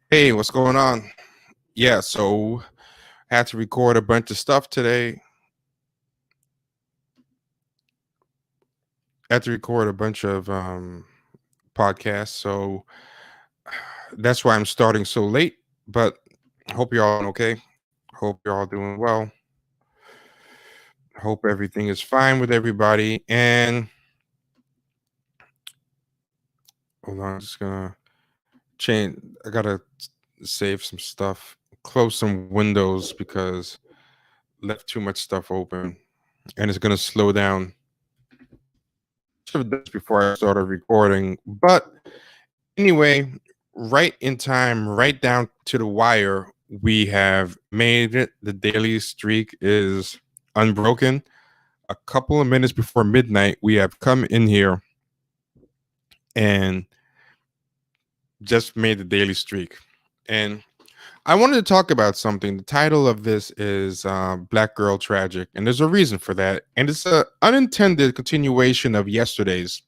Hey, what's going on? Yeah, so had to record a bunch of stuff today. Had to record a bunch of podcasts, so that's why I'm starting so late. But hope you're all doing okay. Hope you're all doing well. Hope everything is fine with everybody. And hold on, I'm just gonna change. I gotta save some stuff, close some windows because left too much stuff open, and it's gonna slow down. Should have done this before I started recording, but anyway, right in time, right down to the wire, we have made it. The daily streak is unbroken. A couple of minutes before midnight, we have come in here and just made the daily streak. And I wanted to talk about something. The title of this is Black Girl Tragic, and there's a reason for that. And it's an unintended continuation of yesterday's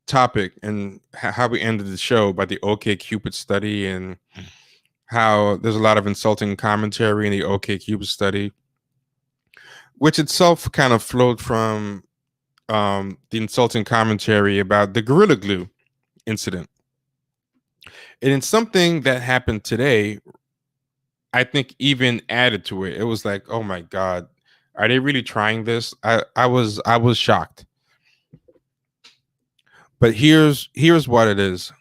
topic and how we ended the show by the OK Cupid study and how there's a lot of insulting commentary in the OK Cupid study, which itself kind of flowed from the insulting commentary about the Gorilla Glue incident. And it's something that happened today, I think even added to it. It was like, oh my God, are they really trying this? I was shocked. But here's what it is.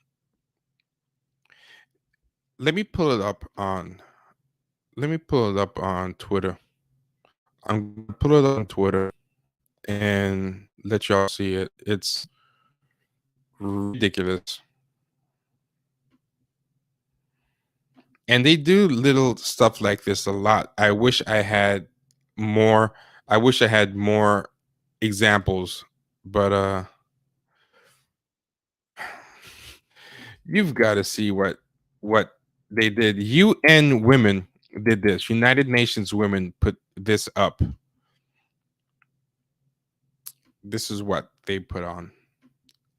Let me pull it up on Twitter. I'm gonna pull it up on Twitter and let y'all see it. It's ridiculous. And they do little stuff like this a lot. I wish I had more. I wish I had more examples, but you've got to see what they did. UN women did this. United Nations women put this up. This is what they put on.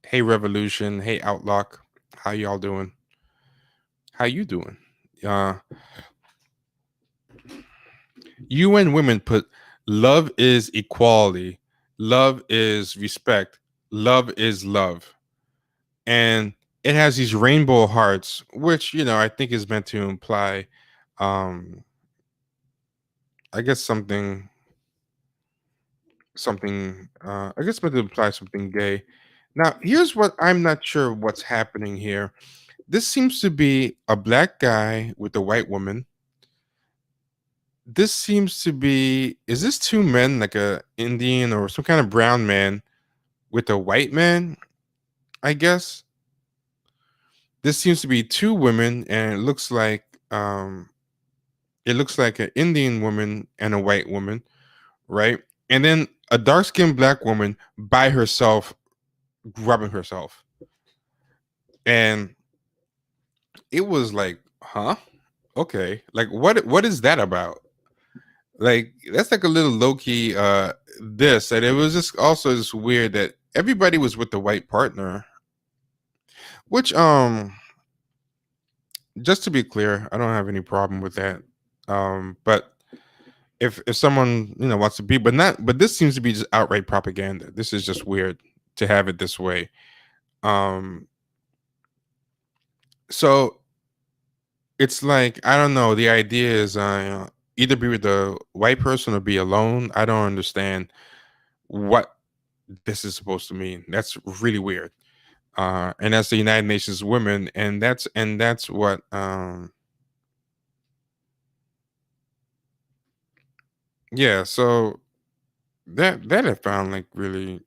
Hey Revolution, hey Outlook, how y'all doing? How you doing? Uh UN women put love is equality, love is respect, love is love. And it has these rainbow hearts, which, I think is meant to imply, um, I guess I guess meant to imply something gay. Now, here's what I'm not sure what's happening here. This seems to be a black guy with a white woman. This seems to be, is this two men, like a Indian or some kind of brown man with a white man? I guess this seems to be two women, and it looks like an Indian woman and a white woman, right? And then a dark skinned black woman by herself, rubbing herself, and it was like, huh? Okay, like what is that about? Like that's like a little low key this, and it was just also just weird that everybody was with the white partner, which just to be clear, I don't have any problem with that. But if someone wants to be, but this seems to be just outright propaganda. This is just weird to have it this way. Um, so it's like I don't know. The idea is either be with the white person or be alone. I don't understand what this is supposed to mean. That's really weird. And that's the United Nations women, and that's what yeah. So that I found like really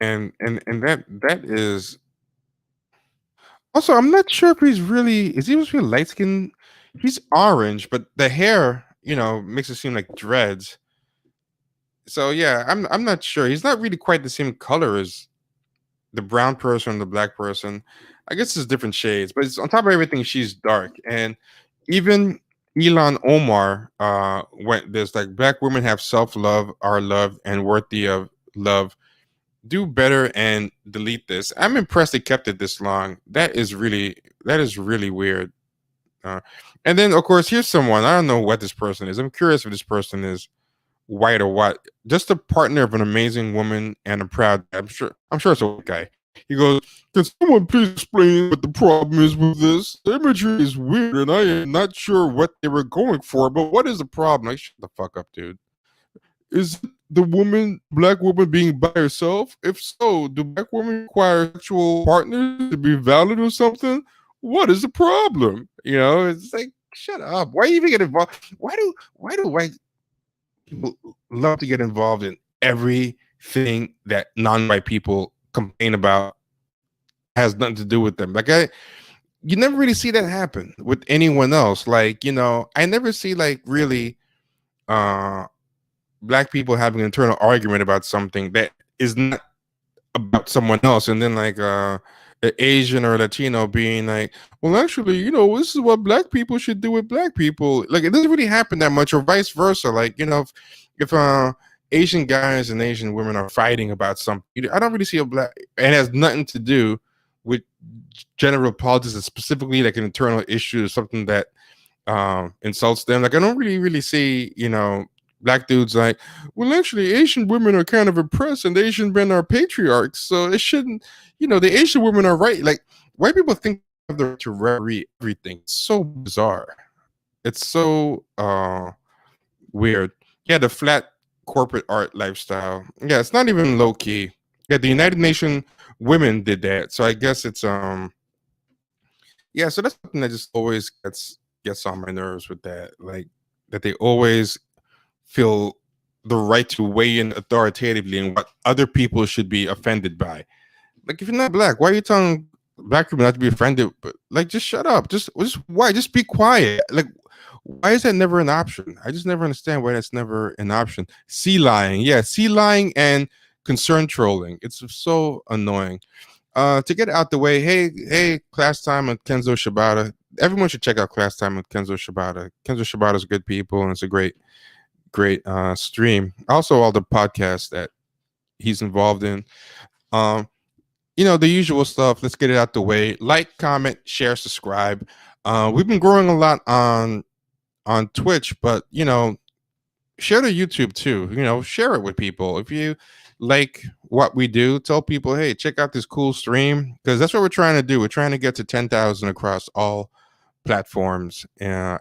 and that is also I'm not sure if he's really is he supposed to be light skinned. He's orange, but the hair makes it seem like dreads. So yeah, I'm not sure. He's not really quite the same color as the brown person and the black person. I guess it's different shades, but it's on top of everything, she's dark. And even Elon Omar went there's like black women have self-love, are loved, and worthy of love. do better and delete this. I'm impressed they kept it this long. That is really weird. Uh, and then of course here's someone, I don't know what this person is. I'm curious if this person is white or what. Just a partner of an amazing woman and a proud. I'm sure it's a white guy. He goes, "Can someone please explain what the problem is with this? The imagery is weird, and I am not sure what they were going for. But what is the problem?" Like, shut the fuck up, dude. Is it the black woman being by herself? If so, do black women require sexual partners to be valid or something? What is the problem? It's like, shut up. Why even get involved? Why do white people love to get involved in everything that non-white people complain about has nothing to do with them? Like, you never really see that happen with anyone else. Like, I never see like really uh black people having an internal argument about something that is not about someone else, and then like an Asian or Latino being like, well, actually, this is what black people should do with black people. Like, it doesn't really happen that much, or vice versa. Like, if Asian guys and Asian women are fighting about something, I don't really see a black. It has nothing to do with general politics, and specifically like an internal issue or something that insults them. Like, I don't really see black dudes like, well, actually, Asian women are kind of oppressed, and Asian men are patriarchs, so it shouldn't. The Asian women are right. Like, white people think they have the right to referee everything. It's so bizarre. It's so weird. Yeah, the flat corporate art lifestyle. Yeah, it's not even low key. Yeah, the United Nations women did that, so I guess it's yeah. So that's something that just always gets on my nerves with that. Like, that they always feel the right to weigh in authoritatively in what other people should be offended by. Like, if you're not black, why are you telling black people not to be offended? But like, just shut up. Just why? Just be quiet. Like, why is that never an option? I just never understand why that's never an option. Sea lying, yeah, sea lying and concern trolling. It's so annoying. To get out the way, hey, Class Time with Kenzo Shibata. Everyone should check out Class Time with Kenzo Shibata. Kenzo Shibata's good people, and it's a great stream. Also, all the podcasts that he's involved in. Um, the usual stuff. Let's get it out the way. Like, comment, share, subscribe. We've been growing a lot on Twitch, but share the YouTube too. Share it with people. If you like what we do, tell people, hey, check out this cool stream, because that's what we're trying to do. We're trying to get to 10,000 across all platforms. And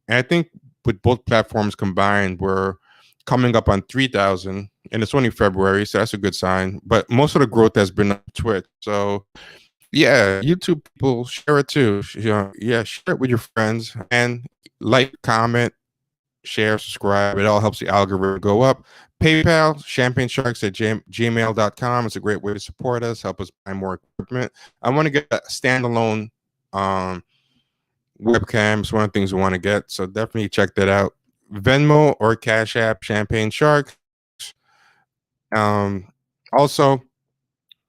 I think with both platforms combined, we're coming up on 3,000, and it's only February, so that's a good sign. But most of the growth has been on Twitch. So yeah, YouTube people, share it too. Yeah, share it with your friends, and like, comment, share, subscribe. It all helps the algorithm go up. PayPal, champagnesharks at gmail.com. It's a great way to support us, help us buy more equipment. I want to get a standalone webcam. It's one of the things we want to get, so definitely check that out. Venmo or Cash App, Champagne Sharks. Also,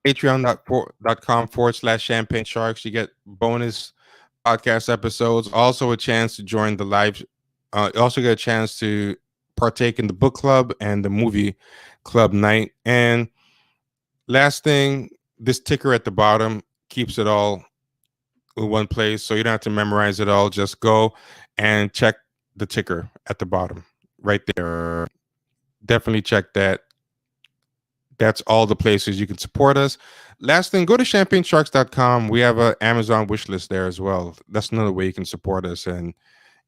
patreon.com/Champagne Sharks. You get bonus podcast episodes. Also, a chance to join the live. You also get a chance to partake in the book club and the movie club night. And last thing, this ticker at the bottom keeps it all in one place, so you don't have to memorize it all. Just go and check the ticker at the bottom right there. Definitely check that. That's all the places you can support us. Last thing, go to champagnesharks.com. We have an Amazon wish list there as well. That's another way you can support us and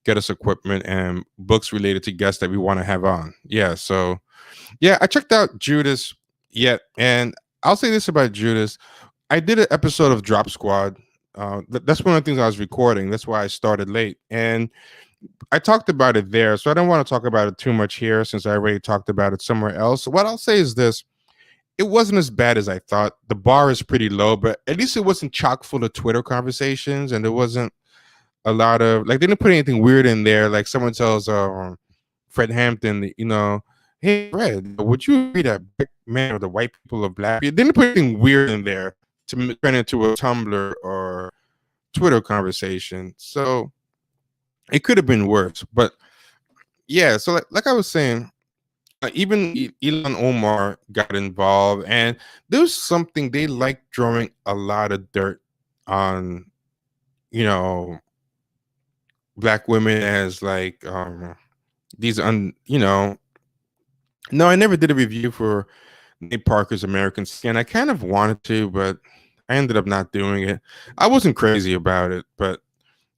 get us equipment and books related to guests that we want to have on. Yeah, so yeah, I checked out Judas yet, and I'll say this about Judas. I did an episode of Drop Squad. That's one of the things I was recording. That's why I started late. And I talked about it there, so I don't want to talk about it too much here since I already talked about it somewhere else. What I'll say is this. It wasn't as bad as I thought. The bar is pretty low, but at least it wasn't chock full of Twitter conversations, and there wasn't a lot of, like, they didn't put anything weird in there. Like, someone tells Fred Hampton, hey, Fred, would you agree that black men are the white people of black people? They didn't put anything weird in there to turn into a Tumblr or Twitter conversation. So it could have been worse. But yeah, so like I was saying, even Elon Omar got involved, and there's something they like throwing a lot of dirt on, you know, black women as like these no, I never did a review for Nate Parker's American Skin. I kind of wanted to, but I ended up not doing it. I wasn't crazy about it, but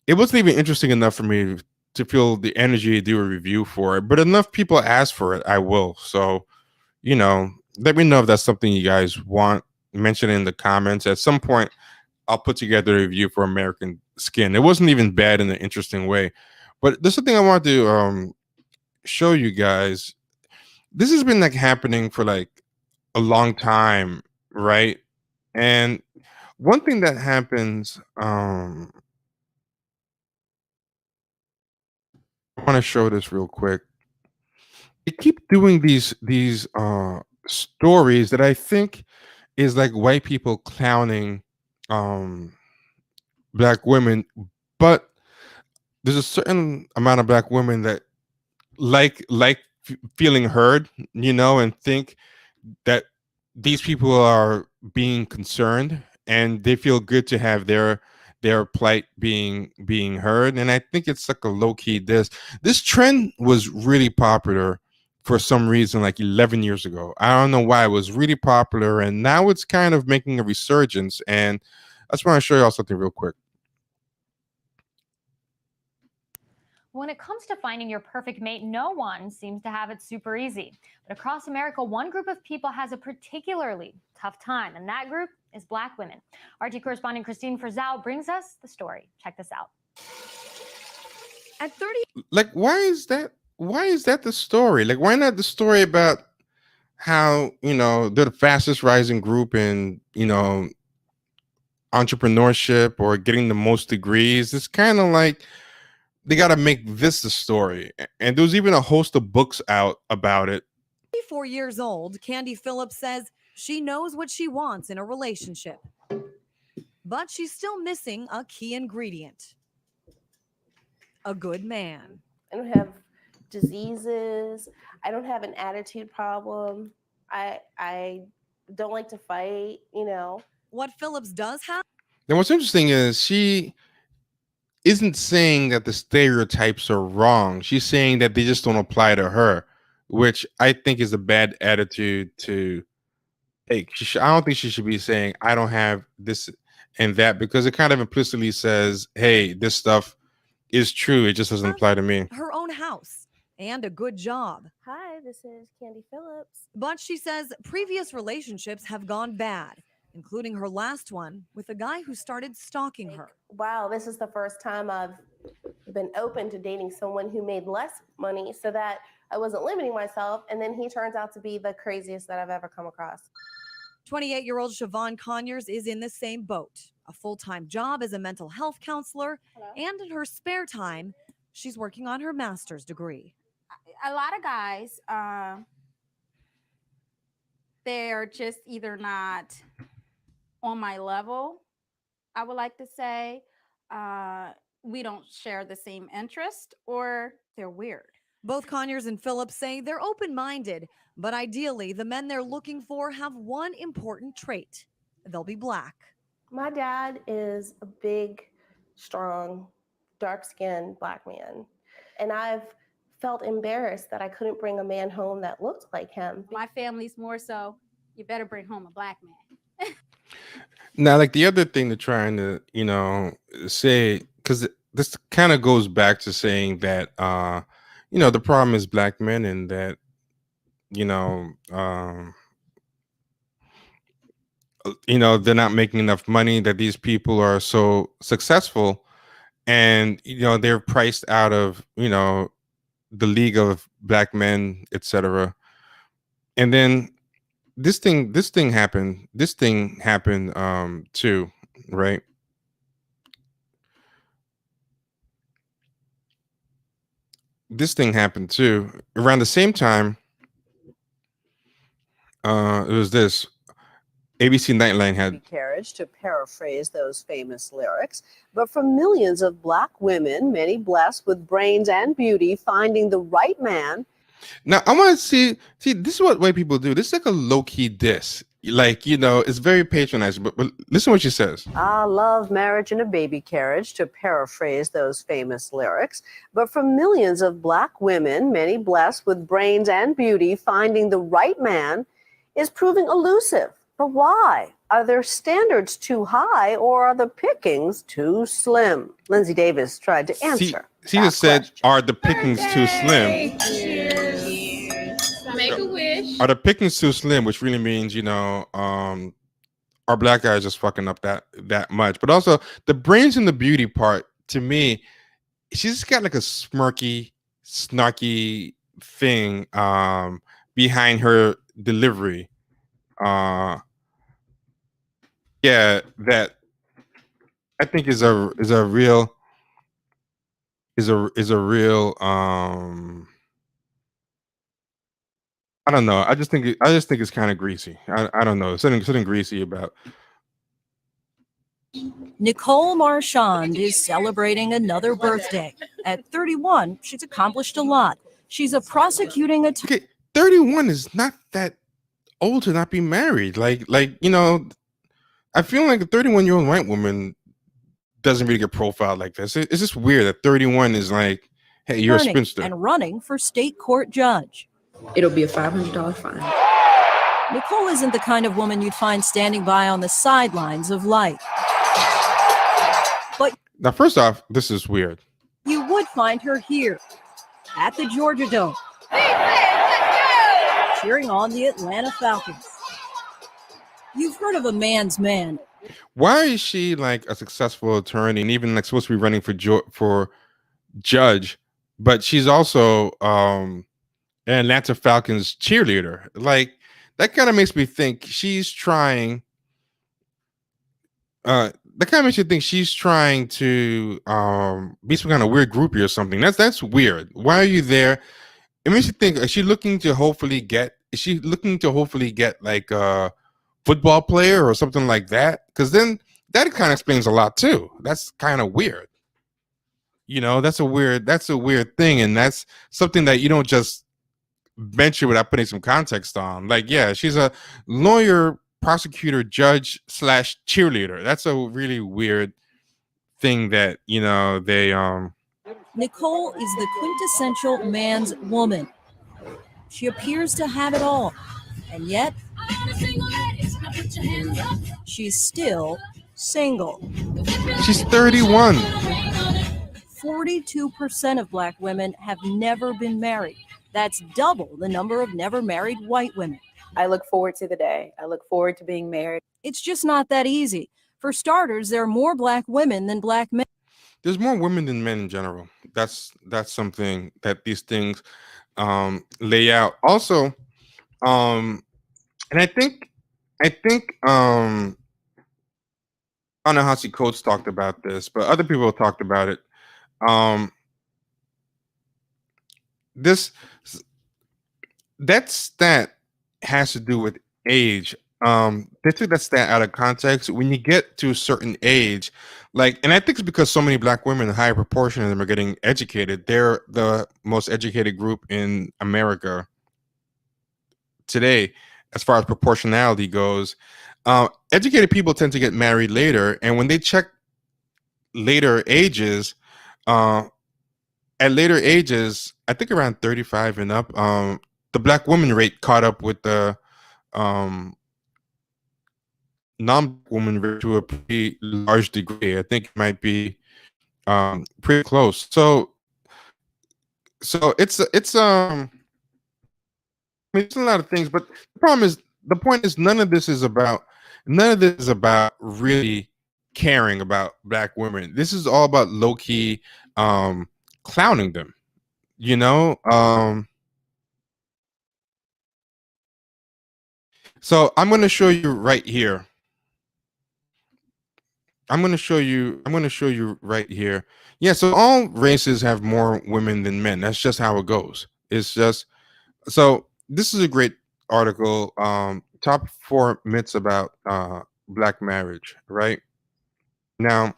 it wasn't even interesting enough for me to feel the energy to do a review for it. But enough people asked for it, I will. So, let me know if that's something you guys want. Mention it in the comments. At some point, I'll put together a review for American Skin. It wasn't even bad in an interesting way. But there's something I want to show you guys. This has been like happening for like a long time, right? And one thing that happens, I want to show this real quick. They keep doing these stories that I think is like white people clowning um black women, but there's a certain amount of black women that feeling heard, and think that these people are being concerned, and they feel good to have their plight being heard. And I think it's like a low-key this trend was really popular for some reason like 11 years ago. I don't know why. It was really popular, and now it's kind of making a resurgence. And I just want to show y'all something real quick. When it comes to finding your perfect mate, no one seems to have it super easy. But across America, one group of people has a particularly tough time, and that group is black women. RT correspondent Christine Frizzell brings us the story. Check this out. At 30, Like, why is that the story? Like, why not the story about how, they're the fastest rising group in, entrepreneurship or getting the most degrees? It's kind of like they got to make this the story. And there's even a host of books out about it. 34 years old, Candy Phillips says she knows what she wants in a relationship, but she's still missing a key ingredient: a good man. I don't have diseases. I don't have an attitude problem. I don't like to fight, What Phillips does have? And what's interesting is she isn't saying that the stereotypes are wrong. She's saying that they just don't apply to her, which I think is a bad attitude to take. I don't think she should be saying, I don't have this and that, because it kind of implicitly says, hey, this stuff is true. It just doesn't apply to me. Her own house and a good job. Hi, this is Candy Phillips. But she says previous relationships have gone bad, including her last one with a guy who started stalking her. Wow, this is the first time I've been open to dating someone who made less money, so that I wasn't limiting myself. And then he turns out to be the craziest that I've ever come across. 28-year-old Siobhan Conyers is in the same boat. A full-time job as a mental health counselor. Hello? And in her spare time, she's working on her master's degree. A lot of guys, they're just either not on my level, I would like to say. We don't share the same interest, or they're weird. Both Conyers and Phillips say they're open-minded, but ideally, the men they're looking for have one important trait: they'll be black. My dad is a big, strong, dark-skinned black man. And I've felt embarrassed that I couldn't bring a man home that looked like him. My family's more so, you better bring home a black man. Now, like the other thing they're trying to, say, because this kind of goes back to saying that, the problem is black men, and that, they're not making enough money, that these people are so successful, and, they're priced out of, the league of black men, etc. And then this thing happened too, right? This thing happened too around the same time. It was this ABC Nightline had carriage, to paraphrase those famous lyrics. But for millions of black women, many blessed with brains and beauty, finding the right man Now I want to see. This is what white people do. This is like a low key diss. Like, it's very patronizing. But listen to what she says. Ah, love, marriage, and a baby carriage, to paraphrase those famous lyrics. But for millions of Black women, many blessed with brains and beauty, finding the right man is proving elusive. But why? Are their standards too high, or are the pickings too slim? Lindsay Davis tried to answer. She just said, "Are the pickings too slim?" Make a wish. Are the pickings too slim? Which really means, our Black guys just fucking up that much. But also the brains and the beauty part, to me, she's just got like a smirky, snarky thing behind her delivery. Yeah, that I think is a real I don't know. I just think it's kind of greasy. I don't know. Something greasy about. Nicole Marchand is celebrating another birthday. At 31, she's accomplished a lot. She's a prosecuting attorney. Okay, 31 is not that old to not be married. Like I feel like a 31-year-old white woman doesn't really get profiled like this. It's just weird that 31 is like, hey, you're a spinster. And running for state court judge. It'll be a $500 fine. Nicole isn't the kind of woman you'd find standing by on the sidelines of life. But Now, first off, this is weird. you would find her here at the Georgia Dome, cheering on the Atlanta Falcons. You've heard of a man's man. Why is she like a successful attorney and even like supposed to be running for judge, but she's also an Atlanta Falcons cheerleader? Like, that kind of makes me think she's trying. That kind of makes you think she's trying to be some kind of weird groupie or something. That's weird. Why are you there? It makes you think, is she looking to hopefully get like a football player or something like that? Because then that kind of explains a lot too. That's kind of weird. That's a weird thing, and that's something that you don't just mention without putting some context on. Like, yeah, she's a lawyer, prosecutor, judge / cheerleader. That's a really weird thing that they Nicole is the quintessential man's woman. She appears to have it all, and yet she's still single. She's 31. 42% of Black women have never been married. That's double the number of never married white women. I look forward to the day. I look forward to being married. It's just not that easy. For starters, there are more Black women than Black men. There's more women than men in general. That's something that these things lay out. Also, and I think I don't know how Coates talked about this, but other people have talked about it. That stat has to do with age. They took that stat out of context. When you get to a certain age, and I think it's because so many Black women, a higher proportion of them are getting educated. They're the most educated group in America today, as far as proportionality goes. Educated people tend to get married later, and when they check later ages, at later ages, I think around 35 and up, the Black woman rate caught up with the non-woman rate to a pretty large degree. I think it might be pretty close. So it's I mean, it's a lot of things, but the point is none of this is about really caring about Black women. This is all about low-key clowning them, so I'm going to show you right here. Yeah, so all races have more women than men. That's just how it goes. It's just so this is a great article. Top 4 myths about Black marriage, right? Now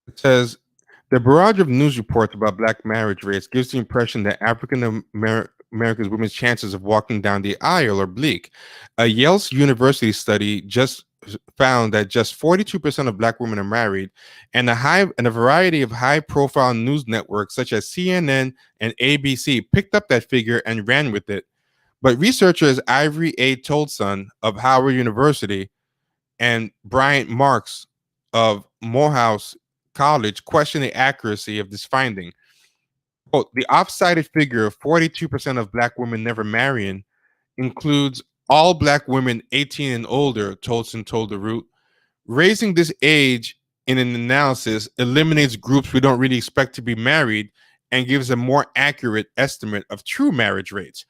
it says The barrage of news reports about black marriage rates gives the impression that African American women's chances of walking down the aisle are bleak. A Yale University study just found that just 42% of black women are married, and a variety of high-profile news networks such as CNN and ABC picked up that figure and ran with it. But researchers Ivory A. Tolson of Howard University and Bryant Marks of Morehouse College questioned the accuracy of this finding. Quote, the off-cited figure of 42% of black women never marrying includes all black women 18 and older, Tolson told The Root. Raising this age in an analysis eliminates groups we don't really expect to be married and gives a more accurate estimate of true marriage rates.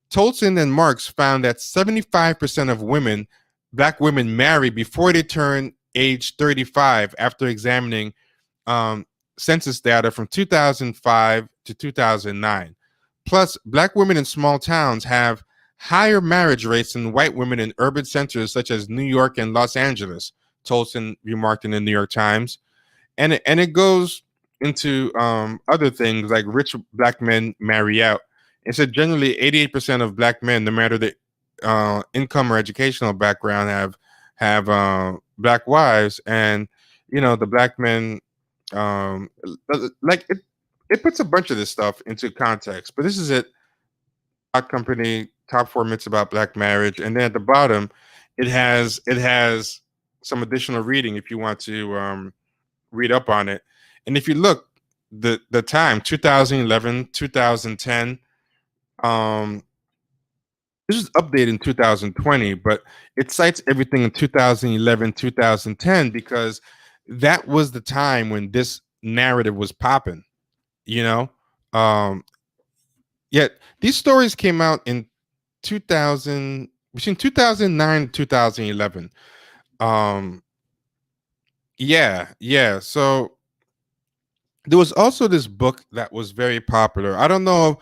Tolson and Marks found that 75% of black women marry before they turn age 35 after examining census data from 2005 to 2009. Plus, black women in small towns have higher marriage rates than white women in urban centers such as New York and Los Angeles, Tolson remarked in the New York Times. And it goes into other things like rich black men marry out. It said generally 88% of black men, no matter the income or educational background, have black wives, and the black men like it puts a bunch of this stuff into context. But this is it. Company top 4 myths about black marriage, and then at the bottom, it has some additional reading if you want to read up on it. And if you look, the time 2011, 2010. This is updated in 2020, but it cites everything in 2011, 2010 because that was the time when this narrative was popping, Yet these stories came out in between 2009 and 2011. Yeah. So there was also this book that was very popular. I don't know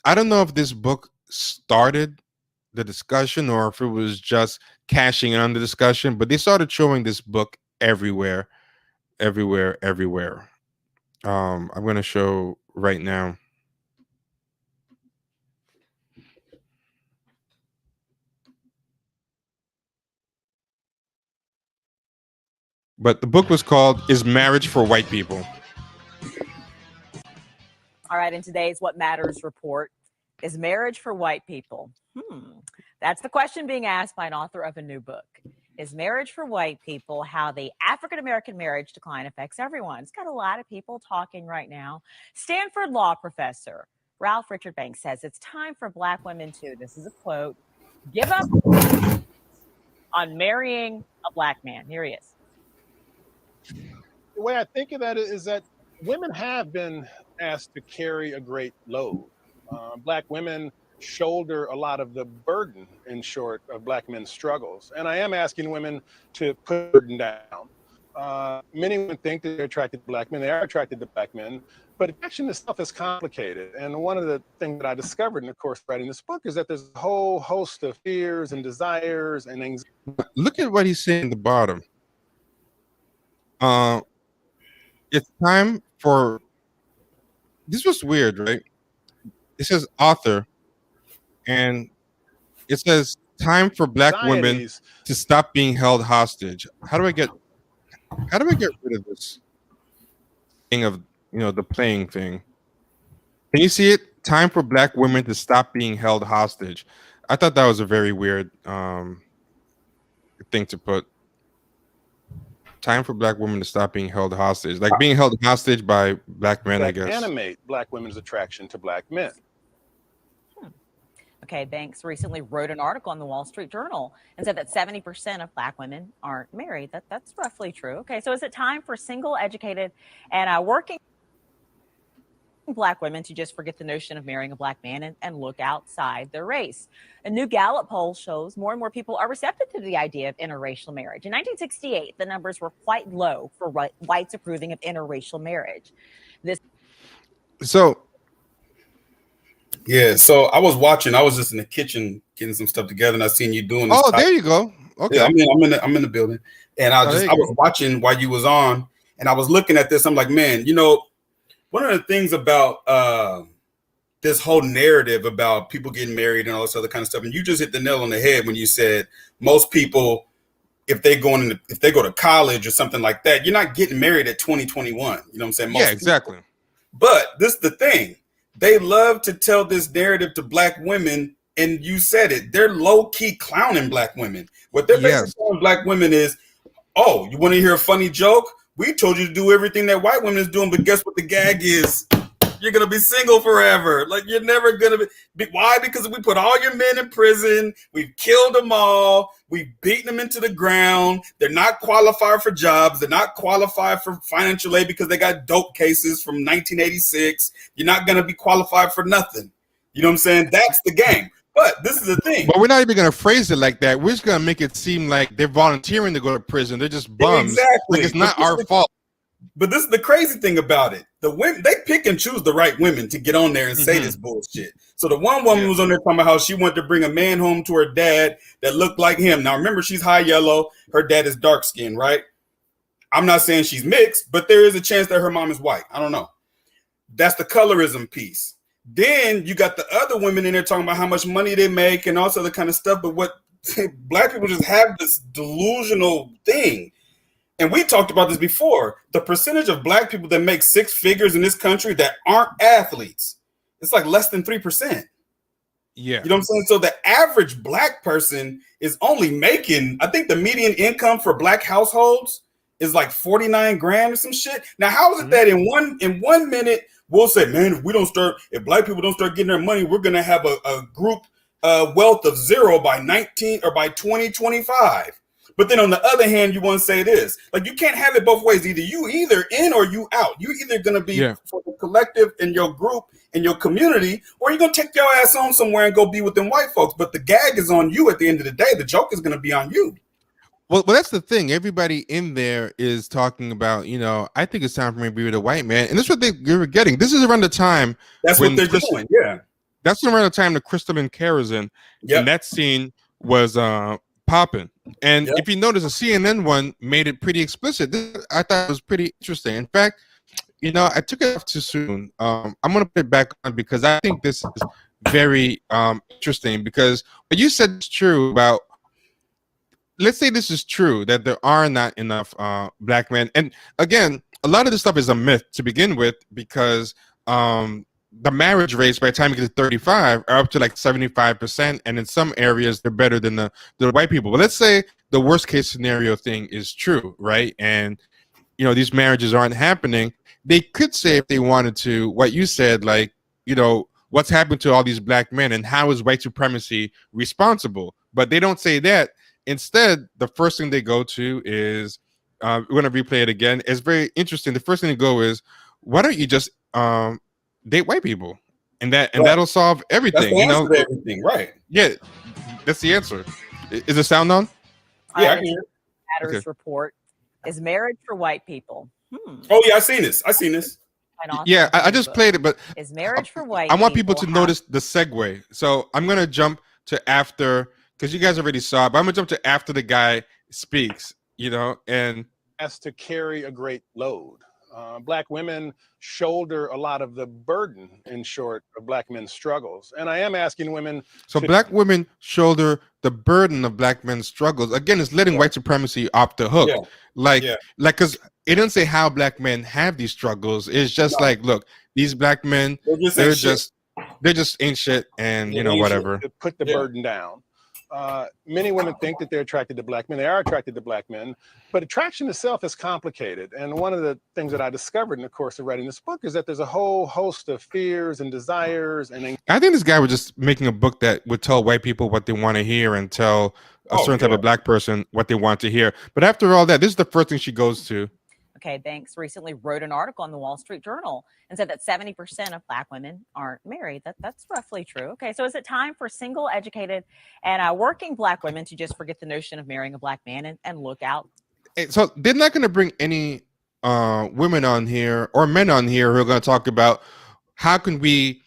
if this book started the discussion or if it was just cashing in on the discussion, but they started showing this book everywhere. I'm going to show right now. But the book was called Is Marriage for White People? All right, in today's What Matters report, is marriage for white people? That's the question being asked by an author of a new book. Is marriage for white people? How the African-American marriage decline affects everyone. It's got a lot of people talking right now. Stanford law professor Ralph Richard Banks says it's time for black women to, this is a quote, give up on marrying a black man. Here he is. The way I think of that is that women have been asked to carry a great load. Black women shoulder a lot of the burden, in short, of black men's struggles. And I am asking women to put the burden down. Many women think that they're attracted to black men. They are attracted to black men, but attraction itself is complicated. And one of the things that I discovered in the course writing this book is that there's a whole host of fears and desires and anxieties. Look at what he's saying at the bottom. It's time for, this was weird, right? It says author, and it says time for black women to stop being held hostage. How do I get rid of this thing of, the playing thing? Can you see it? Time for black women to stop being held hostage. I thought that was a very weird thing to put. Time for black women to stop being held hostage, like being held hostage by black men, I guess. Animate black women's attraction to black men. Okay, Banks recently wrote an article in the Wall Street Journal and said that 70% of black women aren't married. That's roughly true. Okay, so is it time for single, educated, and working black women to just forget the notion of marrying a black man and look outside their race? A new Gallup poll shows more and more people are receptive to the idea of interracial marriage. In 1968, the numbers were quite low for whites approving of interracial marriage. So I was just in the kitchen getting some stuff together, and I seen you doing this. There you go. Okay. Yeah, I'm in the building, and I was watching while you was on, And I was looking at this. I'm like, man, one of the things about this whole narrative about people getting married and all this other kind of stuff, and you just hit the nail on the head when you said most people, if they go to college or something like that, you're not getting married at 2021. You know what I'm saying? Yeah, exactly. But this is the thing. They love to tell this narrative to black women, and you said it. They're low-key clowning black women. What they're basically telling black women is, oh, you want to hear a funny joke? We told you to do everything that white women is doing, but guess what the gag is? You're going to be single forever. Like, you're never going to be. Why? Because we put all your men in prison. We've killed them all. We've beaten them into the ground. They're not qualified for jobs. They're not qualified for financial aid because they got dope cases from 1986. You're not going to be qualified for nothing. You know what I'm saying? That's the game. But this is the thing. But we're not even going to phrase it like that. We're just going to make it seem like they're volunteering to go to prison. They're just bums. Exactly. Like, it's not our fault. But this is the crazy thing about it. The women, they pick and choose the right women to get on there and say this bullshit. So the one woman was on there talking about how she wanted to bring a man home to her dad that looked like him. Now, remember, she's high yellow. Her dad is dark skinned, right? I'm not saying she's mixed, but there is a chance that her mom is white. I don't know. That's the colorism piece. Then you got the other women in there talking about how much money they make and all this other kind of stuff. But what black people just have this delusional thing. And we talked about this before. The percentage of black people that make six figures in this country that aren't athletes, it's like less than 3%. Yeah. You know what I'm saying? So the average black person is only making, I think the median income for black households is like 49 grand or some shit. Now, how is it that in one minute we'll say, man, if black people don't start getting their money, we're gonna have a group wealth of zero by 2025. But then on the other hand, you want to say this, like, you can't have it both ways. Either you in or you out. You're either going to be for the collective in your group, in your community, or you're going to take your ass on somewhere and go be with them white folks. But the gag is on you at the end of the day. The joke is going to be on you. Well, that's the thing. Everybody in there is talking about, I think it's time for me to be with a white man. And this is what they were getting. This is around the time. That's what they're doing. Yeah. That's around the time the Crystalline Kerosene. Yep. And that scene was popping. And if you notice, the CNN one made it pretty explicit. I thought it was pretty interesting. In fact, I took it off too soon. I'm going to put it back on because I think this is very interesting, because what you said is true about, let's say this is true, that there are not enough black men. And again, a lot of this stuff is a myth to begin with, because the marriage rates by the time you get to 35 are up to like 75%, and in some areas they're better than the white people. But let's say the worst case scenario thing is true, right? And these marriages aren't happening. They could say, if they wanted to, what you said, like, what's happened to all these black men and how is white supremacy responsible? But they don't say that. Instead, the first thing they go to is, we're going to replay it again. It's very interesting. The first thing to go is, why don't you just date white people, and that'll solve everything. That's the answer to everything, right? Yeah, that's the answer. Is the sound on? Yeah, I can hear. Matters report is marriage for white people. Oh yeah, I seen this. Yeah, I just played it, but is marriage for white. I want people to notice the segue. So I'm gonna jump to after, because you guys already saw it, but I'm gonna jump to after the guy speaks. And has to carry a great load. Black women shoulder a lot of the burden, in short, of black men's struggles. And I am asking women. So black women shoulder the burden of black men's struggles. Again, it's letting white supremacy off the hook. Because it doesn't say how black men have these struggles. It's just like, look, these black men, they're just ain't shit, and whatever. To put the burden down. Many women think that they're attracted to black men. They are attracted to black men, but attraction itself is complicated. And one of the things that I discovered in the course of writing this book is that there's a whole host of fears and desires. And I think this guy was just making a book that would tell white people what they want to hear and tell a certain type of black person what they want to hear. But after all that, this is the first thing she goes to. Okay, Banks recently wrote an article in the Wall Street Journal and said that 70% of black women aren't married. That's roughly true. Okay, so is it time for single, educated, and working black women to just forget the notion of marrying a black man and look out? So they're not going to bring any women on here or men on here who are going to talk about how can we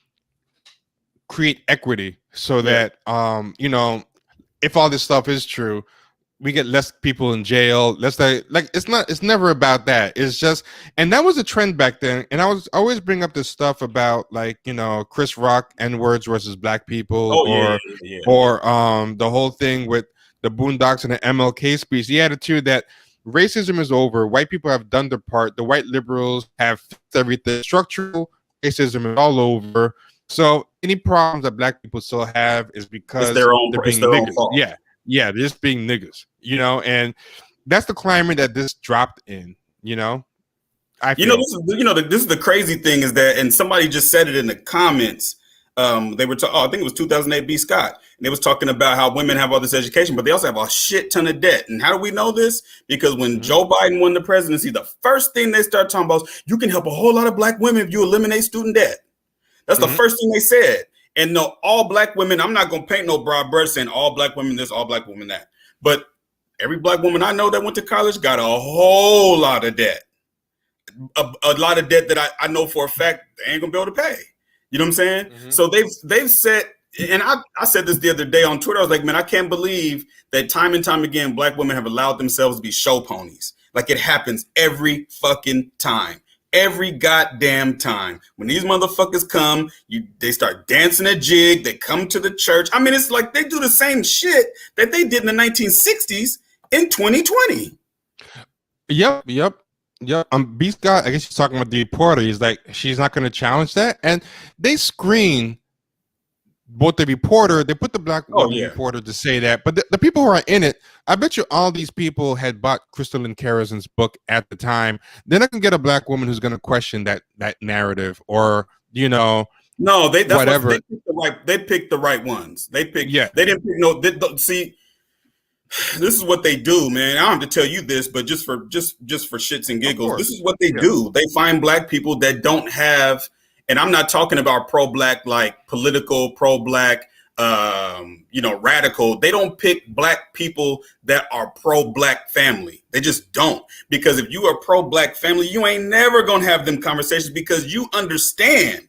create equity so that, if all this stuff is true, we get less people in jail. It's never about that. It's just, and that was a trend back then. And I was always bring up this stuff about like, Chris Rock N-words versus black people, or the whole thing with the Boondocks and the MLK speech. The attitude that racism is over. White people have done their part. The white liberals have fixed everything. Structural racism is all over. So any problems that black people still have is because they're being niggas. Yeah, they're just being niggas, and that's the climate that this dropped in, I feel. This is the crazy thing is that, and somebody just said it in the comments. They were I think it was 2008 B. Scott, and they was talking about how women have all this education, but they also have a shit ton of debt. And how do we know this? Because when Joe Biden won the presidency, the first thing they started talking about is you can help a whole lot of black women if you eliminate student debt. That's the first thing they said. And no, all black women, I'm not going to paint no broad brush saying all black women this, all black women that. But every black woman I know that went to college got a whole lot of debt. A lot of debt that I know for a fact they ain't going to be able to pay. You know what I'm saying? So they've said, and I said this the other day on Twitter, I was like, man, I can't believe that time and time again, black women have allowed themselves to be show ponies. Like it happens every fucking time. Every goddamn time when these motherfuckers come, they start dancing a jig. They come to the church. I mean, it's like they do the same shit that they did in the 1960s in 2020. Yep. B. Scott, I guess she's talking about the reporter. He's like, she's not going to challenge that, and they screen both the reporter. They put the black reporter to say that, but the people who are in it, I bet you all these people had bought Crystal and Karazin's book at the time. They're not gonna get a black woman who's gonna question that narrative, or no, whatever. They picked the right ones. They didn't pick see, this is what they do, man. I don't have to tell you this, but just for shits and giggles, this is what they do. They find black people that don't have. And I'm not talking about pro-black, like political, pro-black, radical. They don't pick black people that are pro-black family. They just don't. Because if you are pro-black family, you ain't never going to have them conversations because you understand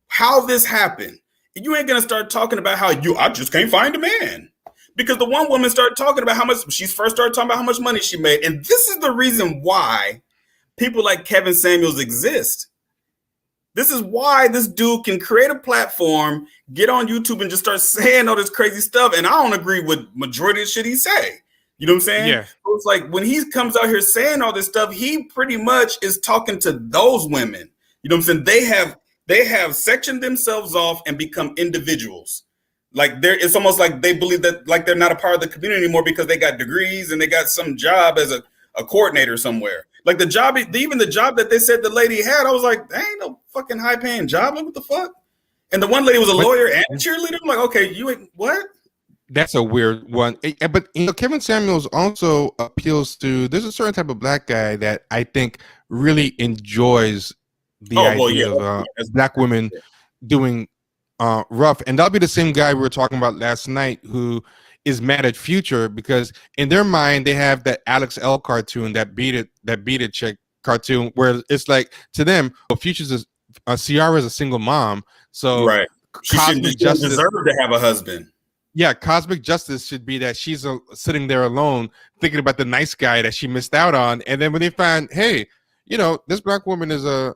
how this happened. You ain't going to start talking about how I just can't find a man. Because the one woman started talking about how much, she first started talking about how much money she made. And this is the reason why people like Kevin Samuels exist. This is why this dude can create a platform, get on YouTube and just start saying all this crazy stuff. And I don't agree with majority of the shit he say. You know what I'm saying? Yeah. So it's like when he comes out here saying all this stuff, he pretty much is talking to those women. You know what I'm saying? They have sectioned themselves off and become individuals. Like it's almost like they believe that like they're not a part of the community anymore because they got degrees and they got some job as a coordinator somewhere. Like the job, even the job that they said the lady had, I was like, that ain't no fucking high paying job. Like, what the fuck? And the one lady was a lawyer and a cheerleader. I'm like, okay, you ain't what? That's a weird one. But Kevin Samuels also appeals to. There's a certain type of black guy that I think really enjoys the idea of black women doing rough, and that'll be the same guy we were talking about last night who is mad at Future because in their mind they have that Alex L cartoon, that beat it chick cartoon, where it's like to them, Future's Ciara is a single mom, so right, she shouldn't deserve to have a husband. Yeah, cosmic justice should be that she's sitting there alone thinking about the nice guy that she missed out on, and then when they find, hey, this black woman is a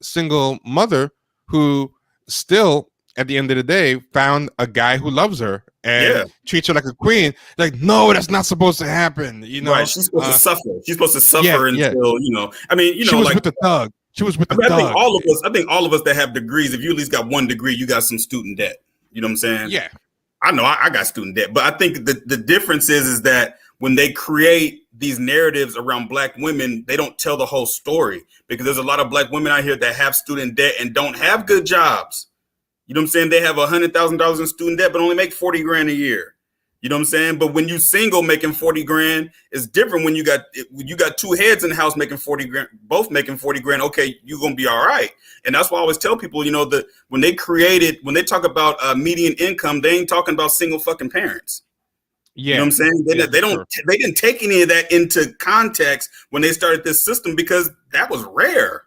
single mother who still at the end of the day found a guy who loves her and treats her like a queen. Like, no, that's not supposed to happen. Right, she's supposed to suffer. She's supposed to suffer until I mean, she was like with the thug. She was with the thug. I think all of us that have degrees, if you at least got one degree, you got some student debt. You know what I'm saying? Yeah, I know I got student debt, but I think the difference is that when they create these narratives around black women, they don't tell the whole story, because there's a lot of black women out here that have student debt and don't have good jobs. You know what I'm saying? They have $100,000 in student debt, but only make 40 grand a year. You know what I'm saying? But when you single making 40 grand, it's different when you got two heads in the house making 40 grand, both making 40 grand. Okay, you're going to be all right. And that's why I always tell people, that when they talk about median income, they ain't talking about single fucking parents. Yeah. You know what I'm saying? They didn't take any of that into context when they started this system, because that was rare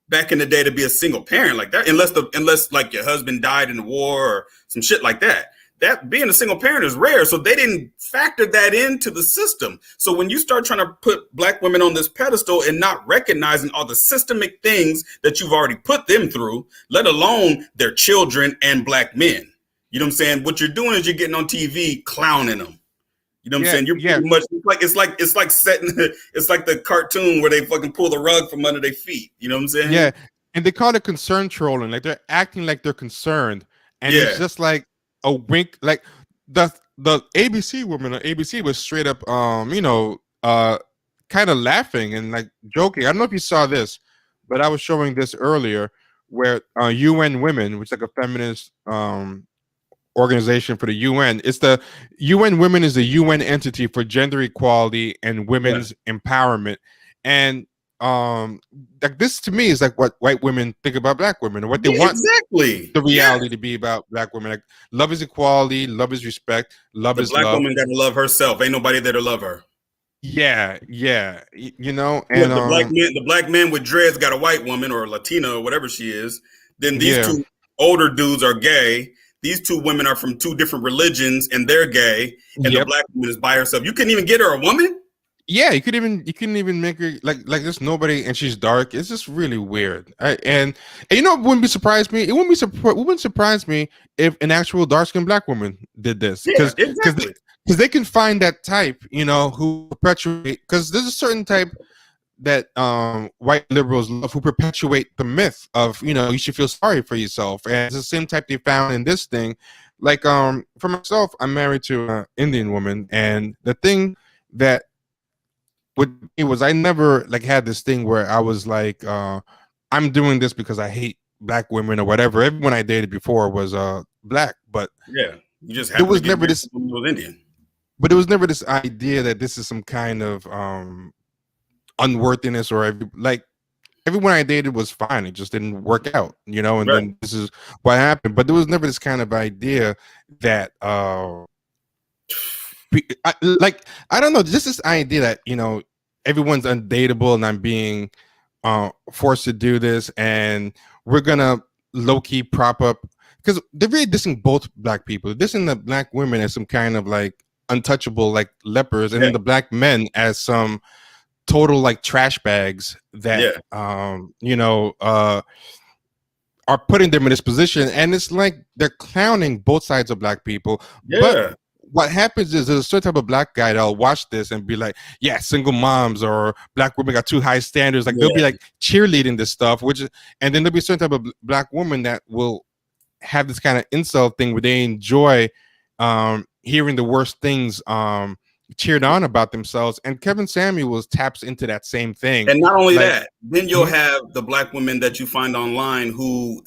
back in the day to be a single parent like that, unless like your husband died in the war or some shit like that. that being a single parent is rare. So they didn't factor that into the system. So when you start trying to put Black women on this pedestal and not recognizing all the systemic things that you've already put them through, let alone their children and Black men, you know what I'm saying? What you're doing is you're getting on TV clowning them. You know what I'm saying? You're pretty much it's like setting it's like the cartoon where they fucking pull the rug from under their feet. You know what I'm saying? Yeah, and they call it concern trolling. Like they're acting like they're concerned, and it's just like a wink. Like the ABC woman on ABC was straight up, kind of laughing and like joking. I don't know if you saw this, but I was showing this earlier where UN Women, which is like a feminist organization for the UN. It's the UN Women is the UN entity for gender equality and women's empowerment. And like this to me is like what white women think about Black women and what they want the reality to be about Black women. Like love is equality, love is respect, love is Black love. woman gotta love herself. Ain't nobody there to love her. Yeah, you know, And and the black man with dreads got a white woman or a Latina or whatever she is. Then these two older dudes are gay. These two women are from two different religions and they're gay. And the Black woman is by herself. You couldn't even get her a woman? Yeah, you couldn't even make her like there's nobody, and she's dark. It's just really weird. And you know, it wouldn't surprise me if an actual dark skinned Black woman did this, because they can find that type, you know, who perpetuate, because there's a certain type that white liberals love who perpetuate the myth of, you know, you should feel sorry for yourself, and it's the same type they found in this thing. Like for myself, I'm married to an Indian woman, and the thing that with me was I never like had this thing where I was like I'm doing this because I hate Black women or whatever. Everyone I dated before was Black, but you just there was never this Indian. But it was never this idea that this is some kind of unworthiness, or everyone I dated was fine. It just didn't work out, you know, and then this is what happened. But there was never this kind of idea that I don't know, just this idea that, you know, everyone's undateable and I'm being forced to do this, and we're gonna low-key prop up, because they're really dissing both Black people. They're dissing the Black women as some kind of like untouchable like lepers, and then the Black men as some total like trash bags that you know are putting them in this position. And it's like they're clowning both sides of Black people. But what happens is there's a certain type of Black guy that'll watch this and be like, yeah, single moms or Black women got too high standards. Like they'll be like cheerleading this stuff, and then there'll be a certain type of Black woman that will have this kind of insult thing where they enjoy hearing the worst things cheered on about themselves. And Kevin Samuels taps into that same thing. And not only that, then you'll have the Black women that you find online who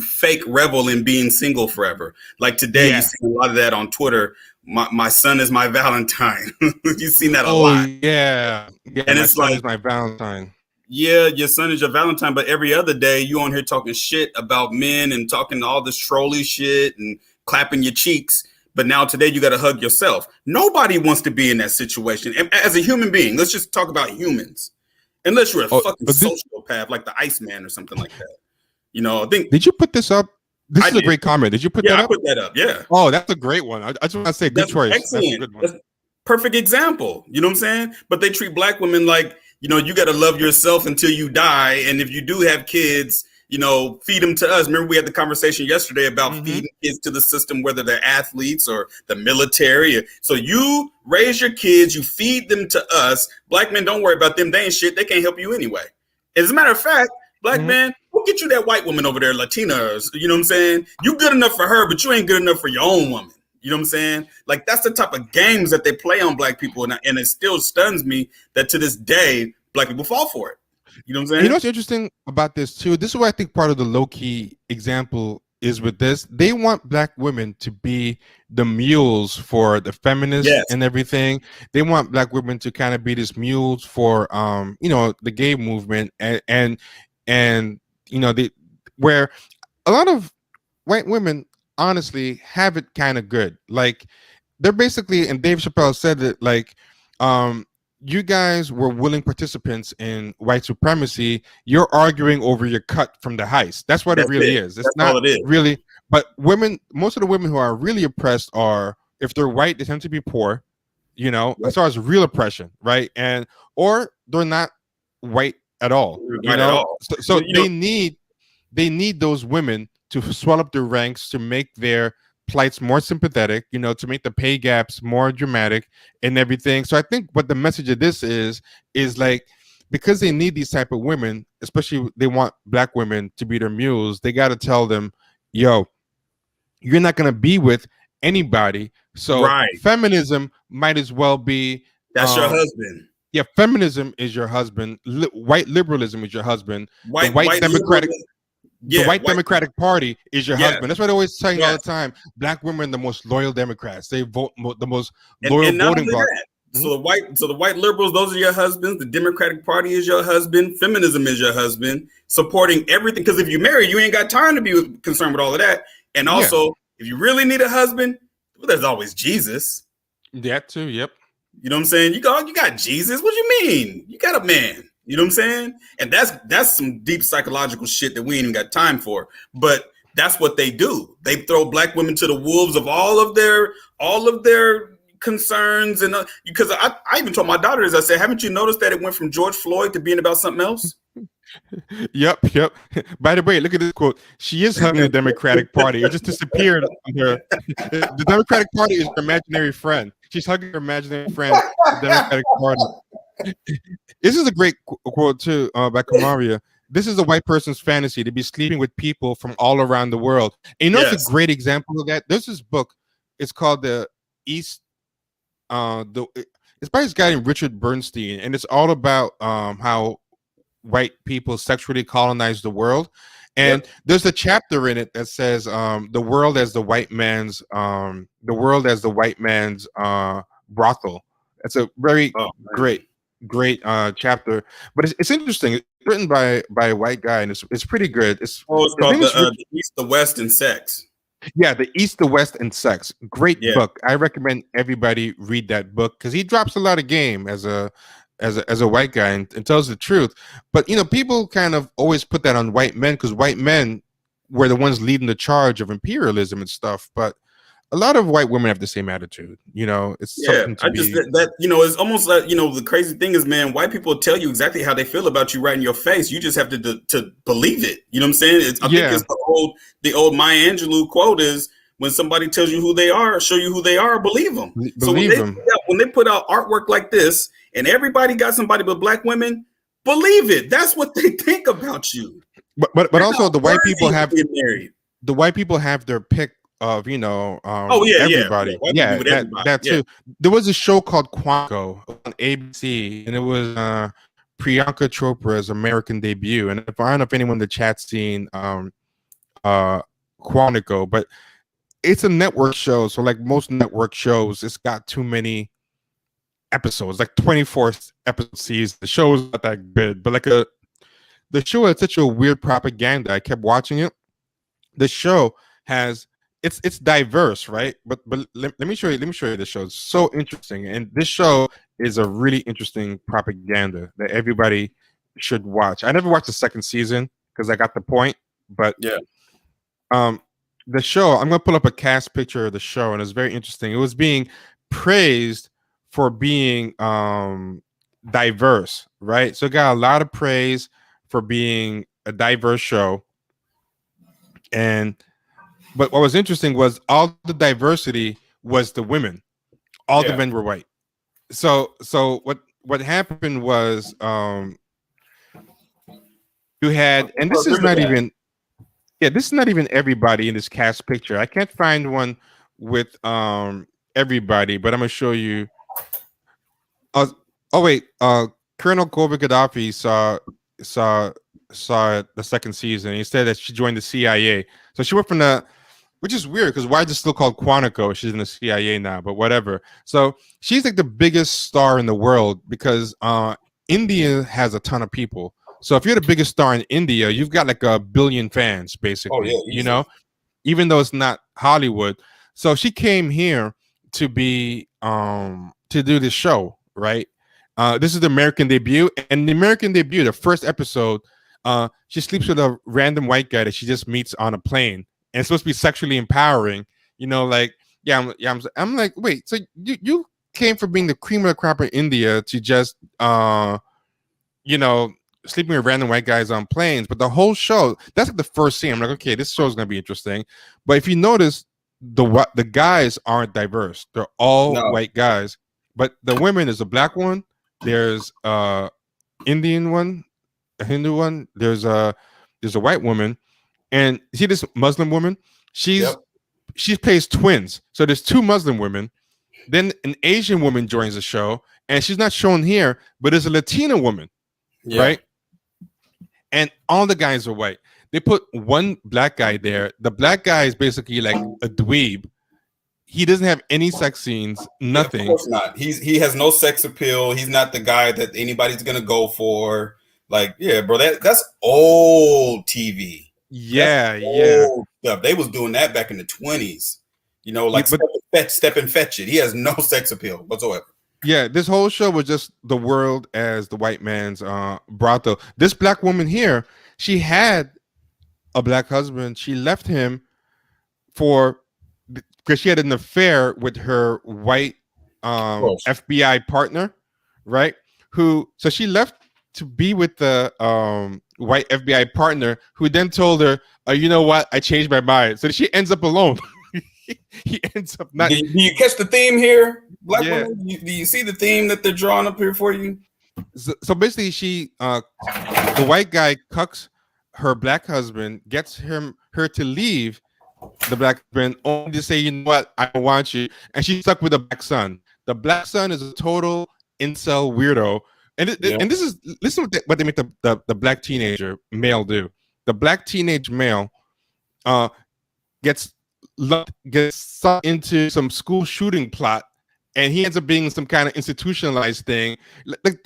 fake revel in being single forever. Like today, you see a lot of that on Twitter. My son is my Valentine. You've seen that a lot. Yeah, and it's like my Valentine. Yeah, your son is your Valentine, but every other day you on here talking shit about men and talking all this trolly shit and clapping your cheeks. But now today you got to hug yourself. Nobody wants to be in that situation. And as a human being, let's just talk about humans. Unless you're a fucking sociopath like the Iceman or something like that. You know, I think. Did you put this up? This is a great comment. Did you put that up? I put that up. Yeah. Oh, that's a great one. I just want to say good choice. Excellent. That's a good one. That's perfect example. You know what I'm saying? But they treat Black women like, you know, you got to love yourself until you die. And if you do have kids, you know, feed them to us. Remember, we had the conversation yesterday about feeding kids to the system, whether they're athletes or the military. So you raise your kids, you feed them to us. Black men, don't worry about them. They ain't shit. They can't help you anyway. As a matter of fact, Black man, go get you that white woman over there, Latinas. You know what I'm saying? You good enough for her, but you ain't good enough for your own woman. You know what I'm saying? Like, that's the type of games that they play on Black people. And it still stuns me that to this day, Black people fall for it. You know what I'm saying? You know what's interesting about this too? This is why I think part of the low-key example is with this. They want Black women to be the mules for the feminists and everything. They want Black women to kind of be this mules for you know, the gay movement, and you know, where a lot of white women honestly have it kind of good. Like they're basically, and Dave Chappelle said that, like you guys were willing participants in white supremacy. You're arguing over your cut from the heist. That's what it really is. It's not really, But women, most of the women who are really oppressed are, if they're white, they tend to be poor, you know, as far as real oppression, right? And or they're not white at all, you Right at know. all. So You know, they need those women to swell up their ranks, to make their plights more sympathetic, you know, to make the pay gaps more dramatic and everything. So I think what the message of this is like, because they need these type of women, especially they want black women to be their mules, they got to tell them, yo, you're not going to be with anybody. So right. feminism might as well be, That's your husband. yeah, feminism is your husband. White liberalism is your husband. The White white democratic, liberal- the yeah, white Democratic Party is your Yeah. husband. That's what I always saying all Yes. the time. Black women are the most loyal Democrats. They vote the most And loyal not voting only bloc. that, so the white liberals, those are your husbands. The Democratic Party is your husband. Feminism is your husband. Supporting everything, because if you marry, you ain't got time to be concerned with all of that. And also, if you really need a husband, well, there's always Jesus. That too. Yep. You know what I'm saying? You got Jesus. What do you mean? You got a man. You know what I'm saying? And that's some deep psychological shit that we ain't even got time for. But that's what they do. They throw black women to the wolves of all of their concerns. And because I even told my daughter this, I said, haven't you noticed that it went from George Floyd to being about something else? Yep. By the way, look at this quote. She is hugging the Democratic Party. It just disappeared on her. The Democratic Party is her imaginary friend. She's hugging her imaginary friend, the Democratic Party. This is a great quote too, by Kamaria. This is a white person's fantasy to be sleeping with people from all around the world. And you know, it's a great example of that. There's this book. It's called The East. It's by this guy named Richard Bernstein, and it's all about how white people sexually colonized the world. And there's a chapter in it that says the world as the white man's brothel. It's a very great chapter, but it's interesting. It's written by a white guy, and it's pretty good. It's called the East, the West, and Sex. Yeah, The East, the West, and Sex. Great book. I recommend everybody read that book because he drops a lot of game as a white guy and tells the truth. But you know, people kind of always put that on white men because white men were the ones leading the charge of imperialism and stuff. But a lot of white women have the same attitude. You know, it's something to that you know, it's almost like, you know, the crazy thing is, man, white people tell you exactly how they feel about you right in your face. You just have to believe it. You know what I'm saying? I think it's the old Maya Angelou quote is, when somebody tells you who they are, show you who they are, believe them. When they put out artwork like this, and everybody got somebody but black women, believe it. That's what they think about you. But also the white people have their pick of, you know, everybody. That too. There was a show called Quantico on ABC, and it was Priyanka Chopra's American debut. And I don't know if anyone in the chat's seen Quantico, but it's a network show. So like most network shows, it's got too many episodes, like 24 episode season. The show is not that good, but the show had such a weird propaganda. I kept watching it. The show has it's diverse, right? But let me show you the show. It's so interesting, and this show is a really interesting propaganda that everybody should watch. I never watched the second season because I got the point, but the show, I'm gonna pull up a cast picture of the show, and it's very interesting. It was being praised for being diverse, right? So it got a lot of praise for being a diverse show. But what was interesting was all the diversity was the women. All the men were white. So what happened was you had, and this is not even everybody in this cast picture. I can't find one with everybody, but I'm gonna show you. Colonel Colby Gaddafi saw the second season. He said that she joined the CIA. So she went from which is weird because why is it still called Quantico? She's in the CIA now, but whatever. So she's like the biggest star in the world because India has a ton of people. So if you're the biggest star in India, you've got like 1 billion fans, basically. You know, even though it's not Hollywood. So she came here to be to do this show, right? This is the American debut, and the American debut, the first episode, she sleeps with a random white guy that she just meets on a plane, and it's supposed to be sexually empowering. You know, like I'm like, wait, so you came from being the cream of the crop in India to just you know, sleeping with random white guys on planes. But the whole show, that's like the first scene. I'm like, okay, this show is gonna be interesting. But if you notice, the guys aren't diverse. They're all white guys. But the women, is a black one, there's Indian one, a Hindu one, there's a white woman, and you see this Muslim woman, she plays twins. So there's two Muslim women, then an Asian woman joins the show, and she's not shown here, but there's a Latina woman, right? And all the guys are white. They put one black guy there. The black guy is basically like a dweeb. He doesn't have any sex scenes, nothing. Of course not. He has no sex appeal. He's not the guy that anybody's gonna go for. Like, yeah, bro, that's old TV. Yeah, old stuff. They was doing that back in the 20s. You know, like step and fetch it. He has no sex appeal whatsoever. Yeah, this whole show was just the world as the white man's brothel. This black woman here, she had a black husband. She left him because she had an affair with her white FBI partner, right? So she left to be with the white FBI partner, who then told her, you know what, I changed my mind. So she ends up alone. He ends up not. Do you catch the theme here, black women? Do you see the theme that they're drawing up here for you? So basically, the white guy cucks her black husband, gets her to leave the black husband, only to say, you know what, I don't want you, and she's stuck with the black son. The black son is a total incel weirdo, and this is listen to what they make the black teenager male do. The black teenage male gets sucked into some school shooting plot, and he ends up being some kind of institutionalized thing,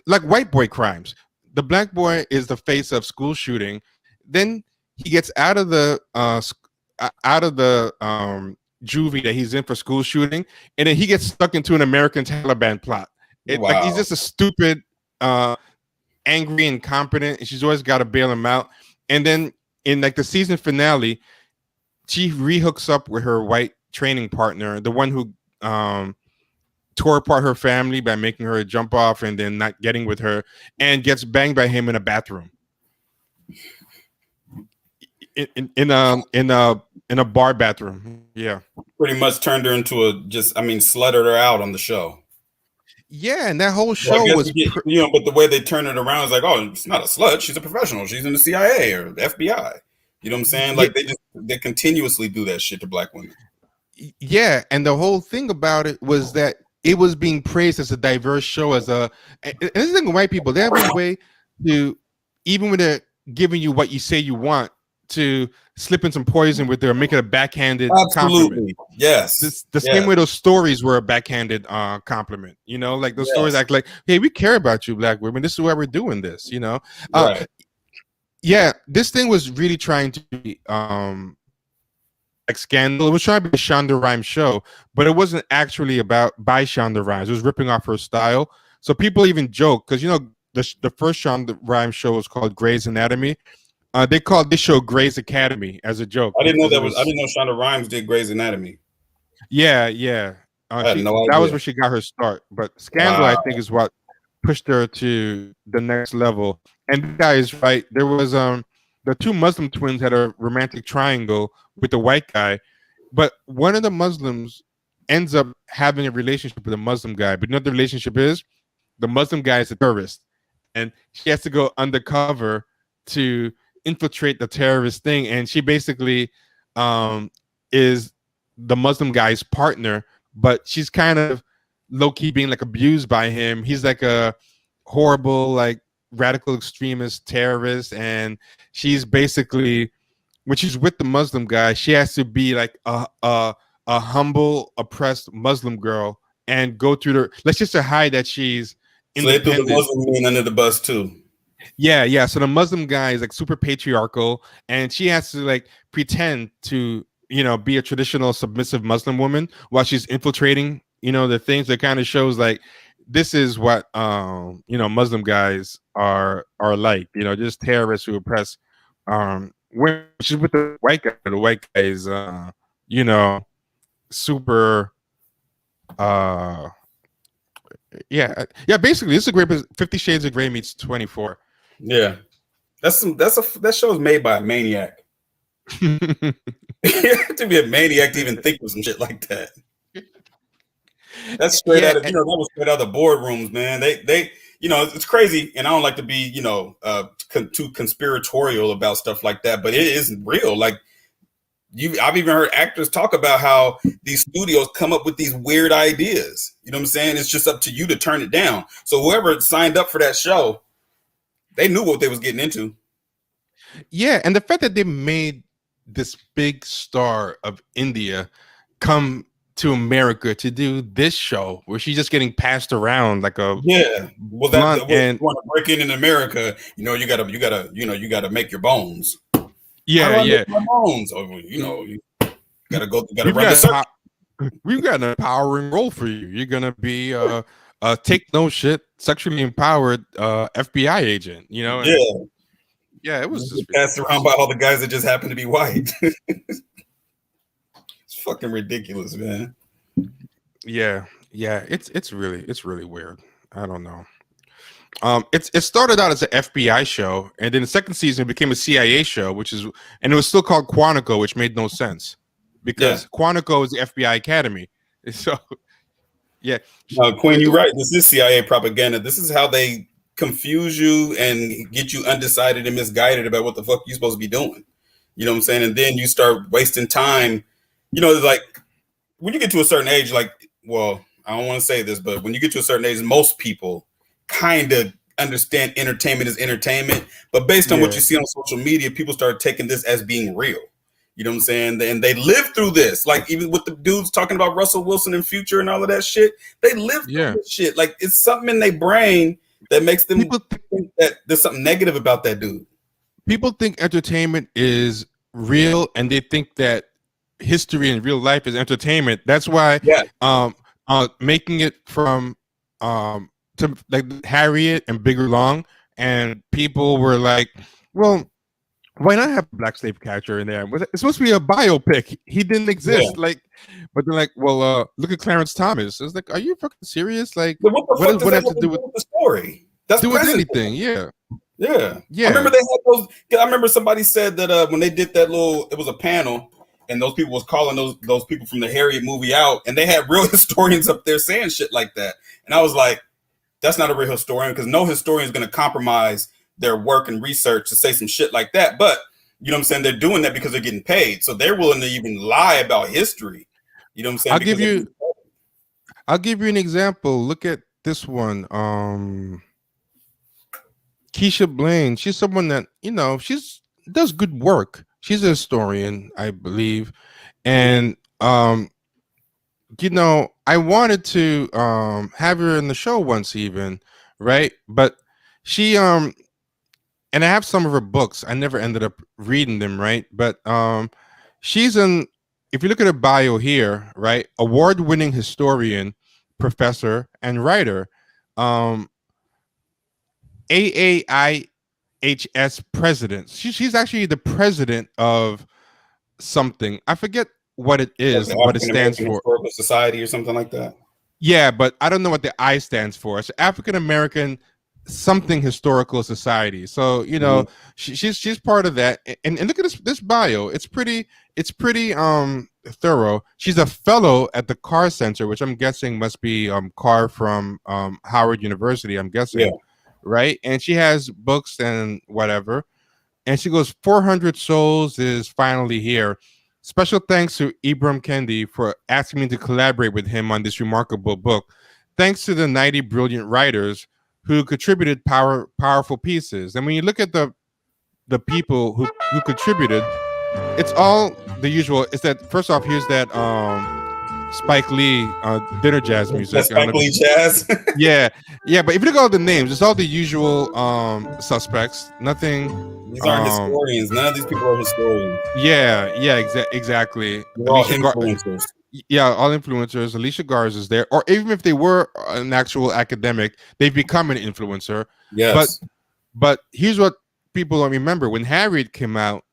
like white boy crimes. The black boy is the face of school shooting. Then he gets out of the juvie that he's in for school shooting, and then he gets stuck into an American Taliban plot. Like, he's just a stupid, angry, incompetent, and she's always got to bail him out. And then in like the season finale, she rehooks up with her white training partner, the one who tore apart her family by making her jump off and then not getting with her, and gets banged by him in a bathroom. In a bar bathroom. Yeah. Pretty much turned her into sluttered her out on the show. Yeah, and that whole show was but the way they turn it around is like, oh, it's not a slut, she's a professional, she's in the CIA or the FBI. You know what I'm saying? Like, they continuously do that shit to black women. Yeah, and the whole thing about it was that it was being praised as a diverse show, and this is the thing with white people, they have a way to, even when they're giving you what you say you want, to slip in some poison with their, make it a backhanded compliment. Yes. The same way those stories were a backhanded compliment. You know, like those stories act like, hey, we care about you, black women. This is why we're doing this, you know? Right. Yeah, this thing was really trying to be like Scandal. It was trying to be a Shonda Rhimes show, but it wasn't actually by Shonda Rhimes. It was ripping off her style. So people even joke, because, you know, the first Shonda Rhimes show was called Grey's Anatomy. They called this show Grey's Academy as a joke. I didn't know I didn't know Shonda Rhimes did Grey's Anatomy. Yeah. I had no idea. That was where she got her start. But Scandal, I think, is what pushed her to the next level. And the guy is right. There was the two Muslim twins had a romantic triangle with the white guy, but one of the Muslims ends up having a relationship with a Muslim guy. But you know what the relationship is? The Muslim guy is a terrorist, and she has to go undercover to infiltrate the terrorist thing, and she basically is the Muslim guy's partner, but she's kind of low-key being like abused by him. He's like a horrible, like, radical extremist terrorist, and she's basically, when she's with the Muslim guy, she has to be like a humble, oppressed Muslim girl and go through let's just hide that she's independent. So they threw the Muslim men under the bus too. Yeah. So the Muslim guy is like super patriarchal, and she has to like pretend to, you know, be a traditional submissive Muslim woman while she's infiltrating, you know, the things. That kind of shows like this is what you know, Muslim guys are like, you know, just terrorists who oppress when she's with the white guy is you know, super yeah, basically this is a great 50 Shades of Grey meets 24. Yeah. That show is made by a maniac. You have to be a maniac to even think of some shit like that. That's straight out of that was straight out of the boardrooms, man. They it's crazy, and I don't like to be too conspiratorial about stuff like that, but it is real. Like I've even heard actors talk about how these studios come up with these weird ideas. You know what I'm saying? It's just up to you to turn it down. So whoever signed up for that show, they knew what they was getting into. Yeah, and the fact that they made this big star of India come to America to do this show where she's just getting passed around like a Well, and you want to break in America, you gotta make your bones. Yeah. My bones. You gotta run the search. We've got an empowering role for you. You're gonna be take no shit, sexually empowered FBI agent. Yeah, it was just passed around by all the guys that just happen to be white. It's fucking ridiculous, man. Yeah, it's really weird. I don't know. It started out as an FBI show, and then the second season became a CIA show, and it was still called Quantico, which made no sense because Quantico is the FBI Academy. So, yeah, Queen, you're right. This is CIA propaganda. This is how they confuse you and get you undecided and misguided about what the fuck you're supposed to be doing. You know what I'm saying? And then you start wasting time. Like when you get to a certain age, I don't want to say this, but when you get to a certain age, most people kind of understand entertainment is entertainment, but based on what you see on social media, people start taking this as being real. You know what I'm saying? And they live through this. Like even with the dudes talking about Russell Wilson and Future and all of that shit, they live through this shit. Like it's something in their brain that makes them think that there's something negative about that dude. People think entertainment is real, and they think that history in real life is entertainment. That's why making it from to like Harriet and Bigger Long, and people were like, well, why not have a black slave catcher in there? It's supposed to be a biopic. He didn't exist. But they're like, well, look at Clarence Thomas. It's like, are you fucking serious? Like, what does have to do with the story? That's do with anything. Yeah. I remember they had those. I remember somebody said that when they did that it was a panel, and those people was calling those people from the Harriet movie out, and they had real historians up there saying shit like that. And I was like, that's not a real historian, because no historian is going to compromise their work and research to say some shit like that. But you know what I'm saying? They're doing that because they're getting paid. So they're willing to even lie about history. You know what I'm saying? I'll give you an example. Look at this one. Keisha Blaine. She's someone that, does good work. She's a historian, I believe. And I wanted to have her in the show once even, right? But she and I have some of her books. I never ended up reading them, right? But she's if you look at her bio here, right? Award-winning historian, professor, and writer. AAIHS president. She's actually the president of something. I forget what it is, what it stands for. Historical Society or something like that. Yeah, but I don't know what the I stands for. It's African American something historical society. So she's part of that. And look at this bio. It's pretty thorough. She's a fellow at the Carr Center, which I'm guessing must be Carr from Howard University. I'm guessing, right? And she has books and whatever. And she goes, 400 Souls is finally here. Special thanks to Ibram Kendi for asking me to collaborate with him on this remarkable book. Thanks to the 90 brilliant writers who contributed powerful pieces. And when you look at the people who contributed, it's all the usual. It's that first off, here's that Spike Lee dinner jazz music. Spike Lee jazz. yeah. But if you look at all the names, it's all the usual suspects. Nothing. These aren't historians. None of these people are historians. Yeah, exactly. They're all influencers. All influencers. Alicia Garza is there, or even if they were an actual academic, they've become an influencer. Yes. But here's what people don't remember: when Harriet came out,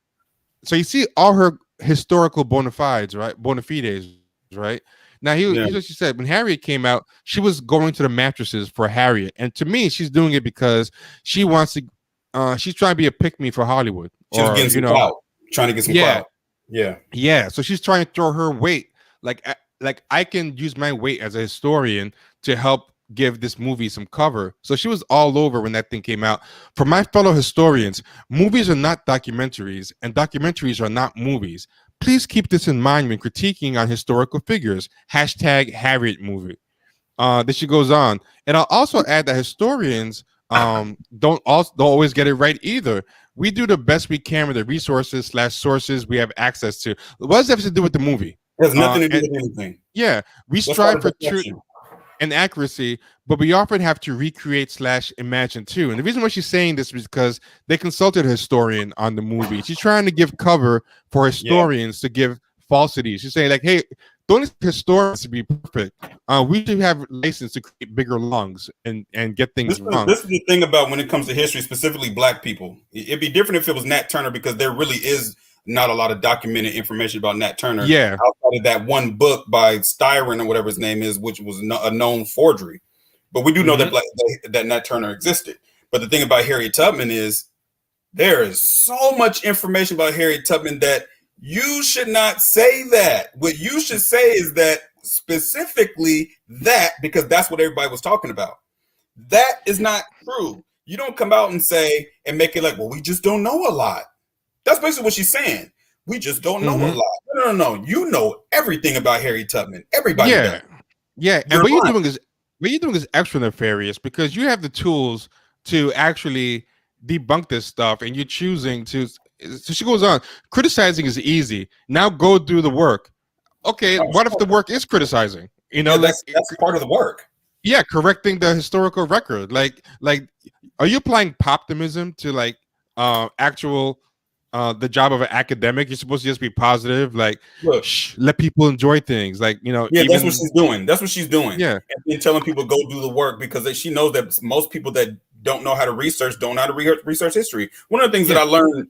So you see all her historical bona fides, right? Bona fides, right? Now, here's what she said. When Harriet came out, she was going to the mattresses for Harriet. And to me, she's doing it because she wants to, she's trying to be a pick-me for Hollywood. She was getting some clout, trying to get some clout. Yeah. So she's trying to throw her weight. Like I can use my weight as a historian to help give this movie some cover. So she was all over when that thing came out. For my fellow historians, movies are not documentaries, and documentaries are not movies. Please keep this in mind when critiquing on historical figures. Hashtag Harriet movie. Then she goes on, and I'll also add that historians don't always get it right either. We do the best we can with the resources / sources we have access to. What does that have to do with the movie? It has nothing to do with anything. Yeah, we strive for truth and accuracy, but we often have to recreate / imagine too. And the reason why she's saying this is because they consulted a historian on the movie. She's trying to give cover for historians to give falsity. She's saying like, hey, don't expect historians to be perfect. We should have license to create bigger lungs and get things wrong. This is the thing about when it comes to history, specifically Black people. It'd be different if it was Nat Turner, because there really is not a lot of documented information about Nat Turner. Yeah. Outside of that one book by Styron or whatever his name is, which was a known forgery. But we do know that Nat Turner existed. But the thing about Harriet Tubman is there is so much information about Harriet Tubman that you should not say that. What you should say is that specifically that, because that's what everybody was talking about. That is not true. You don't come out and say and make it like, well, we just don't know a lot. That's basically what she's saying. We just don't know a lot. No. You know everything about Harriet Tubman. Everybody does. Yeah. And what you're doing is extra nefarious, because you have the tools to actually debunk this stuff, and you're choosing to. So she goes on, criticizing is easy. Now go do the work. Okay, what if the work is criticizing? You know, that's part of the work. Yeah, correcting the historical record. Like, are you applying poptimism to like actual the job of an academic? You're supposed to just be positive, like let people enjoy things. Like, you know, that's what she's doing. That's what she's doing. Yeah, and telling people go do the work, because she knows that most people that don't know how to research don't know how to research history. One of the things that I learned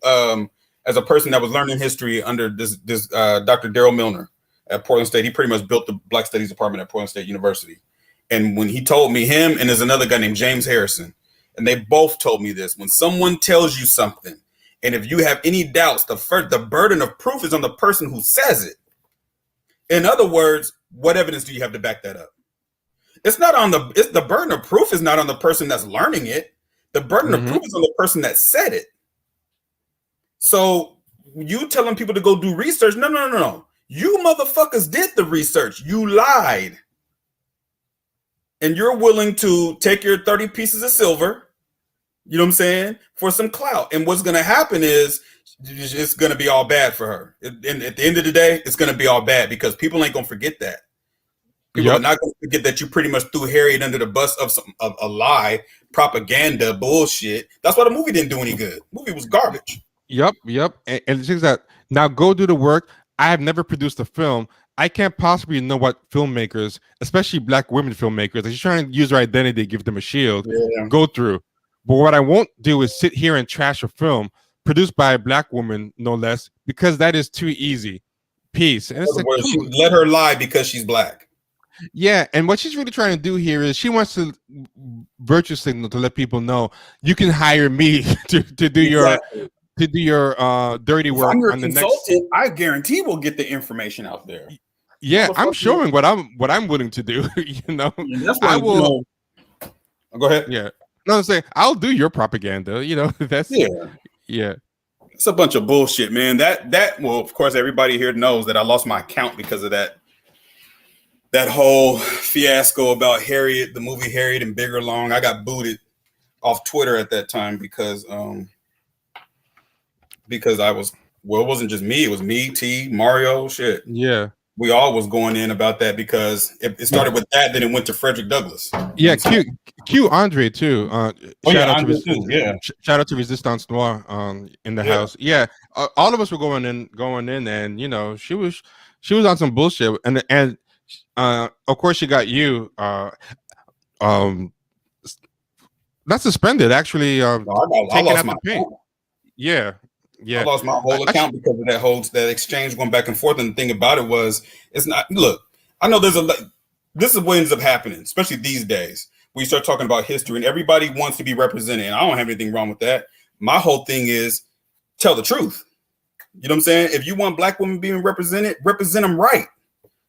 as a person that was learning history under this Dr. Daryl Milner at Portland State. He pretty much built the Black Studies department at Portland State University. And when he told me, him and there's another guy named James Harrison, and they both told me this: when someone tells you something, and if you have any doubts, the burden of proof is on the person who says it. In other words, what evidence do you have to back that up? It's the burden of proof is not on the person that's learning it. The burden of proof is on the person that said it. So you telling people to go do research? No. You motherfuckers did the research. You lied. And you're willing to take your 30 pieces of silver, you know what I'm saying, for some clout. And what's going to happen is it's going to be all bad for her. And at the end of the day, it's going to be all bad, because people ain't going to forget that. People are not going to forget that you pretty much threw Harriet under the bus of a lie, propaganda, bullshit. That's why the movie didn't do any good. The movie was garbage. Yep. And the thing is that now go do the work. I have never produced a film. I can't possibly know what filmmakers, especially Black women filmmakers, that you're trying to use their identity, give them a shield, go through. But what I won't do is sit here and trash a film produced by a Black woman, no less, because that is too easy. Peace. And it's like, let her lie because she's Black. Yeah, and what she's really trying to do here is she wants to virtue signal to let people know you can hire me to do your dirty work on the next. I guarantee we'll get the information out there. Yeah, I'm showing what I'm willing to do. You know, that's why I will. Go ahead. Yeah, no, I'm saying I'll do your propaganda. You know, that's yeah. It's a bunch of bullshit, man. That well, of course, everybody here knows that I lost my account because of that whole fiasco about Harriet, the movie Harriet and Bigger Long. I got booted off Twitter at that time because I was, well, it wasn't just me, it was me, T, Mario, shit. Yeah. We all was going in about that because it started with that, then it went to Frederick Douglass. Yeah, Q Andre too. Shout out to Resistance Noir in the house. Yeah, all of us were going in, and you know, she was on some bullshit, and of course she got you not suspended, actually taken out the paint. Yeah, Yeah, I lost my whole I account because of that exchange going back and forth. And the thing about it was, it's not. Look, I know there's a. This is what ends up happening, especially these days. We start talking about history, and everybody wants to be represented. And I don't have anything wrong with that. My whole thing is tell the truth. You know what I'm saying? If you want black women being represented, represent them right.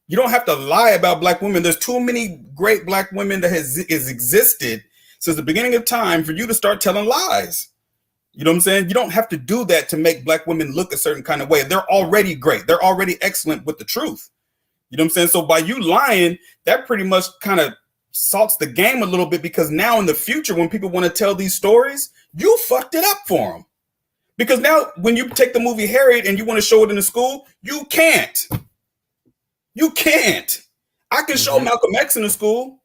You don't have to lie about black women. There's too many great black women that has existed since the beginning of time for you to start telling lies. You know what I'm saying? You don't have to do that to make black women look a certain kind of way. They're already great. They're already excellent with the truth. You know what I'm saying? So by you lying, that pretty much kind of salts the game a little bit, because now in the future, when people want to tell these stories, you fucked it up for them. Because now when you take the movie Harriet and you want to show it in the school, you can't. You can't. I can show Malcolm X in the school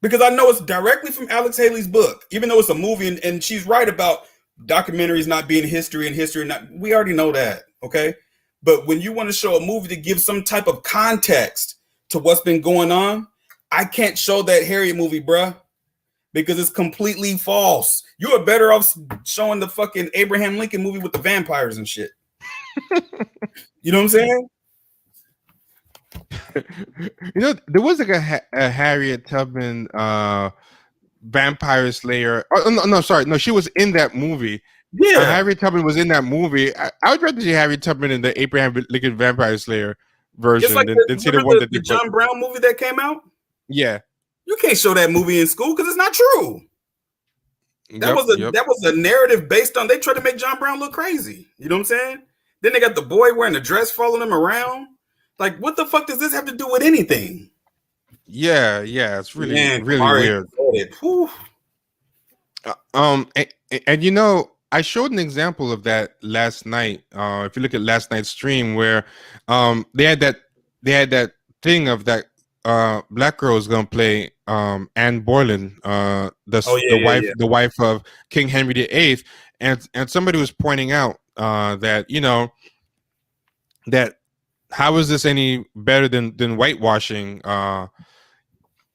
because I know it's directly from Alex Haley's book, even though it's a movie, and she's right about documentaries not being history and history not. We already know that, okay? But when you want to show a movie to give some type of context to what's been going on, I can't show that Harriet movie, bruh, because it's completely false. You are better off showing the fucking Abraham Lincoln movie with the vampires and shit. You know what I'm saying? There was like a Harriet Tubman vampire slayer. Oh, no, sorry. No, she was in that movie. Yeah. Harriet Tubman was in that movie. I would rather see Harriet Tubman in the Abraham Lincoln Vampire Slayer version It's like than see the one that the they John put. Brown movie that came out. Yeah. You can't show that movie in school because it's not true. That was a narrative based on, they tried to make John Brown look crazy. You know what I'm saying? Then they got the boy wearing a dress following him around. Like, what the fuck does this have to do with anything? Yeah, it's really weird. And I showed an example of that last night. If you look at last night's stream, where they had that thing of that black girl is gonna play Anne Boleyn, the wife of King Henry VIII, and somebody was pointing out that that how is this any better than whitewashing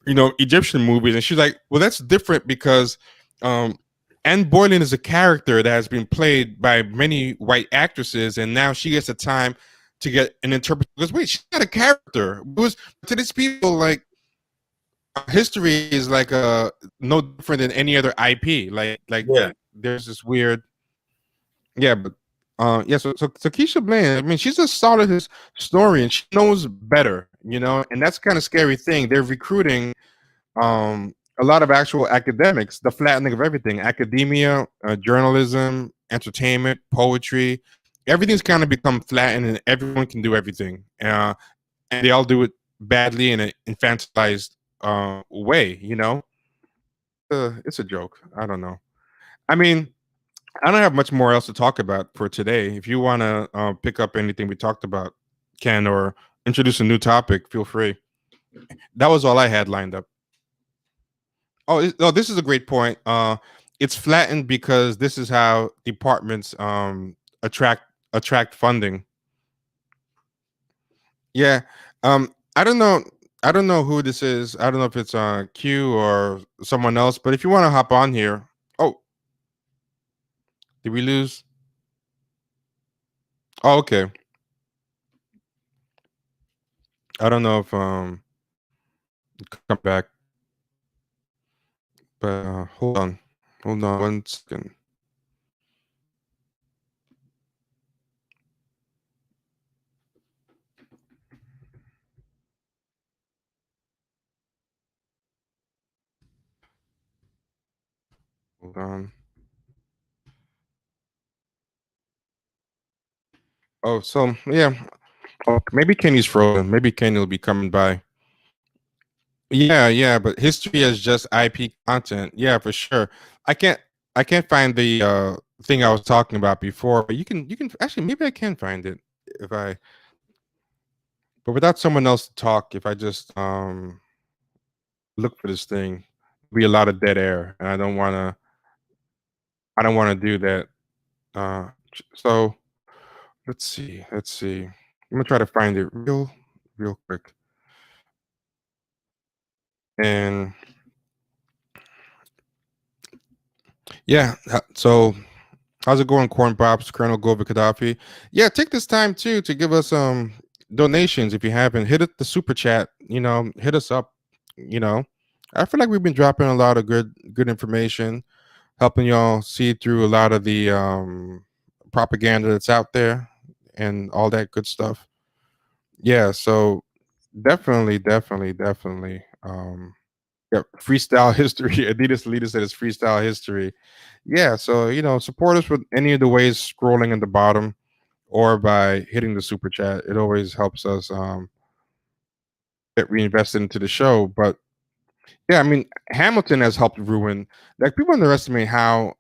Egyptian movies? And she's like, well, that's different because Anne Boleyn is a character that has been played by many white actresses, and now she gets a time to get an interpretation. Because wait, she's not a character. It was to these people like history is like no different than any other IP. There's this weird, but So Keisha Blaine, I mean, she's a solid historian. She knows better, and that's kind of scary thing. They're recruiting a lot of actual academics, the flattening of everything, academia, journalism, entertainment, poetry, everything's kind of become flattened and everyone can do everything. And they all do it badly in an infantilized way, It's a joke. I don't know. I mean, I don't have much more else to talk about for today. If you want to pick up anything we talked about, Ken, or introduce a new topic, feel free. That was all I had lined up. Oh, this is a great point. It's flattened because this is how departments attract funding. Yeah. I don't know. I don't know who this is. I don't know if it's Q or someone else. But if you want to hop on here, did we lose? Oh, okay. I don't know if come back. But hold on 1 second. Hold on. Oh, so yeah. Oh, maybe Kenny's frozen. Maybe Kenny will be coming by. Yeah, but history is just IP content. Yeah, for sure. I can't find the thing I was talking about before, but you can actually, maybe I can find it but without someone else to talk, if I just look for this thing, there'll be a lot of dead air, and I don't want to do that. So let's see. I'm gonna try to find it real quick. And yeah, so How's it going, Corn Pops, Colonel Govic Gaddafi? Yeah, take this time too to give us donations if you haven't. Hit it the super chat, hit us up, you know. I feel like we've been dropping a lot of good information, helping y'all see through a lot of the propaganda that's out there and all that good stuff. Yeah, so definitely. Yeah, freestyle history. Adidas Leader said it's freestyle history. Yeah, so support us with any of the ways scrolling in the bottom or by hitting the super chat. It always helps us get reinvested into the show. But yeah, I mean, Hamilton has helped ruin. Like, people underestimate how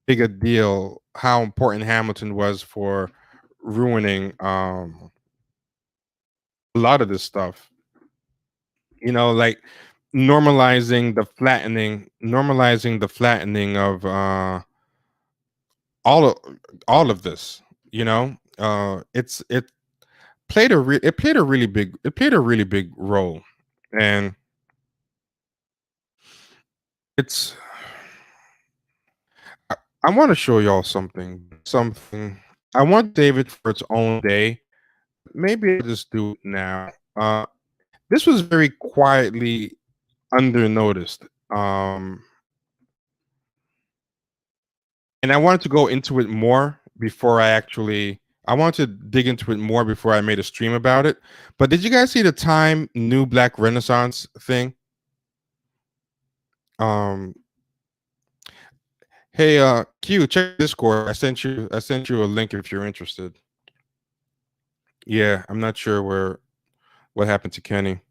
big a deal, how important Hamilton was for ruining a lot of this stuff. Like normalizing the flattening of all of all of this. It played a really big role, and it's I want to show y'all something. I want David for its own day. Maybe I'll just do it now. This was very quietly under noticed. And I wanted to go into it more before I wanted to dig into it more before I made a stream about it. But did you guys see the Time New Black Renaissance thing? Hey, Q, check Discord. I sent you a link if you're interested. Yeah, I'm not sure what happened to Kenny.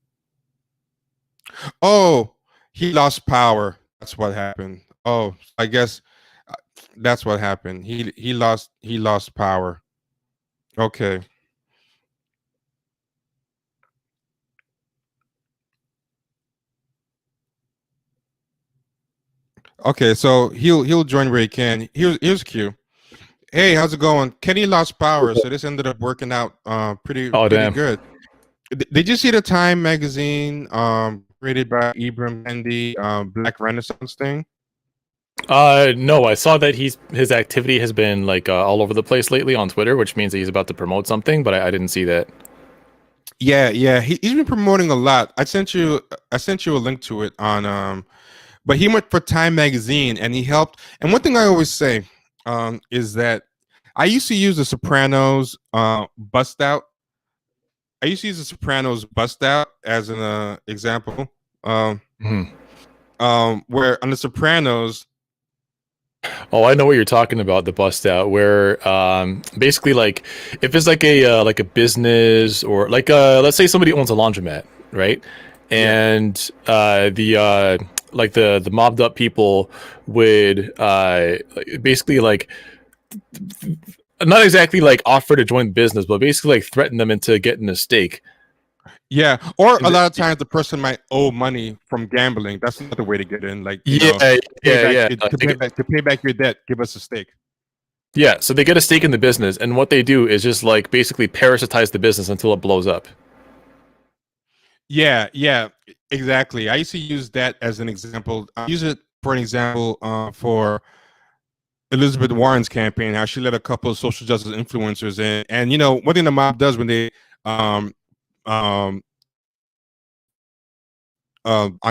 Oh, he lost power. That's what happened. Oh, I guess that's what happened. He lost power. Okay. Okay, so he'll join where he can. Here's Q. Hey, how's it going? Kenny lost power, so this ended up working out pretty damn. good. Did you see the Time magazine created by Ibram Kendi Black Renaissance thing? No, I saw that his activity has been like all over the place lately on Twitter, which means that he's about to promote something, but I didn't see that. Yeah, he's been promoting a lot. I sent you a link to it on but he went for Time magazine and he helped. And one thing I always say is that I used to use the Sopranos bust out. I used to use the Sopranos bust out as an example. Where on the Sopranos. Oh, I know what you're talking about, the bust out, where basically like if it's like a business or like let's say somebody owns a laundromat, right? And the mobbed up people would basically like not exactly like offer to join the business, but basically like threaten them into getting a stake. Yeah, or a lot of times the person might owe money from gambling. That's not the way to get in. Like, to pay back your debt, give us a stake. Yeah, so they get a stake in the business, and what they do is just like basically parasitize the business until it blows up. Yeah, exactly. I used to use that as an example. I use it for an example for Elizabeth Warren's campaign, how she let a couple of social justice influencers in. And one thing the mob does when they on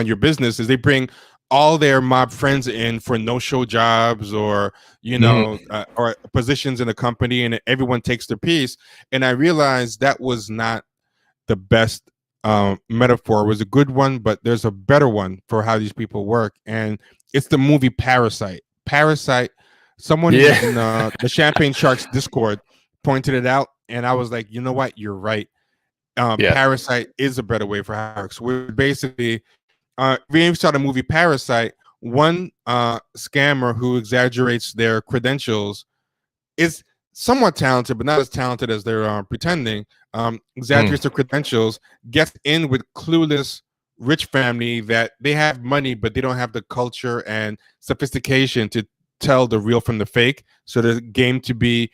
your business is they bring all their mob friends in for no-show jobs or or positions in the company, and everyone takes their piece. And I realized that was not the best metaphor. It was a good one, but there's a better one for how these people work, and it's the movie Parasite. Someone in the Champagne Sharks Discord pointed it out, and I was like, you know what, you're right. Parasite is a better way for how it works. We're basically we saw the movie Parasite. One scammer who exaggerates their credentials is somewhat talented, but not as talented as they're pretending. Exaggerates their credentials, gets in with clueless rich family that they have money, but they don't have the culture and sophistication to tell the real from the fake. So the game to be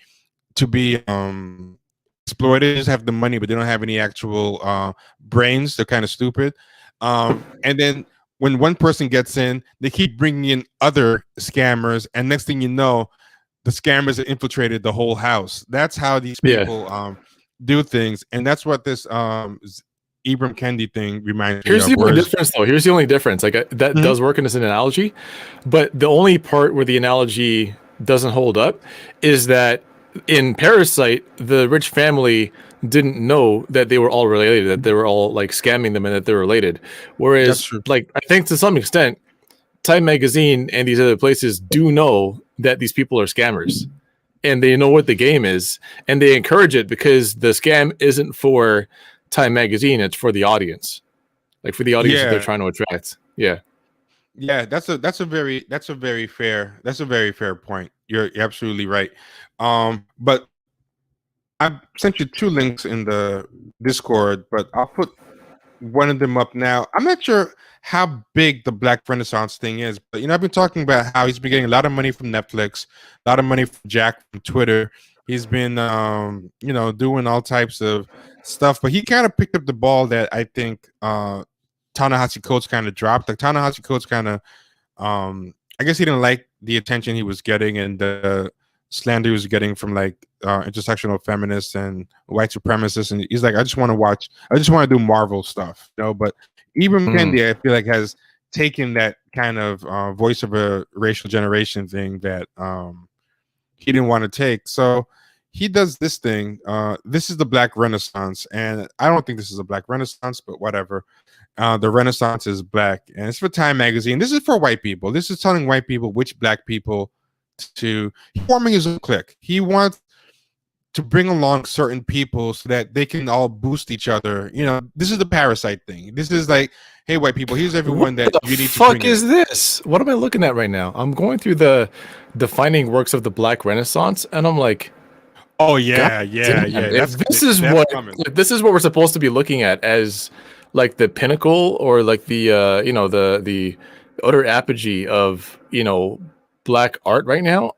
exploited, just have the money, but they don't have any actual brains. They're kind of stupid. And then when one person gets in, they keep bringing in other scammers, and next thing you know, the scammers infiltrated the whole house. That's how these Yeah. people do things, and that's what this Ibram Kendi thing reminds me Here's of. the only Whereas, difference, though. Here's the only difference. Like that Mhm. does work in as an analogy, but the only part where the analogy doesn't hold up is that in Parasite, the rich family didn't know that they were all related, that they were all like scamming them, and that they're related. That's Whereas, true. like I think to some extent, Time Magazine and these other places do know that these people are scammers, and they know what the game is, and they encourage it because the scam isn't for Time Magazine; it's for the audience, like for the audience that they're Yeah, trying to attract. Yeah. yeah, that's a very fair point. You're absolutely right. But I sent you two links in the Discord, but I'll put one of them up now. I'm not sure how big the Black Renaissance thing is, but I've been talking about how he's been getting a lot of money from Netflix, a lot of money from Jack from Twitter. He's been doing all types of stuff, but he kind of picked up the ball that I think Ta-Nehisi Coates kind of dropped. Like Ta-Nehisi Coates kind of I guess he didn't like the attention he was getting and the slander he was getting from like intersectional feminists and white supremacists, and he's like, I just want to do Marvel stuff, but Ibram Kendi, I feel like, has taken that kind of voice of a racial generation thing that he didn't want to take. So he does this thing. This is the Black Renaissance, and I don't think this is a Black Renaissance, but whatever. The Renaissance is black, and it's for Time Magazine. This is for white people. This is telling white people which black people to forming his own clique. He wants to bring along certain people so that they can all boost each other. This is the Parasite thing. This is like, hey, white people, here's everyone that you need to bring in. What the fuck is this? What am I looking at right now? I'm going through the defining works of the Black Renaissance, and I'm like, oh yeah, yeah. If this is what we're supposed to be looking at as like the pinnacle, or like the the utter apogee of black art right now,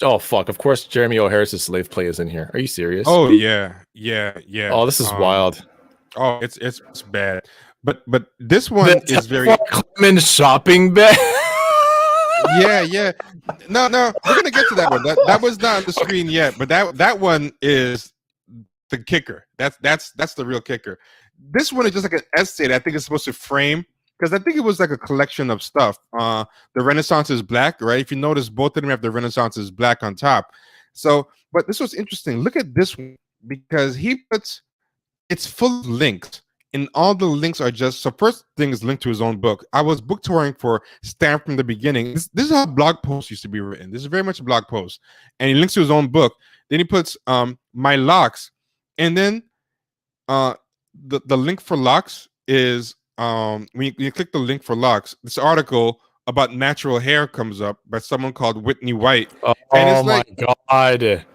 oh fuck, of course Jeremy O. Harris's Slave Play is in here. Are you serious? Oh yeah. Oh, this is wild. Oh, it's bad. But this one is very common shopping bag. yeah. No, we're gonna get to that one. That was not on the screen yet, but that one is the kicker. That's the real kicker. This one is just like an essay that I think is supposed to frame, because I think it was like a collection of stuff. The Renaissance is black, right? If you notice, both of them have the Renaissance is black on top. So, but this was interesting. Look at this one, because it's full of links, and all the links are just, so first thing is linked to his own book. I was book touring for Stan from the beginning. This is how blog posts used to be written. This is very much a blog post, and he links to his own book. Then he puts my locks, and then the link for locks is when you click the link for locks, this article about natural hair comes up by someone called Whitney White. Oh and my god.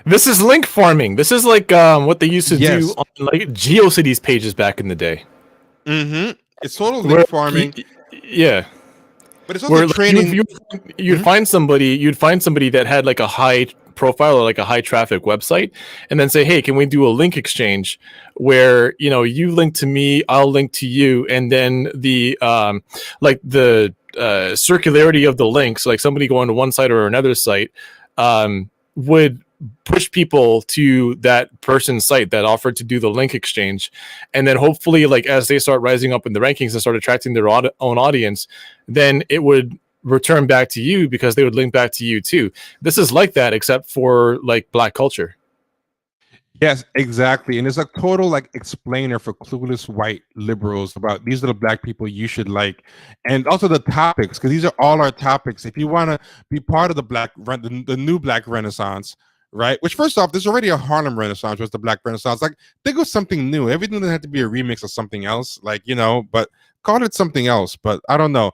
This is link farming. This is like what they used to do on like GeoCities pages back in the day. Mm-hmm. It's total link farming. Yeah. But it's also training. You'd find somebody that had like a high profile or like a high traffic website, and then say, hey, can we do a link exchange where you link to me, I'll link to you, and then the circularity of the links, like somebody going to one site or another site, would push people to that person's site that offered to do the link exchange, and then hopefully, like, as they start rising up in the rankings and start attracting their own audience, then it would return back to you because they would link back to you too. This is like that, except for like black culture. Yes, exactly. And it's a total like explainer for clueless white liberals about these are the black people you should like, and also the topics, because these are all our topics. If you want to be part of the new Black Renaissance, right? Which, first off, there's already a Harlem Renaissance, which is the Black Renaissance. Like, think of something new. Everything doesn't have to be a remix of something else, like, but call it something else. But I don't know.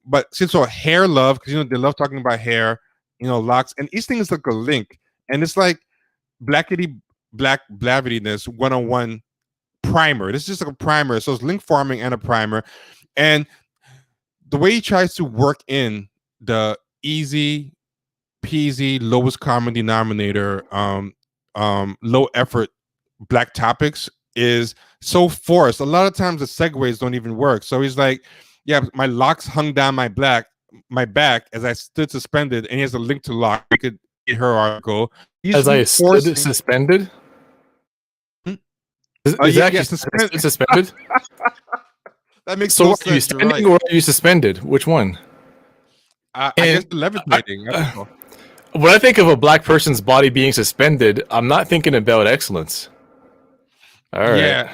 But since hair love, because they love talking about hair, locks, and each thing is like a link, and it's like black blavityness 101 primer. This is just like a primer. So it's link farming and a primer, and the way he tries to work in the easy peasy lowest common denominator, low effort black topics is so forced. A lot of times the segues don't even work. So he's like, yeah, my locks hung down my back, my back as I stood suspended, and he has a link to lock. You could read her article. As I stood suspended? Is yeah, actually suspended? That makes So no are you sense. You're standing right. or are you suspended? Which one? I guess levitating. I don't know. When I think of a black person's body being suspended, I'm not thinking about excellence. All right. Yeah.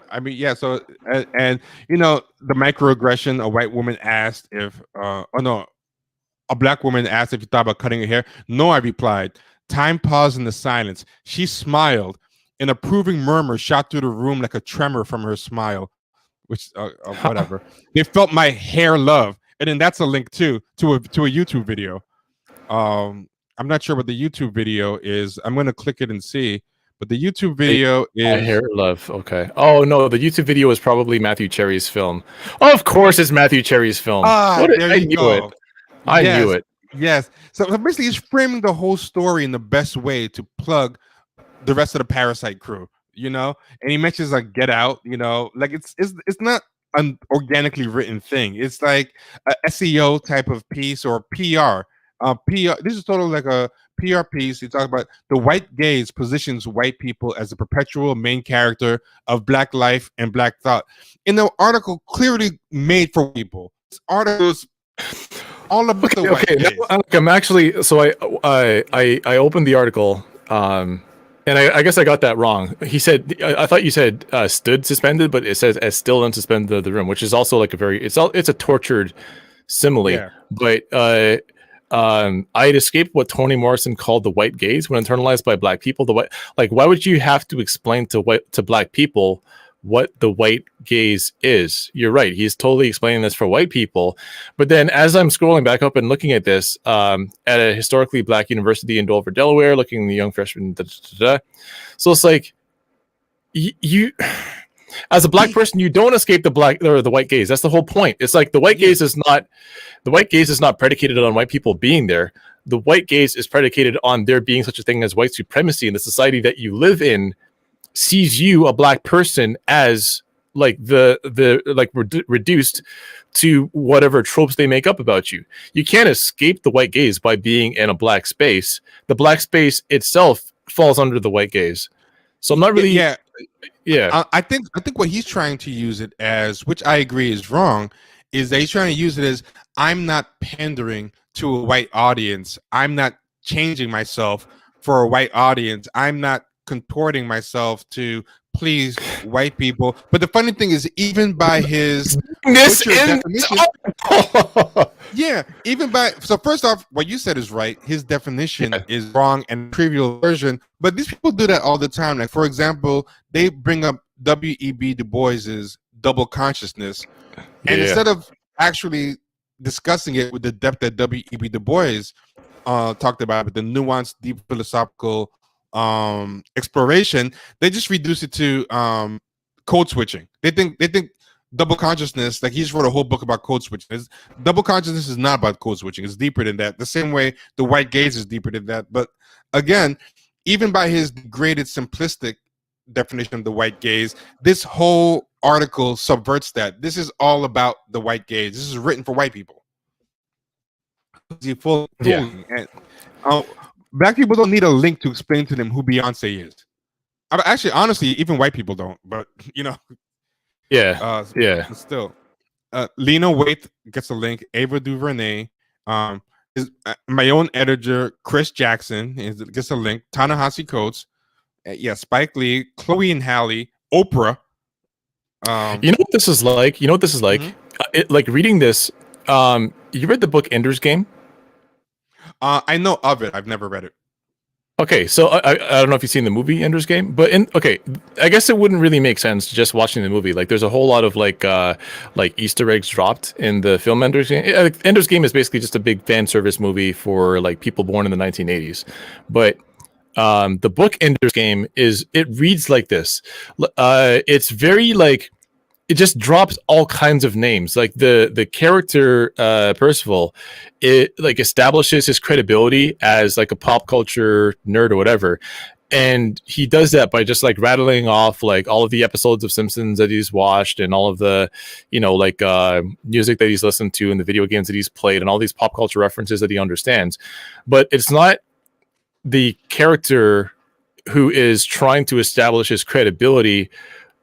I mean, yeah. So, and you know, the microaggression. A white woman asked if, a black woman asked if you thought about cutting her hair. No, I replied. Time paused in the silence. She smiled. An approving murmur shot through the room like a tremor from her smile. Which, whatever. They felt my hair love, and then that's a link too to a YouTube video. I'm not sure what the YouTube video is. I'm going to click it and see. But the YouTube video is My hair love. Okay. Oh no, the YouTube video is probably Matthew Cherry's film. Oh, of course, it's Matthew Cherry's film. There I you knew go. it. I knew it. Yes. So basically, he's framing the whole story in the best way to plug the rest of the Parasite crew. You know, and he mentions like Get Out. You know, like it's not an organically written thing. It's like a SEO type of piece or PR. PR. This is totally like a PR piece. You talk about the white gaze positions white people as the perpetual main character of Black life and Black thought. In the article, clearly made for people. This article is all about the white gaze. I'm actually. So I opened the article. And I guess I got that wrong. He said, I thought you said stood suspended, but it says as still unsuspended the room, which is also like it's a tortured simile. Yeah. But I had escaped what Toni Morrison called the white gaze when internalized by black people. Why would you have to explain to black people what the white gaze is? You're right. He's totally explaining this for white people. But then as I'm scrolling back up and looking at this, at a historically black university in Dover, Delaware, looking at the young freshman, so it's like you as a black person, you don't escape the black or the white gaze. That's the whole point. It's like the white gaze is not predicated on white people being there. The white gaze is predicated on there being such a thing as white supremacy in the society that you live in. Sees you, a black person, as like reduced to whatever tropes they make up about you. You can't escape the white gaze by being in a black space. The black space itself falls under the white gaze. So I'm not really. Yeah. I think what he's trying to use it as, which I agree is wrong, is that he's trying to use it as I'm not pandering to a white audience. I'm not changing myself for a white audience. I'm not contorting myself to please white people. But the funny thing is, even by his definition, so first off, what you said is right. His definition is wrong and trivial version. But these people do that all the time. Like, for example, they bring up W.E.B. Du Bois's double consciousness, and instead of actually discussing it with the depth that W.E.B. Du Bois talked about, with the nuanced, deep philosophical exploration, they just reduce it to code switching. They think double consciousness, like he just wrote a whole book about code switching. Double consciousness is not about code switching. It's deeper than that. The same way the white gaze is deeper than that. But again, even by his degraded, simplistic definition of the white gaze, this whole article subverts that. This is all about the white gaze. This is written for white people. And, black people don't need a link to explain to them who Beyonce is. Actually, honestly, even white people don't. But you know, Still, Lena Waithe gets a link. Ava DuVernay, my own editor Chris Jackson gets a link. Ta-Nehisi Coates, Spike Lee, Chloe and Halle, Oprah. You know what this is like? Like reading this. You read the book Ender's Game? I know of it. I've never read it. Okay, so I don't know if you've seen the movie Ender's Game, but I guess it wouldn't really make sense just watching the movie. Like, there's a whole lot of like Easter eggs dropped in the film Ender's Game. Ender's Game is basically just a big fan service movie for like people born in the 1980s. But the book Ender's Game it reads like this. It's very like. It just drops all kinds of names. Like the character Percival, it like establishes his credibility as like a pop culture nerd or whatever, And he does that by just like rattling off like all of the episodes of Simpsons that he's watched and all of the, like music that he's listened to and the video games that he's played and all these pop culture references that he understands. But it's not the character who is trying to establish his credibility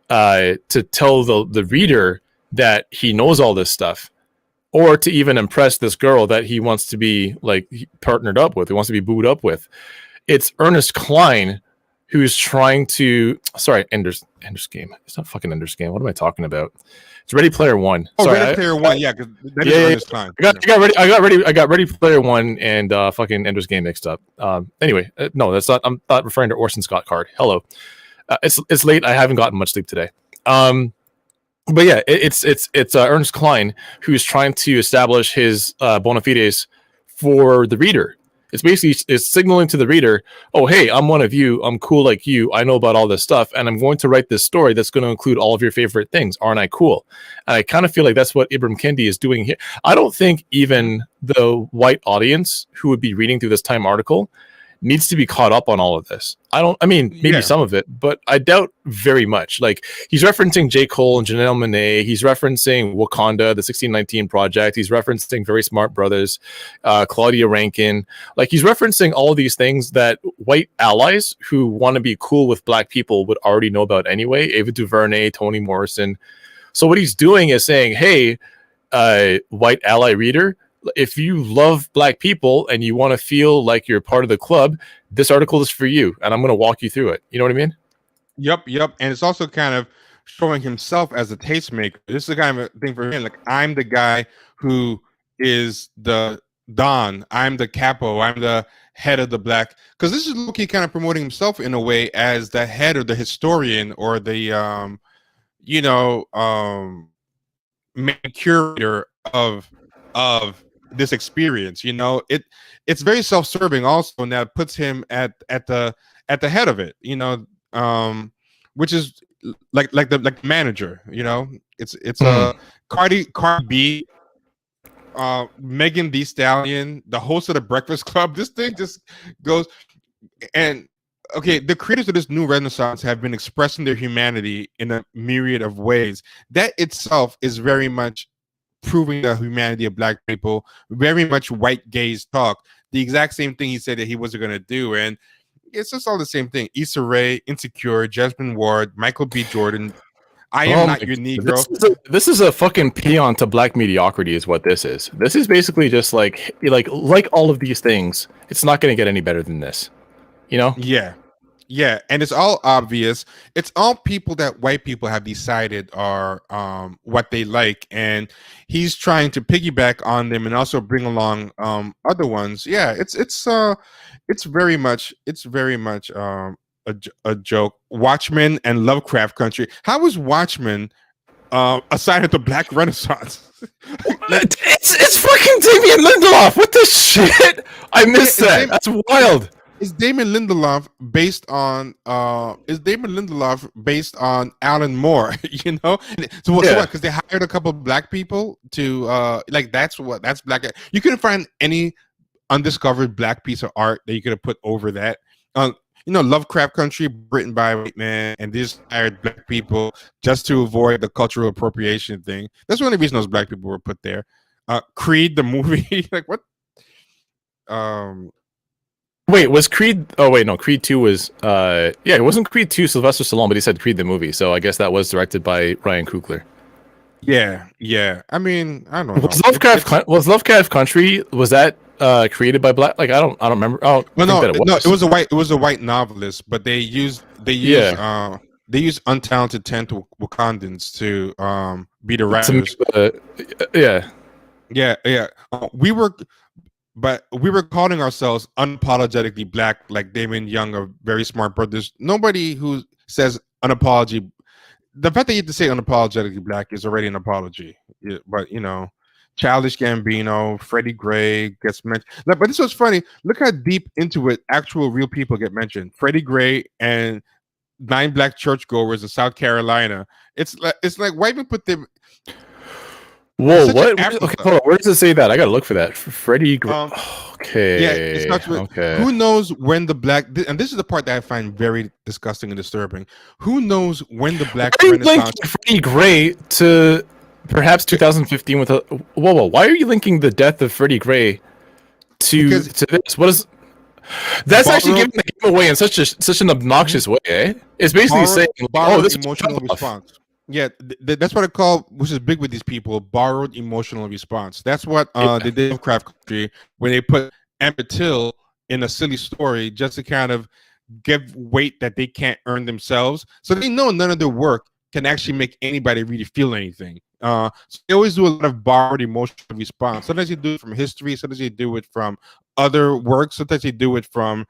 to tell the reader that he knows all this stuff, or to even impress this girl that he wants to be like partnered up with, he wants to be booed up with. It's Ernest Cline who's trying to. Sorry, Ender's Game. It's not fucking Ender's Game. What am I talking about? It's Ready Player One. Oh, Sorry, Ready Player One. Yeah, because that is Ernest Cline. I got Ready Player One and fucking Ender's Game mixed up. Anyway, no, that's not. I'm not referring to Orson Scott Card. Hello, it's late. I haven't gotten much sleep today. But yeah, it's Ernest Cline who's trying to establish his bona fides for the reader. It's signaling to the reader, oh, hey, I'm one of you. I'm cool like you. I know about all this stuff. And I'm going to write this story that's going to include all of your favorite things. Aren't I cool? And I kind of feel like that's what Ibram Kendi is doing here. I don't think even the white audience who would be reading through this Time article needs to be caught up on all of this. Maybe some of it, but I doubt very much. Like, he's referencing J. Cole and Janelle Monáe. He's referencing Wakanda, the 1619 Project. He's referencing Very Smart Brothers, Claudia Rankin. Like, he's referencing all these things that white allies who want to be cool with black people would already know about anyway. Ava DuVernay, Toni Morrison. So what he's doing is saying, hey, white ally reader, if you love black people and you want to feel like you're part of the club, this article is for you, and I'm going to walk you through it. You know what I mean? Yep. And it's also kind of showing himself as a tastemaker. This is the kind of thing for him. Like, I'm the guy who is the Don. I'm the capo. I'm the head of the black. Because this is low-key kind of promoting himself in a way as the head or the historian or the, main curator of this experience. It's very self-serving also, and that puts him at the head of it, which is like the manager. It's Cardi B, Megan Thee Stallion, the host of the Breakfast Club. This thing just goes. And okay, the creators of this new renaissance have been expressing their humanity in a myriad of ways. That itself is very much proving the humanity of black people, very much white gaze talk. The exact same thing he said that he wasn't going to do. And it's just all the same thing. Issa Rae, Insecure, Jasmine Ward, Michael B. Jordan. I am not your Negro. This is a fucking peon to black mediocrity is what this is. This is basically just like all of these things. It's not going to get any better than this. Yeah, and it's all obvious. It's all people that white people have decided are what they like, and he's trying to piggyback on them and also bring along other ones. Yeah, it's very much a joke. Watchmen and Lovecraft Country. How is Watchmen a sign of the Black Renaissance? It's fucking Damien Lindelof. What the shit? I missed that. That's wild. Is Damon Lindelof based on Alan Moore? So what? Because they hired a couple of black people to that's black. You couldn't find any undiscovered black piece of art that you could have put over that. Lovecraft Country, written by a white man, and they just hired black people just to avoid the cultural appropriation thing. That's one of the reasons those black people were put there. Creed the movie, like what? Wait, was Creed? Oh wait, no. Creed 2 was. It wasn't Creed 2 Sylvester Stallone, but he said Creed the movie, so I guess that was directed by Ryan Coogler. Yeah. I mean, I don't know. Was Lovecraft Country, was that created by black? Like I don't remember. Oh, no, it was a white novelist, but they used untalented Wakandans to be the writers. We were calling ourselves unapologetically black, like Damon Young of Very Smart Brothers. Nobody who says unapology. The fact that you have to say unapologetically black is already an apology. Yeah, but Childish Gambino, Freddie Gray gets mentioned. But this was funny. Look how deep into it actual real people get mentioned. Freddie Gray and 9 black churchgoers in South Carolina. It's like white people put them. Whoa, what? Okay, hold on. Where does it say that? I gotta look for that. Freddie Gray. Yeah, it Okay. starts with Okay. who knows when the black, and this is the part that I find very disgusting and disturbing. Who knows when the black Why are you Renaissance? linking Freddie Gray to perhaps 2015 with a whoa? Why are you linking the death of Freddie Gray to Because this? What is that's actually borrowed giving the game away in such an obnoxious way, eh? It's basically saying, like, oh, borrowed this is a emotional jump off. response. Yeah, that's what I call, which is big with these people, borrowed emotional response. That's what they did with Craft Country when they put Emmett Till in a silly story just to kind of give weight that they can't earn themselves. So they know none of their work can actually make anybody really feel anything. So they always do a lot of borrowed emotional response. Sometimes they do it from history, sometimes they do it from other works, sometimes they do it from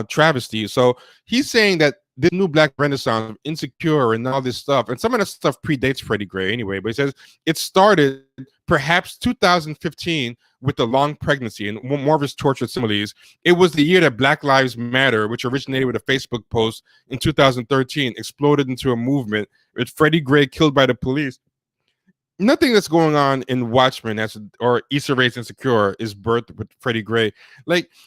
travesty. So he's saying that this new black renaissance of Insecure and all this stuff, and some of that stuff predates Freddie Gray anyway, but he says it started perhaps 2015 with the long pregnancy and more of his tortured similes. It was the year that Black Lives Matter, which originated with a Facebook post in 2013, exploded into a movement with Freddie Gray killed by the police. Nothing that's going on in Watchmen or Issa Rae's Insecure is birthed with Freddie Gray.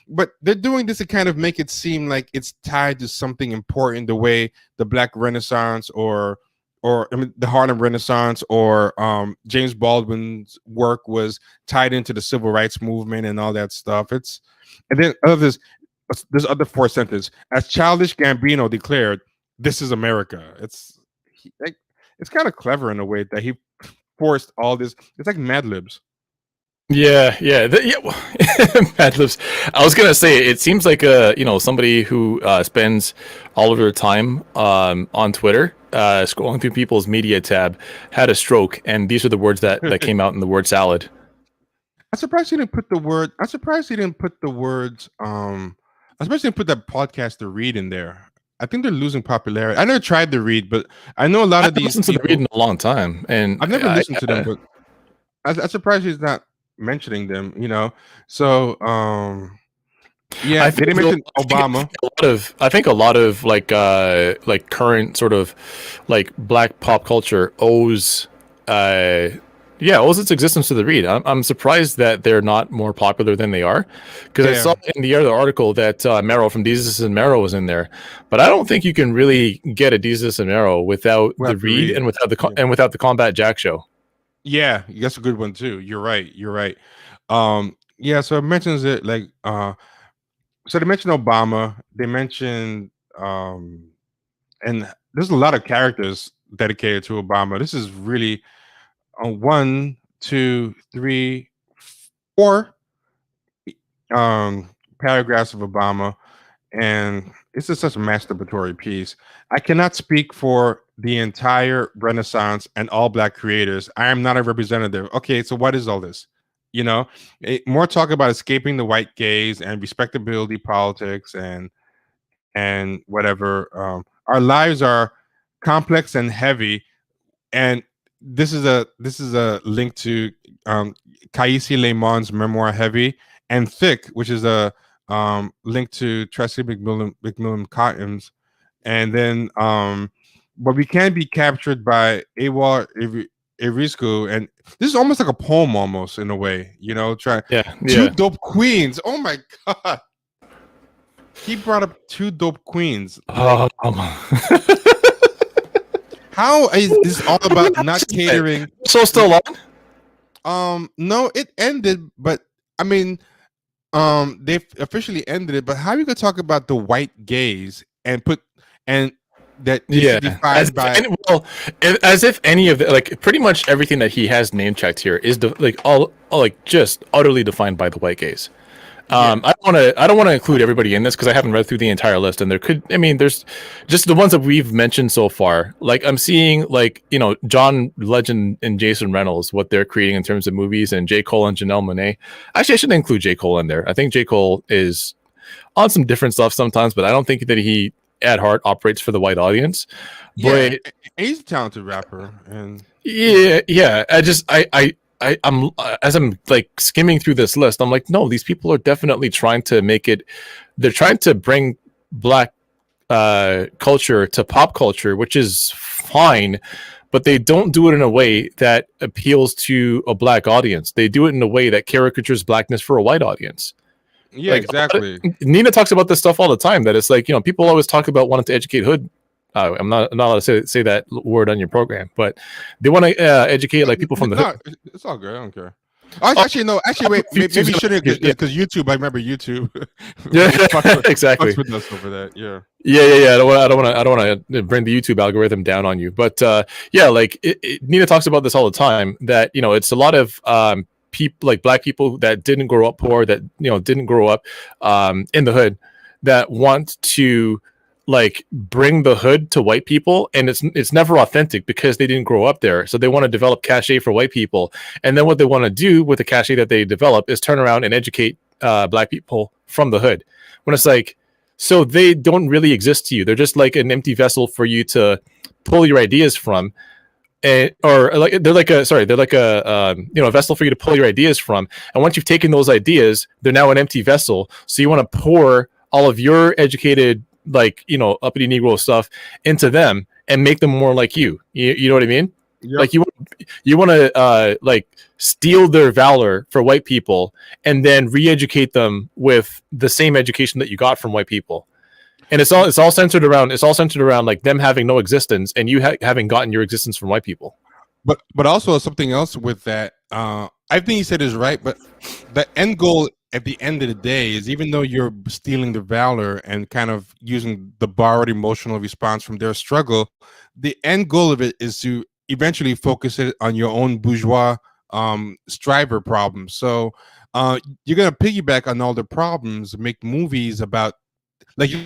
But they're doing this to kind of make it seem like it's tied to something important, the way the Black Renaissance or the Harlem Renaissance or James Baldwin's work was tied into the civil rights movement and all that stuff. And then this other fourth sentence, as Childish Gambino declared, "This is America." It's kind of clever in a way that he forced all this. It's like Mad Libs. Yeah. Mad Libs. I was gonna say it seems like somebody who spends all of their time on Twitter scrolling through people's media tab had a stroke, and these are the words that came out in the word salad. I'm surprised he didn't put the word. I'm surprised he didn't put the words. I'm surprised he didn't put that podcast to read in there. I think they're losing popularity. I never tried to read, but I know a lot of these listened to people. the read in a long time, and I've never listened to them, but I'm surprised he's not mentioning them. So yeah, they didn't mention Obama. I think a lot of like current sort of like black pop culture owes its existence to the read. I'm surprised that they're not more popular than they are, because I saw in the other article that Mero from Jesus and Mero was in there, but I don't think you can really get a Jesus and Mero without the read and without the Combat Jack show. Yeah, that's a good one too. You're right. So it mentions it like so they mentioned Obama, they mentioned and there's a lot of characters dedicated to Obama. This is really 1, 2, 3, 4 paragraphs of Obama, and this is such a masturbatory piece. I cannot speak for the entire Renaissance and all black creators. I am not a representative. Okay, so what is all this? More talk about escaping the white gaze and respectability politics and whatever. Our lives are complex and heavy, and this is a link to Kaisi Laymon's memoir Heavy, and Thick, which is a link to Tracy McMillan Cotton's, and then but we can be captured by Awar Irisku, and this is almost like a poem, almost in a way. Two dope queens. Oh my god, he brought up two dope queens. How is this all about not catering? So still on? No, it ended, but I mean, they've officially ended it. But how are you gonna talk about the white gaze and that as if any of the, pretty much everything that he has name checked here is all just utterly defined by the white gaze. I don't want to include everybody in this because I haven't read through the entire list, and there's just the ones that we've mentioned so far. Like I'm seeing John Legend and Jason Reynolds, what they're creating in terms of movies, and J. Cole and Janelle Monáe. Actually, I shouldn't include J. Cole in there. I think J. Cole is on some different stuff sometimes, but I don't think that he at heart operates for the white audience. But he's a talented rapper, and I'm as I'm skimming through this list, I'm like, no, these people are definitely trying to make it. They're trying to bring black culture to pop culture, which is fine, but they don't do it in a way that appeals to a black audience. They do it in a way that caricatures blackness for a white audience. Yeah, exactly. Nina talks about this stuff all the time. That it's like, you know, people always talk about wanting to educate hood. I'm not allowed to say that word on your program, but they want to educate like people from the hood. It's all good. I don't care. Actually, no. Actually, wait. Maybe you shouldn't, because YouTube. I remember YouTube. Yeah, exactly. Fucks with us over that. Yeah. Yeah. I don't want to bring the YouTube algorithm down on you, but yeah, like Nina talks about this all the time. That, you know, it's a lot of people, like black people that didn't grow up poor, that, you know, didn't grow up in the hood, that want to like bring the hood to white people, and it's never authentic because they didn't grow up there. So they want to develop cachet for white people, and then what they want to do with the cachet that they develop is turn around and educate black people from the hood, when it's like, so they don't really exist to you. They're just like an empty vessel for you to pull your ideas from. Or like they're like a you know, a vessel for you to pull your ideas from, and once you've taken those ideas, they're now an empty vessel. So you want to pour all of your educated, like, you know, uppity Negro stuff into them and make them more like you. You know what I mean? Yep. Like you want to like steal their valor for white people and then re-educate them with the same education that you got from white people. And it's all centered around like them having no existence and you having gotten your existence from white people. But also something else with that. I think he said is right, but the end goal at the end of the day is, even though you're stealing the valor and kind of using the borrowed emotional response from their struggle, the end goal of it is to eventually focus it on your own bourgeois striver problems. So you're gonna piggyback on all the problems, make movies about police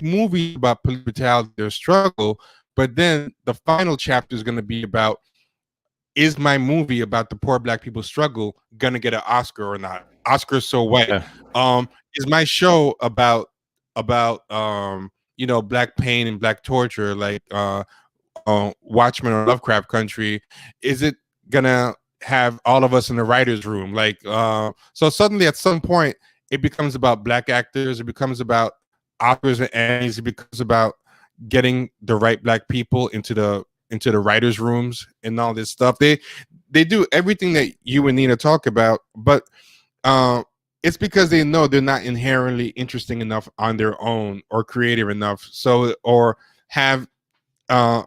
brutality, their struggle, but then the final chapter is gonna be about, is my movie about the poor black people's struggle gonna get an Oscar or not? Oscar so white. Yeah. Is my show about you know, black pain and black torture, like Watchmen or Lovecraft Country, is it gonna have all of us in the writer's room? Like so suddenly at some point it becomes about black actors, it becomes about authors and Annies, it becomes about getting the right black people into the writers' rooms and all this stuff. They do everything that you and Nina talk about, but it's because they know they're not inherently interesting enough on their own or creative enough, so, or have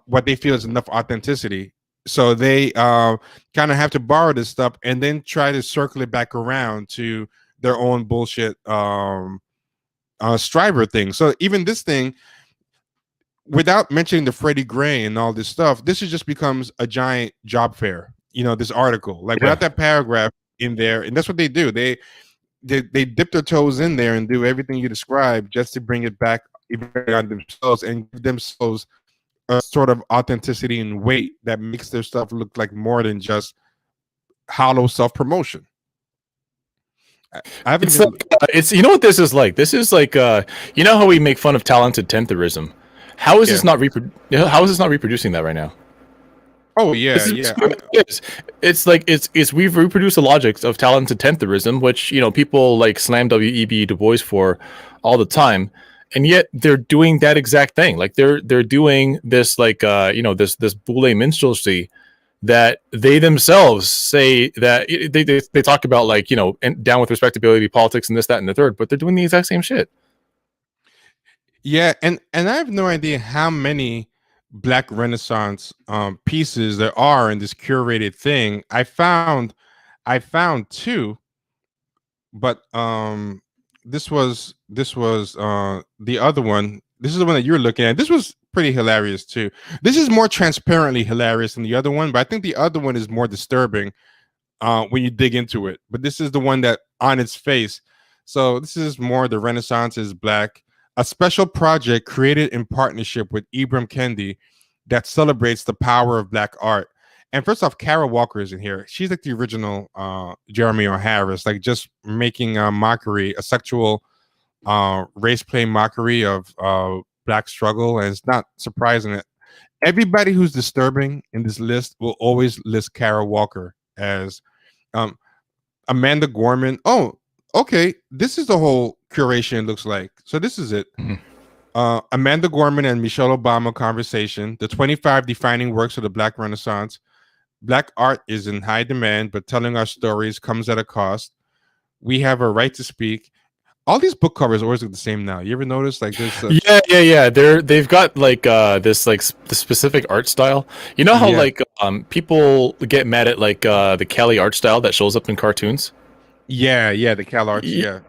what they feel is enough authenticity. So they kind of have to borrow this stuff and then try to circle it back around to their own bullshit striver thing. So even this thing, without mentioning the Freddie Gray and all this stuff, this just becomes a giant job fair. You know, this article, like, without that paragraph in there, and that's what they do. They dip their toes in there and do everything you described just to bring it back on themselves and give themselves a sort of authenticity and weight that makes their stuff look like more than just hollow self-promotion. It's you know what this is like? This is like you know how we make fun of talented tentherism? How is this not reproducing that right now? Oh yeah, It's like we've reproduced the logics of talented tentherism, which, you know, people like slam W.E.B. Du Bois for all the time, and yet they're doing that exact thing. Like they're doing this, like you know, this boule minstrelsy that they themselves say that they talk about, like, you know, and down with respectability politics and this, that, and the third, but they're doing the exact same shit. Yeah, and I have no idea how many Black Renaissance pieces there are in this curated thing. I found two, but this was the other one. This is the one that you're looking at. This was pretty hilarious too. This is more transparently hilarious than the other one, but I think the other one is more disturbing when you dig into it. But this is the one that on its face. So this is more The Renaissance is Black, a special project created in partnership with Ibram Kendi that celebrates the power of Black art. And first off, Kara Walker is in here. She's like the original Jeremy O. Harris, like just making a mockery, a sexual race play mockery of Black struggle. And it's not surprising that everybody who's disturbing in this list will always list Kara Walker as Amanda Gorman. Oh, okay, this is the whole curation looks like. So this is it. Amanda Gorman and Michelle Obama conversation, the 25 defining works of the Black Renaissance. Black art is in high demand, but telling our stories comes at a cost. We have a right to speak. all these book covers always look the same now. You ever notice like this? Yeah. They've got like this like the specific art style. You know how Yeah. like people get mad at like the Cali art style that shows up in cartoons. Yeah, the Cal Arts. Ye- Yeah.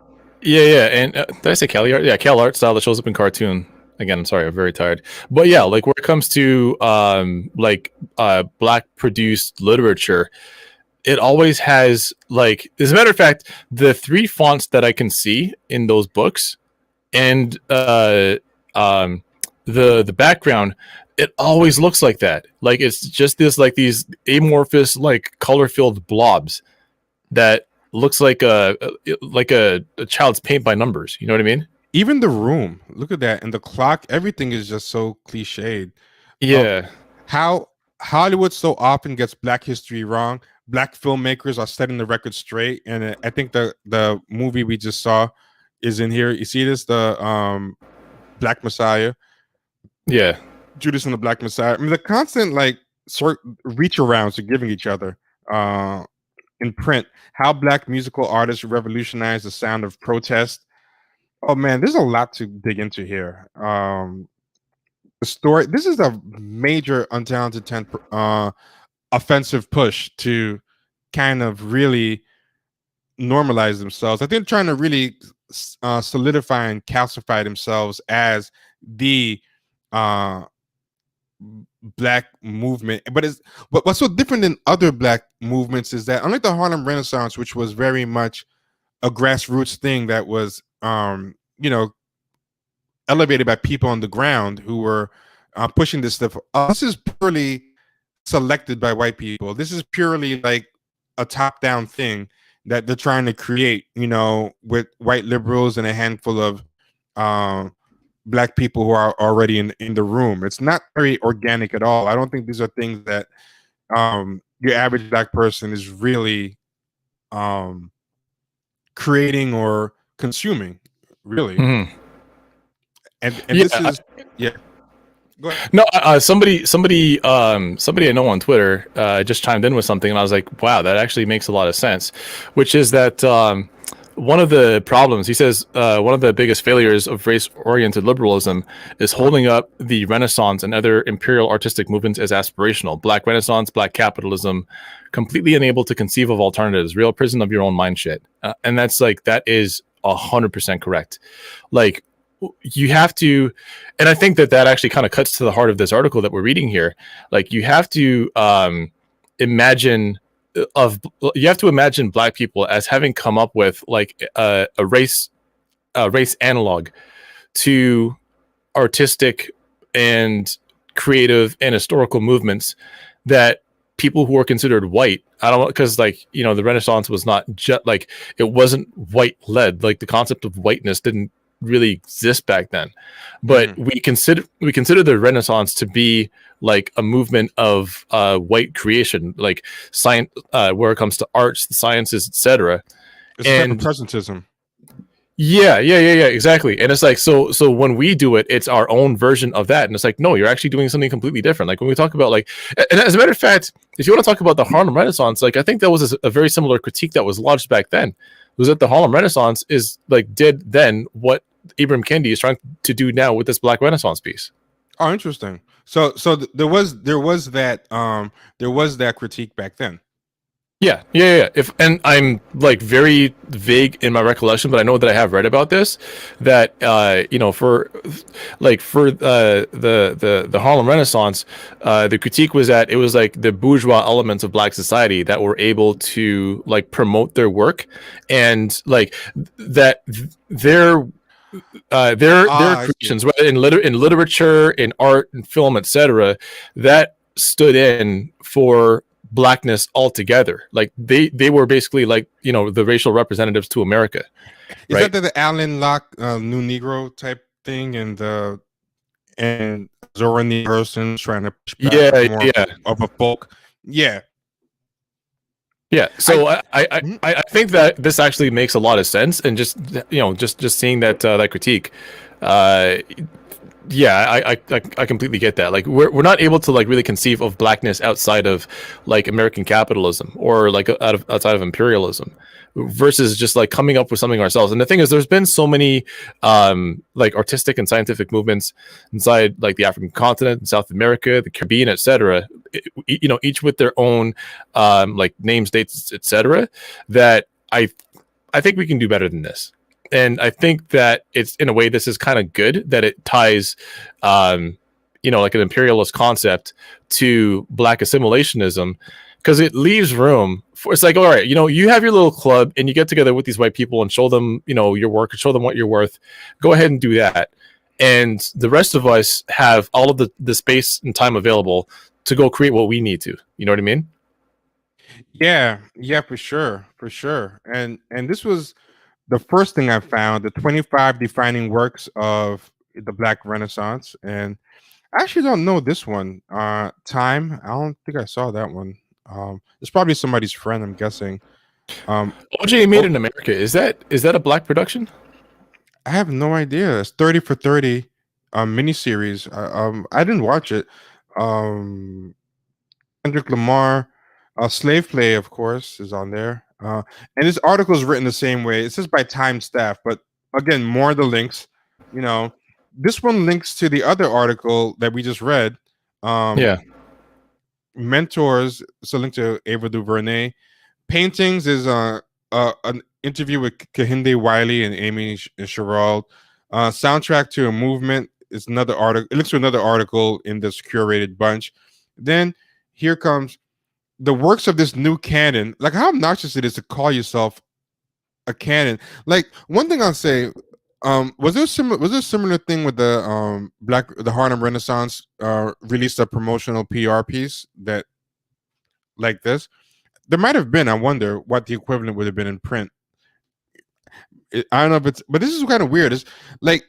Yeah. And did I say Cali art? Yeah, Cal art style that shows up in cartoon. Again, I'm sorry, I'm very tired. But yeah, like when it comes to black produced literature, it always has like, as a matter of fact, the 3 fonts that I can see in those books and the background, it always looks like that. Like it's just this like these amorphous like color filled blobs that looks like a child's paint by numbers. You know what I mean? Even the room, look at that, and the clock. Everything is just so cliched. Yeah. How Hollywood so often gets Black history wrong. Black filmmakers are setting the record straight, and I think the movie we just saw is in here. You see this, the Black Messiah, Yeah. Judas and the Black Messiah. I mean, the constant like reach arounds they're giving each other in print. How Black musical artists revolutionized the sound of protest. Oh man, there's a lot to dig into here. The story. This is a major untalented offensive push to kind of really normalize themselves. I think trying to really solidify and calcify themselves as the Black movement. But what's so different than other Black movements is that unlike the Harlem Renaissance, which was very much a grassroots thing that was elevated by people on the ground who were pushing this stuff. This is purely selected by white people. This is purely like a top-down thing that they're trying to create, with white liberals and a handful of Black people who are already in the room. It's not very organic at all. I don't think these are things that your average Black person is really creating or consuming, really. Mm-hmm. And this is Go ahead. No, somebody I know on Twitter just chimed in with something, and I was like, wow, that actually makes a lot of sense. Which is that one of the problems, he says, one of the biggest failures of race-oriented liberalism is holding up the Renaissance and other imperial artistic movements as aspirational. Black Renaissance, Black capitalism, completely unable to conceive of alternatives. Real prison of your own mind shit. And that's like, that is 100% correct. Like, you have to, and I think that actually kind of cuts to the heart of this article that we're reading here. Like, you have to imagine Black people as having come up with like a race analog to artistic and creative and historical movements that people who are considered white, I don't know, because like, the Renaissance was not just like, it wasn't white led. Like the concept of whiteness didn't really exist back then, but we consider the Renaissance to be like a movement of white creation, like science, where it comes to arts, the sciences, etc. It's and presentism. Yeah, exactly. And it's like, so when we do it, it's our own version of that, and it's like, no, you're actually doing something completely different. Like when we talk about like, and as a matter of fact, if you want to talk about the Harlem Renaissance, like I think that was a very similar critique that was lodged back then, was that the Harlem Renaissance is like did then what Ibram Kendi is trying to do now with this Black Renaissance piece. Oh, interesting. So there was that critique back then. Yeah. And I'm like very vague in my recollection, but I know that I have read about this. That for the Harlem Renaissance, the critique was that it was like the bourgeois elements of Black society that were able to like promote their work, and like that their creations, whether in literature, in art, in film, etc., that stood in for Blackness altogether. Like they were basically like the racial representatives to America. Is that the Alan Locke New Negro type thing, and Zora Neale Hurston trying to push back more of a folk? Yeah. So I think that this actually makes a lot of sense, and just seeing that critique, Yeah, I completely get that. Like we're not able to like really conceive of blackness outside of like American capitalism or like outside of imperialism versus just like coming up with something ourselves. And the thing is, there's been so many like artistic and scientific movements inside like the African continent, South America, the Caribbean, etc. You know, each with their own like names, dates, etc. That I think we can do better than this. And I think that it's in a way this is kind of good that it ties you know, like an imperialist concept to black assimilationism, because it leaves room for, it's like, all right, you know, you have your little club and you get together with these white people and show them, you know, your work and show them what you're worth. Go ahead and do that. And the rest of us have all of the space and time available to go create what we need to. You know what I mean? Yeah, yeah, for sure, for sure. And this was the first thing I found, the 25 defining works of the Black Renaissance. And I actually don't know this one. Time. I don't think I saw that one. It's probably somebody's friend, I'm guessing. OJ Made oh, in America. Is that a black production? I have no idea. It's 30 for 30 miniseries. I didn't watch it. Um, Kendrick Lamar, Slave Play, of course, is on there. And this article is written the same way. It says by Time staff, but again, more of the links. You know, this one links to the other article that we just read. Yeah. Mentors. It's a link to Ava DuVernay. Paintings is an interview with Kehinde Wiley and Amy Sherald. Soundtrack to a Movement is another article. It links to another article in this curated bunch. Then here comes the works of this new canon. Like, how obnoxious it is to call yourself a canon. Like, one thing I'll say, was there a similar thing with the Harlem Renaissance released a promotional PR piece that like this? There might have been. I wonder what the equivalent would have been in print. I don't know if it's, but this is kind of weird. It's like,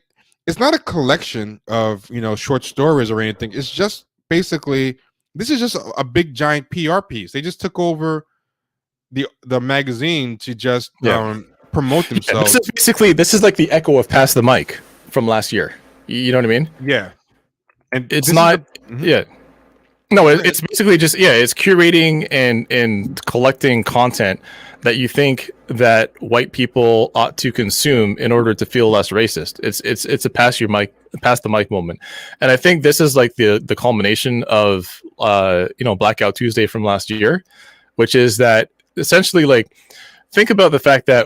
it's not a collection of, you know, short stories or anything. It's just basically, this is just a big giant PR piece. They just took over the magazine to just promote themselves. This is like the echo of Pass the Mic from last year. You know what I mean? Yeah. And it's not yeah. No, it's basically just it's curating and collecting content that you think that white people ought to consume in order to feel less racist. It's a pass the mic moment. And I think this is like the culmination of you know, Blackout Tuesday from last year, which is that essentially, like, think about the fact that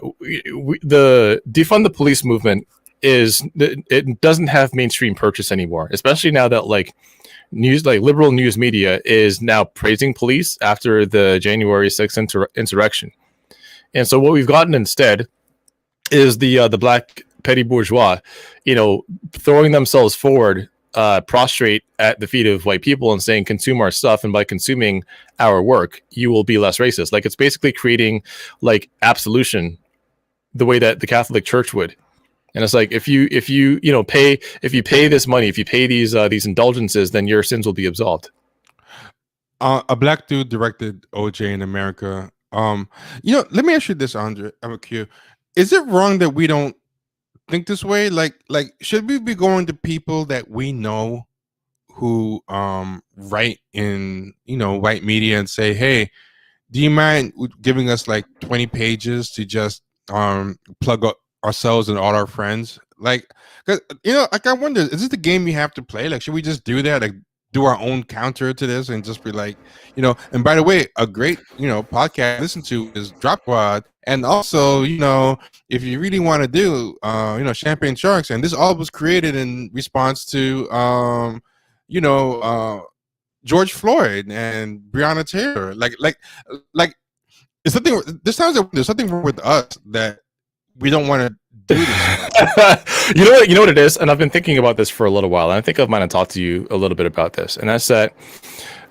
the defund the police movement it doesn't have mainstream purchase anymore, especially now that like liberal news media is now praising police after the January 6th insurrection. And so what we've gotten instead is the black petty bourgeois, you know, throwing themselves forward, prostrate at the feet of white people and saying, consume our stuff, and by consuming our work, you will be less racist. Like, it's basically creating like absolution the way that the Catholic Church would. And it's like, if you pay this money, if you pay these indulgences, then your sins will be absolved. A black dude directed OJ in America. You know, let me ask you this, Andre. I'm a Q. Is it wrong that we don't think this way? Like, should we be going to people that we know who write in, you know, white media and say, hey, do you mind giving us like 20 pages to just plug up ourselves and all our friends? Like, cause, you know, like, I wonder, is this the game we have to play? Like, should we just do that? Like, do our own counter to this and just be like, you know, and by the way, a great, you know, podcast to listen to is Drop Pod. And also, you know, if you really want to do, you know, Champagne Sharks, and this all was created in response to, you know, George Floyd and Breonna Taylor. Like, it's something, this sounds like there's something wrong with us that we don't want to do this. You know what it is, and I've been thinking about this for a little while, and I think I might have talked to you a little bit about this, and that's that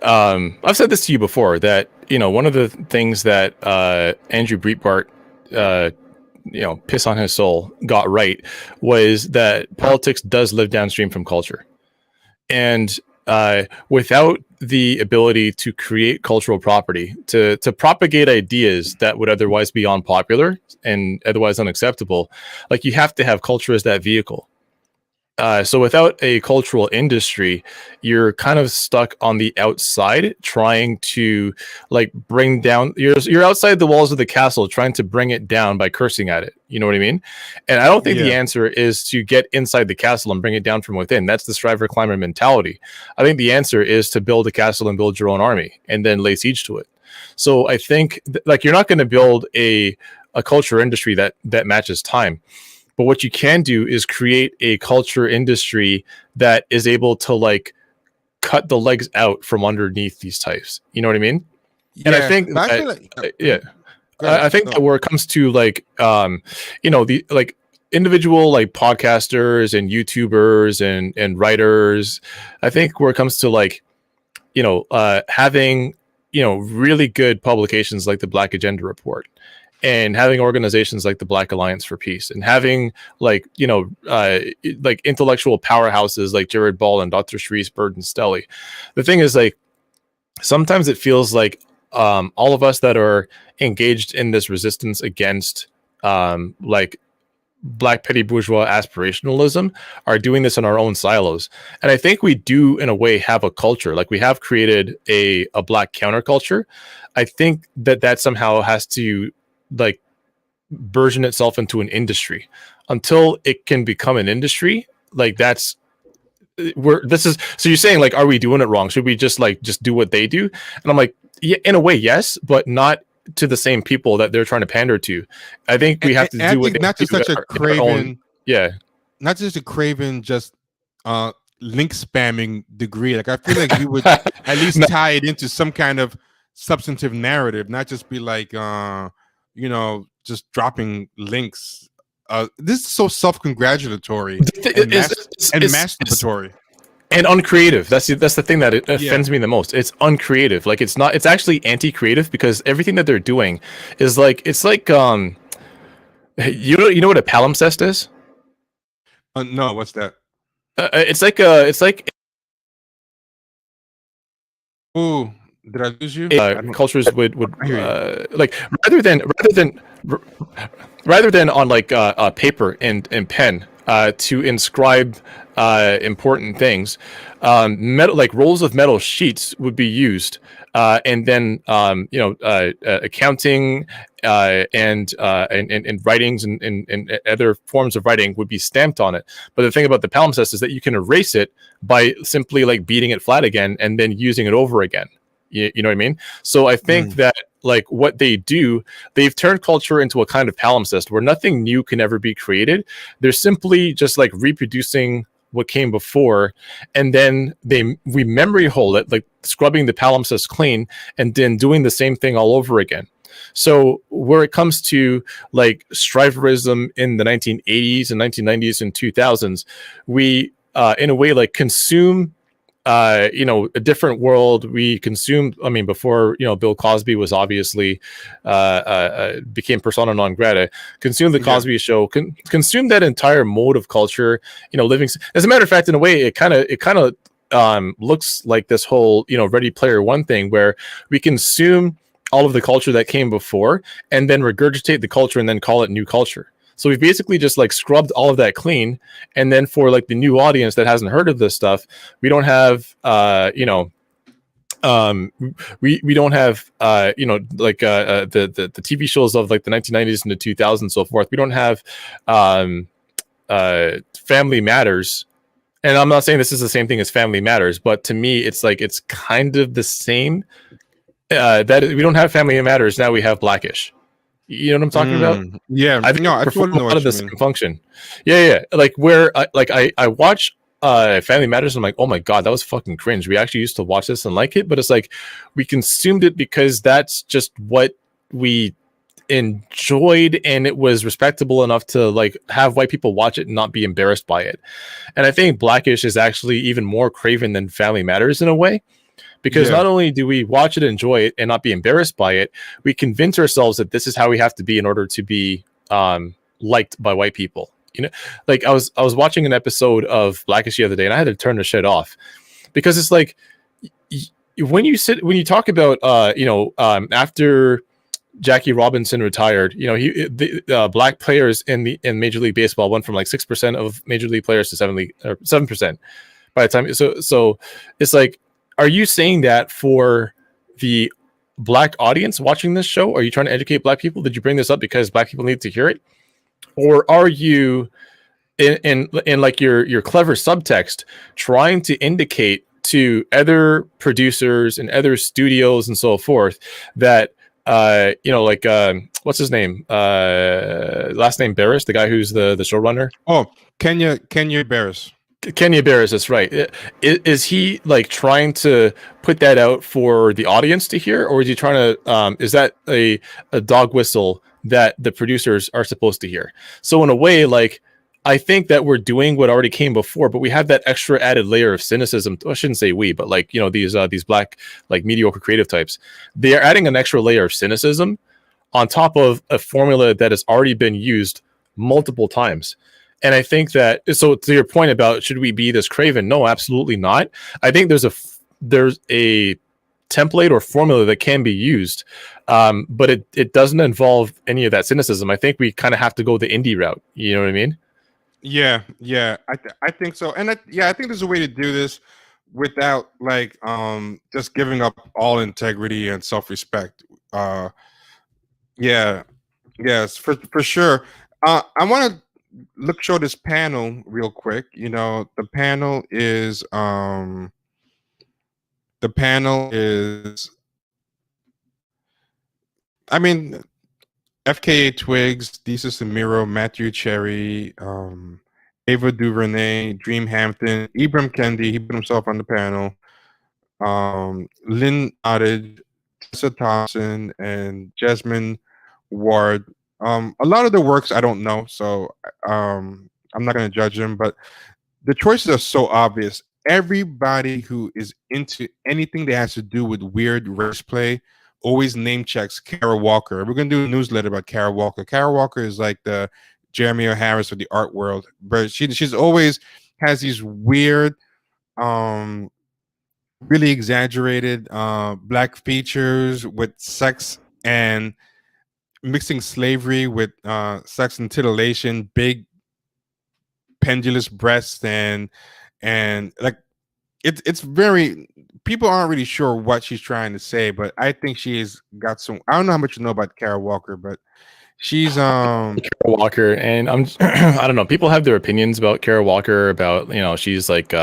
I've said this to you before, that, you know, one of the things that Andrew Breitbart, you know, piss on his soul, got right was that politics does live downstream from culture, and without the ability to create cultural property, to propagate ideas that would otherwise be unpopular and otherwise unacceptable, like, you have to have culture as that vehicle. So without a cultural industry, you're kind of stuck on the outside trying to like bring down you're outside the walls of the castle trying to bring it down by cursing at it. You know what I mean? And I don't think the Yeah. answer is to get inside the castle and bring it down from within. That's the striver climber mentality. I think the answer is to build a castle and build your own army and then lay siege to it. So I think like you're not going to build a culture industry that matches time. But what you can do is create a culture industry that is able to like cut the legs out from underneath these types. You know what I mean? And I think but I feel like I think that where it comes to like the like individual like podcasters and YouTubers and writers, I think where it comes to like having really good publications like the Black Agenda Report, and having organizations like the Black Alliance for Peace, and having like like intellectual powerhouses like Jared Ball and Dr. Sharice Bird and Stelly. The thing is, like, sometimes it feels like all of us that are engaged in this resistance against like Black petty bourgeois aspirationalism are doing this in our own silos. And I think we do in a way have a culture, like we have created a Black counterculture. I think that somehow has to like burgeon itself into an industry. Until it can become an industry, like so you're saying, like, are we doing it wrong? Should we just do what they do? And I'm like, yeah, in a way, yes, but not to the same people that they're trying to pander to. I think we have to do what they not just do such a in our own- craven, yeah, not just a craven, just link spamming degree. Like I feel like we would at least tie it into some kind of substantive narrative, not just be like just dropping links. This is so self-congratulatory and masturbatory. And uncreative. That's the thing that it offends me the most. It's uncreative. Like it's actually anti-creative, because everything that they're doing is like, it's like you know what a palimpsest is? No, what's that? It's like ooh, did I lose you? Cultures would like rather than on like paper and pen to inscribe important things, metal, like rolls of metal sheets would be used, and then accounting and writings and other forms of writing would be stamped on it. But the thing about the palimpsest is that you can erase it by simply like beating it flat again and then using it over again. You know what I mean? So I think that like what they do, they've turned culture into a kind of palimpsest where nothing new can ever be created. They're simply just like reproducing what came before, and then we memory hole it, like scrubbing the palimpsest clean and then doing the same thing all over again. So where it comes to like striverism in the 1980s and 1990s and 2000s, we in a way like consume a different world. We consumed, I mean, before Bill Cosby was obviously became persona non grata, consumed the Cosby Show, consumed that entire mode of culture, living. As a matter of fact, in a way, it kind of looks like this whole Ready Player One thing, where we consume all of the culture that came before and then regurgitate the culture and then call it new culture. So we've basically just like scrubbed all of that clean, and then for like the new audience that hasn't heard of this stuff, we don't have we don't have like the TV shows of like the 1990s and the 2000s and so forth. We don't have Family Matters. And I'm not saying this is the same thing as Family Matters, but to me it's like it's kind of the same. That we don't have Family Matters, now we have Blackish. You know what I'm talking about? Yeah, I totally know a lot of the same function. Yeah. Like where I watch Family Matters, and I'm like, oh my god, that was fucking cringe. We actually used to watch this and like it, but it's like we consumed it because that's just what we enjoyed, and it was respectable enough to like have white people watch it and not be embarrassed by it. And I think Blackish is actually even more craven than Family Matters in a way. Because not only do we watch it, enjoy it, and not be embarrassed by it, we convince ourselves that this is how we have to be in order to be liked by white people. Like I was watching an episode of Blackish the other day, and I had to turn the shit off because it's like when you talk about after Jackie Robinson retired, the black players in Major League Baseball went from like 6% of Major League players to 7% by the time. So it's like, are you saying that for the black audience watching this show? Are you trying to educate black people? Did you bring this up because black people need to hear it, or are you in like your clever subtext trying to indicate to other producers and other studios and so forth that what's his name, last name Barris, the guy who's the showrunner? Oh, Kenya Barris. Kenya Barris, that's right. Is he like trying to put that out for the audience to hear, or is he trying to is that a dog whistle that the producers are supposed to hear? So in a way, like, I think that we're doing what already came before, but we have that extra added layer of cynicism. I shouldn't say we, but like, these black, like, mediocre creative types, they are adding an extra layer of cynicism on top of a formula that has already been used multiple times. And I think that, so to your point about should we be this craven? No, absolutely not. I think there's a template or formula that can be used, but it doesn't involve any of that cynicism. I think we kind of have to go the indie route. You know what I mean? Yeah, I think so, and I think there's a way to do this without like just giving up all integrity and self-respect. Yes, for sure. I want to show this panel real quick. The panel is I mean, FKA Twigs, Desus and Miro, Matthew Cherry, Ava DuVernay, Dream Hampton, Ibram Kendi, he put himself on the panel, Lynn Nottage, Tessa Thompson, and Jasmine Ward. A lot of the works I don't know, so I'm not going to judge them, but the choices are so obvious. Everybody who is into anything that has to do with weird race play always name checks Kara Walker. We're going to do a newsletter about Kara Walker. Kara Walker is like the Jeremy O. Harris of the art world, but she's always has these weird, really exaggerated black features with sex and mixing slavery with sex and titillation, big pendulous breasts, and like it's very, people aren't really sure what she's trying to say, but I think she has got some. I don't know how much you know about Kara Walker, but she's Kara Walker, and I'm I don't know, people have their opinions about Kara Walker, about, she's like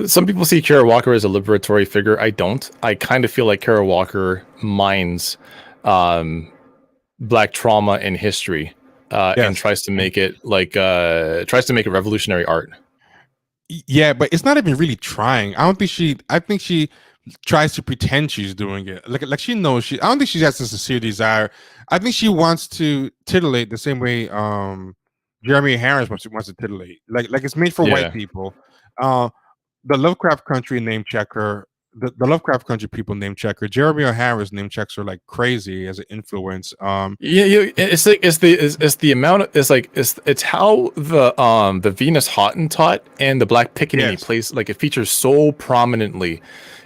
some people see Kara Walker as a liberatory figure. I don't. I kind of feel like Kara Walker mines black trauma and history, and tries to make it revolutionary art. Yeah, but it's not even really trying. I think she tries to pretend she's doing it. Like she knows I don't think she has a sincere desire. I think she wants to titillate the same way Jeremy Harris wants to titillate. Like it's made for white people. The Lovecraft Country name checker. The Lovecraft Country people name checker. Jeremy O'Hara's name checks are like crazy as an influence. It's like it's the amount of, it's how the Venus Hottentot and the Black Pickaninny plays, like, it features so prominently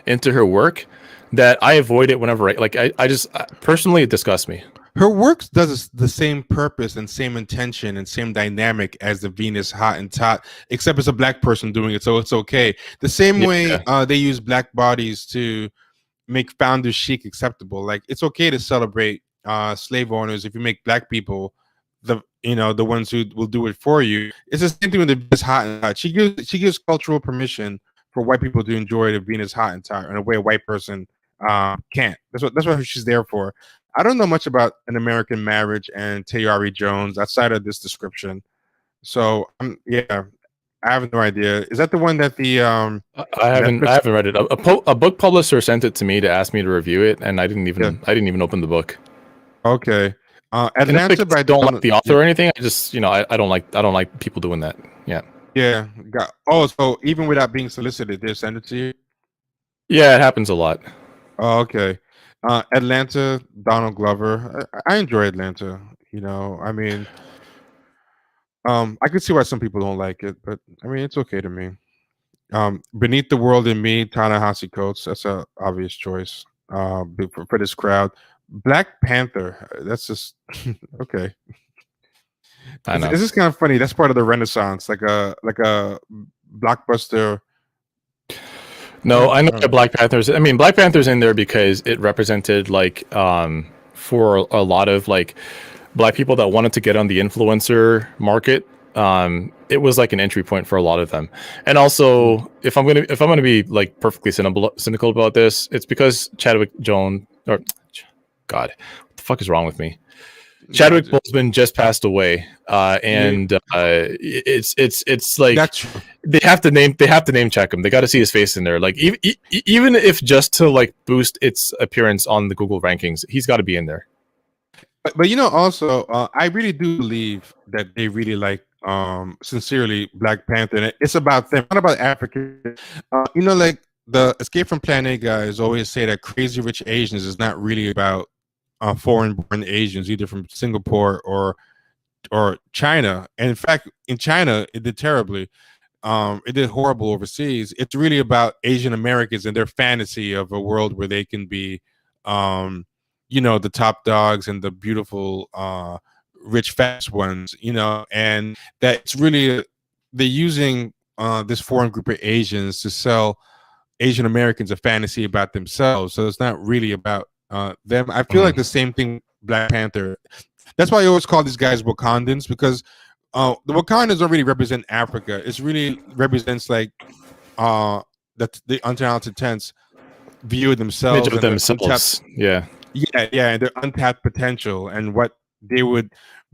into her work that I avoid it whenever I just personally, it disgusts me. Her work does the same purpose and same intention and same dynamic as the Venus Hottentot, except it's a black person doing it, so it's okay. The same way they use black bodies to make founder chic acceptable. Like, it's okay to celebrate slave owners if you make black people the ones who will do it for you. It's the same thing with the Venus Hottentot. She gives cultural permission for white people to enjoy the Venus Hottentot in a way a white person can't. That's what she's there for. I don't know much about An American Marriage and Tayari Jones outside of this description, so I have no idea. Is that the one that the I haven't read it. A book publisher sent it to me to ask me to review it, and I didn't even open the book. Okay, Atlanta, but I don't like the author or anything. I just I don't like people doing that. Yeah. So even without being solicited, they send it to you? Yeah, it happens a lot. Oh, okay. Atlanta, Donald Glover. I enjoy Atlanta. I mean, I can see why some people don't like it, but I mean, it's okay to me. Beneath the World and Me, Ta-Nehisi Coates. That's a obvious choice for this crowd. Black Panther. That's just okay. I know. It's just kind of funny. That's part of the Renaissance, like a blockbuster. No, I know that Black Panther's. I mean, Black Panther's in there because it represented like for a lot of like Black people that wanted to get on the influencer market. It was like an entry point for a lot of them. And also, if I'm gonna be like perfectly cynical about this, it's because Chadwick Jones or God, what the fuck is wrong with me? Chadwick Boseman just passed away, and it's like That's true. they have to name check him. They got to see his face in there. Like even if just to like boost its appearance on the Google rankings, he's got to be in there. But also, I really do believe that they really like sincerely Black Panther. And it's about them, not about Africa. Like the Escape from Planet A guys always say that Crazy Rich Asians is not really about foreign-born Asians, either from Singapore or China. And in fact, in China, it did terribly. It did horrible overseas. It's really about Asian Americans and their fantasy of a world where they can be, the top dogs and the beautiful, rich, fast ones. And that it's really they're using this foreign group of Asians to sell Asian Americans a fantasy about themselves. So it's not really about them. I feel like the same thing Black Panther. That's why I always call these guys Wakandans, because the Wakandans don't really represent Africa. It really represents like the untalented tents view themselves of themselves. and their untapped potential and what they would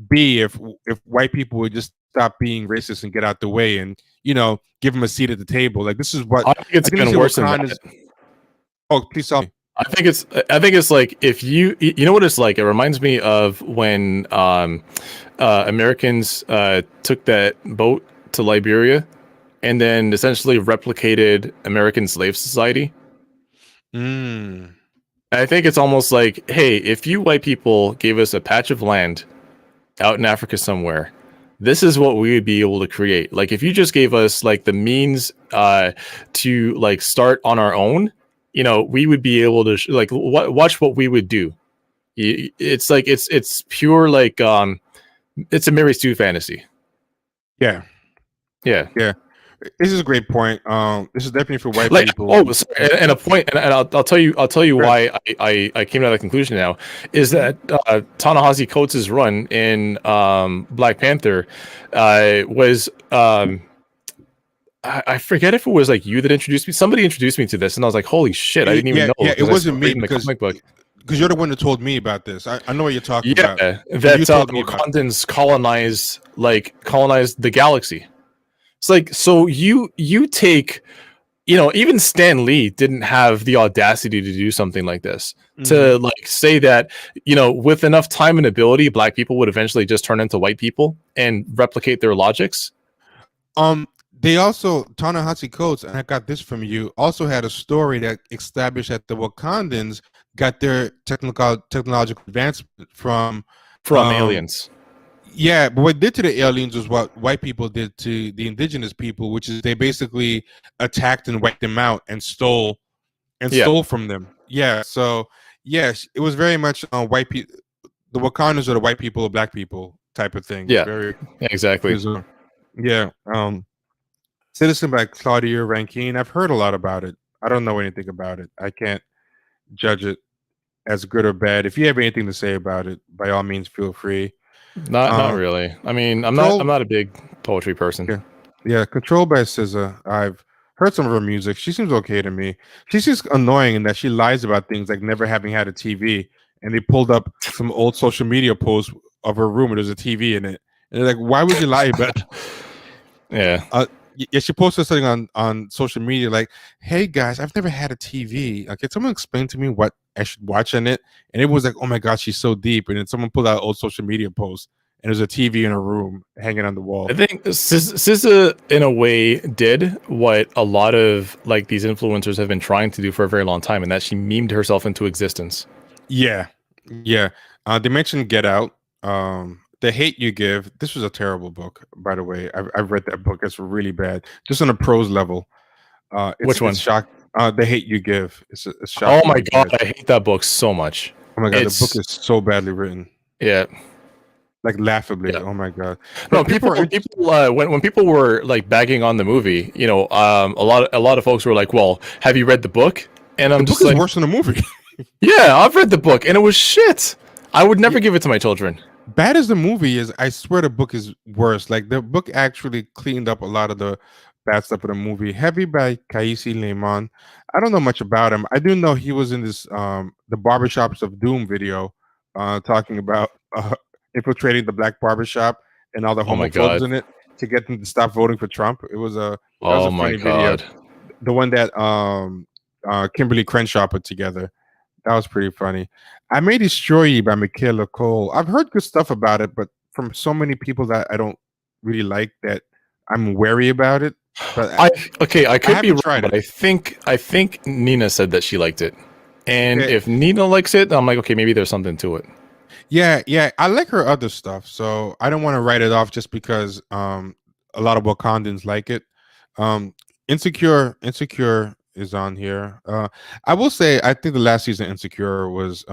be if white people would just stop being racist and get out the way and give them a seat at the table. Like this is what I think it's been worse than that. Oh, please tell me. I think it's like if you know what it's like. It reminds me of when Americans took that boat to Liberia and then essentially replicated American slave society. I think it's almost like, hey, if you white people gave us a patch of land out in Africa somewhere, this is what we would be able to create. Like if you just gave us like the means to like start on our own, we would be able to watch what we would do. It's like it's pure like it's a Mary Sue fantasy. Yeah. This is a great point. This is definitely for white people. Oh, sorry, and a point, and I'll tell you why I came to that conclusion now is that Ta-Nehisi Coates' run in Black Panther was I forget if it was like you that introduced me. Somebody introduced me to this, and I was like, "Holy shit!" I didn't even know. Yeah, it wasn't me because you're the one that told me about this. I know what you're talking about. Yeah, that Wakandans colonize the galaxy. It's like, so you take, even Stan Lee didn't have the audacity to do something like this. To like say that, with enough time and ability, Black people would eventually just turn into white people and replicate their logics. They also, Ta-Nehisi Coates, and I got this from you, also had a story that established that the Wakandans got their technological advancement from aliens. Yeah, but what they did to the aliens was what white people did to the indigenous people, which is they basically attacked and wiped them out and stole from them. Yeah, so yes, it was very much white people. The Wakandans are the white people or Black people type of thing. Yeah, exactly. Yeah. Citizen by Claudia Rankine. I've heard a lot about it. I don't know anything about it. I can't judge it as good or bad. If you have anything to say about it, by all means, feel free. Not really. I mean, I'm not a big poetry person. Yeah. Controlled by SZA. I've heard some of her music. She seems okay to me. She's just annoying in that she lies about things like never having had a TV. And they pulled up some old social media posts of her room where there's a TV in it. And they're like, why would you lie about it? Yeah. Yeah, she posted something on social media like, "Hey guys, I've never had a TV. Can someone explain to me what I should watch on it?" And it was like, "Oh my god, she's so deep." And then someone pulled out an old social media post, and there's a TV in her room hanging on the wall. I think SZA, in a way, did what a lot of like these influencers have been trying to do for a very long time, and that she memed herself into existence. Yeah. They mentioned Get Out. The Hate You Give. This was a terrible book, by the way. I've read that book. It's really bad, just on a prose level. Which one? It's The Hate You Give. It's oh my god, I hate that book so much. Oh my god, the book It's is so badly written, yeah. like laughably. Yeah. Oh my god. No, But people are when people were like bagging on the movie, a lot of folks were like, "Well, have you read the book?" And the I'm book just is like, worse than the movie. "Yeah, I've read the book, and it was shit. I would never Yeah. give it to my children." Bad as the movie is, I swear the book is worse. Like the book actually cleaned up a lot of the bad stuff of the movie. Heavy by Kaisi Lehman. I don't know much about him. I do know he was in this the Barbershops of Doom video, talking about infiltrating the black barbershop and all the Oh my homophobes god. in it to get them to stop voting for Trump. That was Oh a my funny video. god. The one that Kimberly Crenshaw put together. That was pretty funny. I May Destroy You by Michaela Cole. I've heard good stuff about it, but from so many people that I don't really like that I'm wary about it. But I I could be haven't wrong, tried but it. I think Nina said that she liked it. And Okay. if Nina likes it, I'm like, okay, maybe there's something to it. Yeah. I like her other stuff, so I don't want to write it off just because a lot of Wakandans like it. Um Insecure is on here. I will say I think the last season Insecure was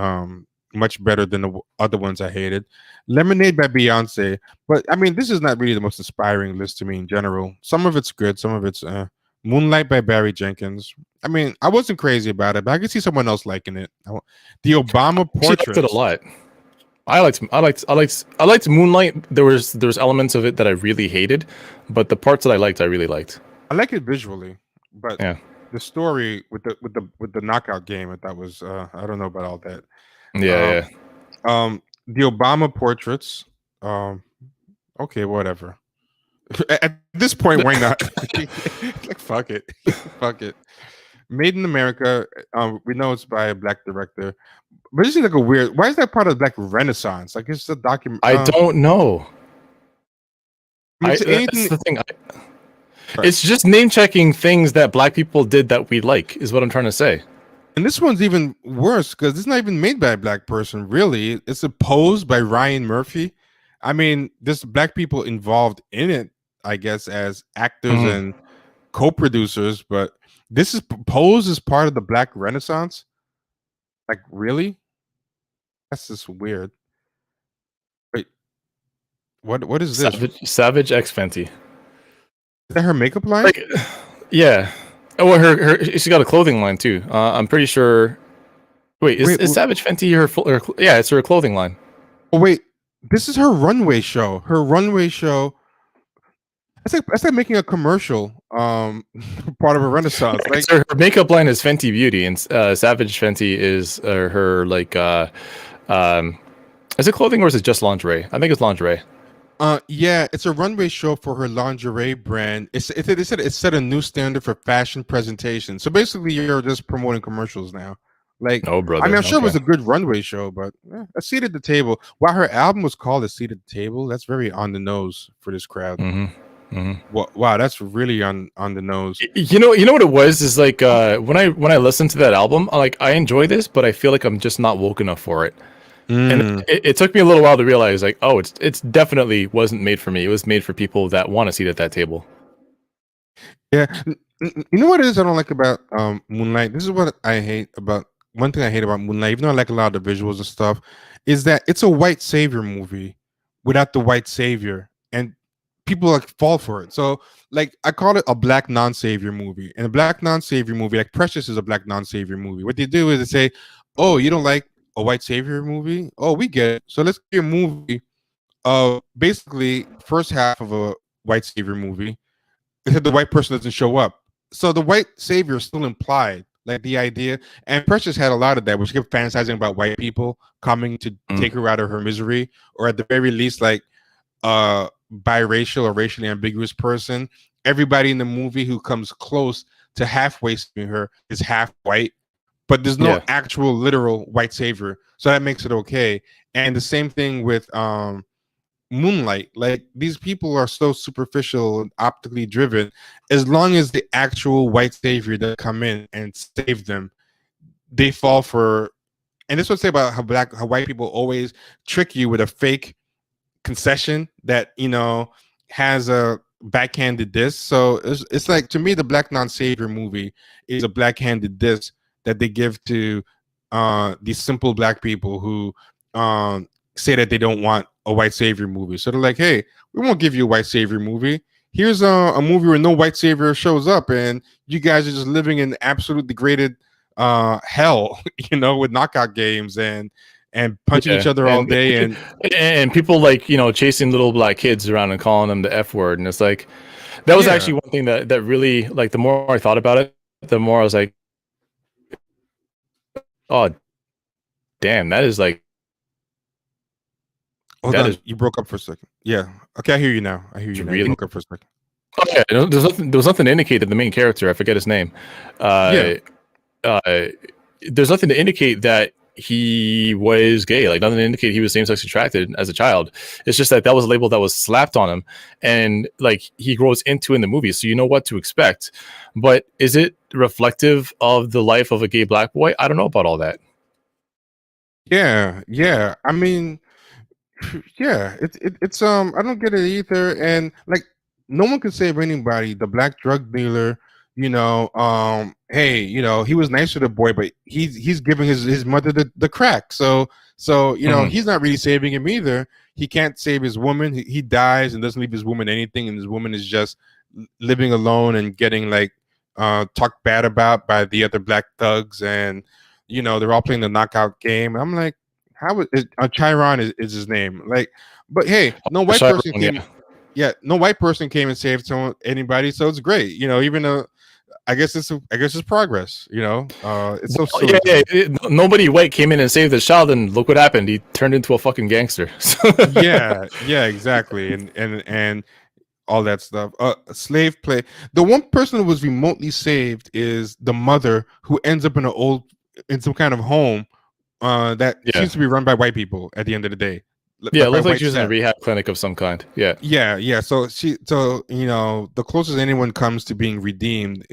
much better than the other ones I hated. Lemonade by Beyonce, but I mean this is not really the most inspiring list to me in general. Some of it's good, some of it's Moonlight by Barry Jenkins. I mean, I wasn't crazy about it, but I could see someone else liking it. The Obama She liked it a Portraits. lot. I liked Moonlight. There was elements of it that I really hated, but the parts that I liked, I really liked. I like it visually, but Yeah. the story with the knockout game, I thought was I don't know about all that. Yeah, The Obama Portraits. Um, okay, whatever. At this point, why not? Like fuck it, fuck it. Made in America. We know it's by a black director, but this is like a weird. Why is that part of Black Renaissance? Like it's a document. I don't know. It's That's anything. the thing. Right. It's just name checking things that black people did that we like, is what I'm trying to say. And this one's even worse because it's not even made by a black person, really. It's opposed by Ryan Murphy. I mean, there's black people involved in it, I guess, as actors and co-producers, but this is proposed as part of the Black Renaissance. Like, really? That's just weird. Wait, what is this? Savage X Fenty. Is that her makeup line? Like, yeah. Oh, well, she's got a clothing line too. I'm pretty sure. Wait, is Savage Fenty her? Yeah, it's her clothing line. Oh wait, this is her runway show. Her runway show. That's like making a commercial. Part of a Renaissance. Like So her makeup line is Fenty Beauty, and Savage Fenty is her like. Is it clothing or is it just lingerie? I think it's lingerie. Yeah, it's a runway show for her lingerie brand. They said it set a new standard for fashion presentation. So basically, you're just promoting commercials now. Like, Oh, brother. I mean, I'm sure it was okay. a good runway show, but A Seat at the Table. Wow, her album was called A Seat at the Table. That's very on the nose for this crowd. Wow, that's really on the nose. You know what it was is like when I listened to that album, I enjoy this, but I feel like I'm just not woke enough for it. And it took me a little while to realize, like, oh, it's definitely wasn't made for me. It was made for people that want a seat at that table. Yeah, you know what it is I don't like about Moonlight. This is what I hate about. One thing I hate about Moonlight, even though I like a lot of the visuals and stuff, is that it's a white savior movie without the white savior, and people like fall for it. So, like, I call it a black non-savior movie, and a black non-savior movie, like Precious, is a black non-savior movie. What they do is they say, "Oh, you don't like a white savior movie? Oh, we get it. So let's get a movie of basically first half of a white savior movie, except the white person doesn't show up. So the white savior is still implied, like the idea." And Precious had a lot of that, where she kept fantasizing about white people coming to take her out of her misery, or at the very least, like biracial or racially ambiguous person. Everybody in the movie who comes close to halfway saving her is half white, but there's no actual literal white savior, so that makes it okay. And the same thing with Moonlight. Like, these people are so superficial and optically driven. As long as the actual white savior that come in and save them, they fall for. And this would say about how white people always trick you with a fake concession that has a backhanded diss. So it's like, to me, the black non-savior movie is a backhanded diss that they give to these simple black people who say that they don't want a white savior movie. So they're like, hey, we won't give you a white savior movie. Here's a movie where no white savior shows up, and you guys are just living in absolute degraded hell, with knockout games and punching each other all day, and people like chasing little black kids around and calling them the F word, and it's like that was actually one thing that really, like, the more I thought about it, the more I was like, oh damn, that is like. Hold on, you broke up for a second. Yeah, okay, I hear you now. I hear you now. You broke up for a second. Oh yeah, there was nothing to indicate that the main character, I forget his name. There's nothing to indicate that he was gay. Like, nothing to indicate he was same-sex attracted as a child. It's just that was a label that was slapped on him, and like he grows into in the movie, so you know what to expect. But is it reflective of the life of a gay black boy? I don't know about all that. Yeah. I mean, yeah, it's I don't get it either, and like no one can save anybody. The black drug dealer, hey, he was nice to the boy, but he's giving his mother the crack. So he's not really saving him either. He can't save his woman. He dies and doesn't leave his woman anything, and his woman is just living alone and getting like talked bad about by the other black thugs, and they're all playing the knockout game. I'm like, how is Chiron is his name? Like, but hey, no white person came. Yeah, no white person came and saved anybody, so it's great. Even though I guess it's progress. It's so silly. Nobody white came in and saved the child, and look what happened. He turned into a fucking gangster. yeah, exactly, and all that stuff. Slave play. The one person who was remotely saved is the mother, who ends up in some kind of home that seems to be run by white people at the end of the day. Yeah, it looks like she was in a rehab clinic of some kind. Yeah. So the closest anyone comes to being redeemed,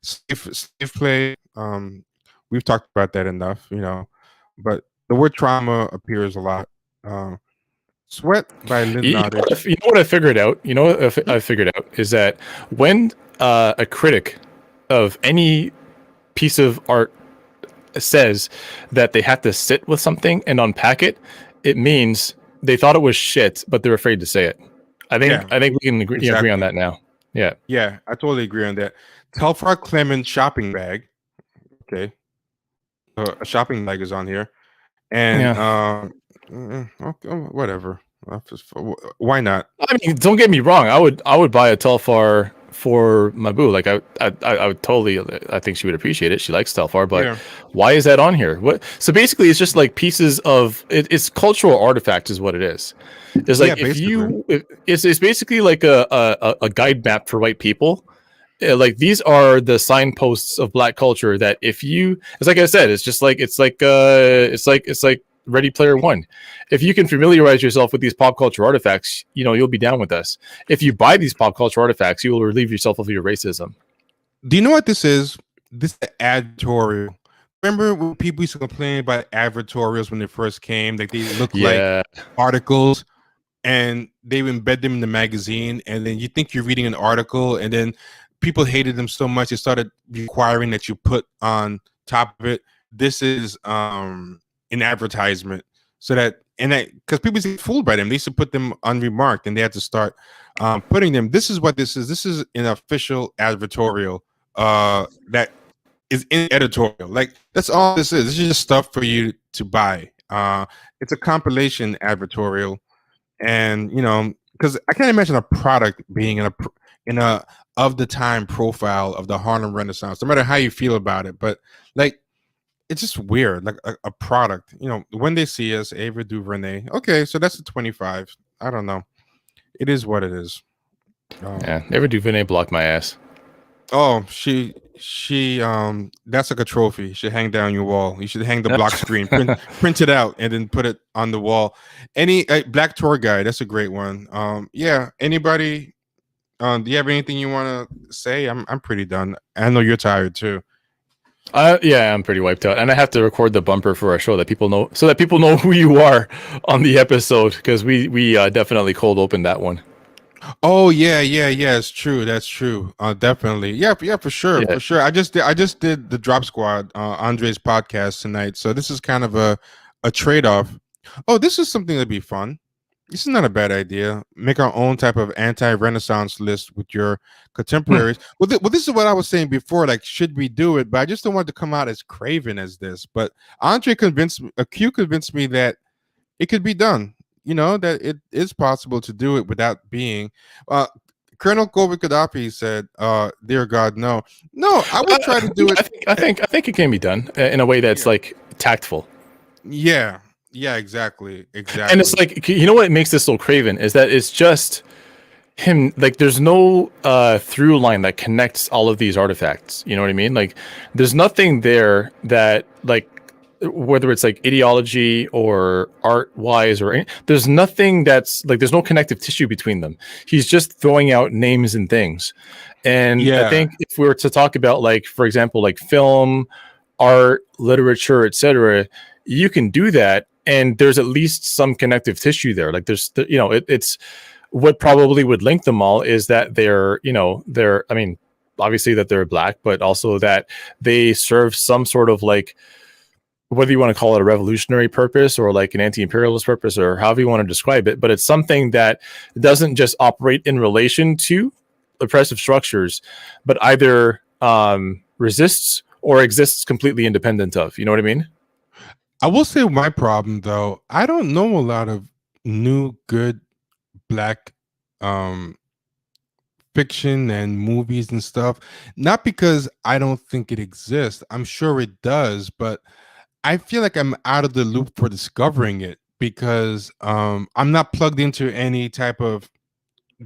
slave play. We've talked about that enough, but the word trauma appears a lot. Sweat by Lynn Nottage. You know what I figured out? I figured out is that when a critic of any piece of art says that they have to sit with something and unpack it, it means they thought it was shit, but they're afraid to say it. I think we can agree on that now. Yeah, I totally agree on that. Telfar Clemens shopping bag. Okay, a shopping bag is on here, and okay, whatever. Why not? I mean, don't get me wrong. I would buy a Telfar for my boo. Like I would totally. I think she would appreciate it. She likes Telfar, but why is that on here? What? So basically, it's just like pieces of it's cultural artifact, is what it is. It's like it's basically like a guide map for white people. Like, these are the signposts of black culture that it's like I said, it's like Ready Player One. If you can familiarize yourself with these pop culture artifacts, you'll be down with us. If you buy these pop culture artifacts, you will relieve yourself of your racism. Do you know what this is? This is advertorial. Remember when people used to complain about advertorials when they first came? Like, they look like articles, and they would embed them in the magazine, and then you think you're reading an article, and then people hated them so much they started requiring that you put on top of it, this is an advertisement, so that because people get fooled by them, they used to put them unremarked, and they had to start putting them. This is what this is. This is an official advertorial that is in editorial. Like, that's all this is. This is just stuff for you to buy. It's a compilation advertorial, and because I can't imagine a product being in a of the time profile of the Harlem Renaissance, no matter how you feel about it. But like, it's just weird, like a product. When they see us, Ava DuVernay. Okay, so that's a 25. I don't know. It is what it is. Ava DuVernay blocked my ass. Oh, she that's like a trophy. You should hang down your wall. You should hang the block screen, print it out, and then put it on the wall. Any Black Tour Guide, that's a great one. Anybody? Do you have anything you want to say? I'm pretty done. I know you're tired too. I'm pretty wiped out, and I have to record the bumper for our show that people know who you are on the episode, because we definitely cold opened that one. Oh yeah, yeah, yeah. It's true. That's true. Definitely. Yeah, yeah, for sure, Yeah. for sure. I just did the Drop Squad, Andre's podcast tonight. So this is kind of a trade off. Oh, this is something that'd be fun. This is not a bad idea. Make our own type of anti-Renaissance list with your contemporaries. Well, this is what I was saying before. Like, should we do it? But I just don't want to come out as craven as this. But Andre convinced me, Q convinced me that it could be done. You know that it is possible to do it without being. Uh, Colonel Kobe Gaddafi said, "Dear God, no, no, I would try to do it." I think it can be done in a way that's like tactful. Yeah, yeah, exactly, exactly. And it's like, you know what makes this so craven is that it's just him. Like, there's no through line that connects all of these artifacts. You know what I mean? Like, there's nothing there that, like, whether it's like ideology or art wise or there's nothing that's like, there's no connective tissue between them. He's just throwing out names and things. And I think if we were to talk about, like, for example, like film, art, literature, etc., you can do that, and there's at least some connective tissue there. Like, there's, you know, it's what probably would link them all is that they're, I mean, obviously that they're black, but also that they serve some sort of, like, whether you want to call it a revolutionary purpose or like an anti-imperialist purpose or however you want to describe it, but it's something that doesn't just operate in relation to oppressive structures, but either resists or exists completely independent of. You know what I mean? I will say my problem though, I don't know a lot of new good black fiction and movies and stuff. Not because I don't think it exists. I'm sure it does, but I feel like I'm out of the loop for discovering it because I'm not plugged into any type of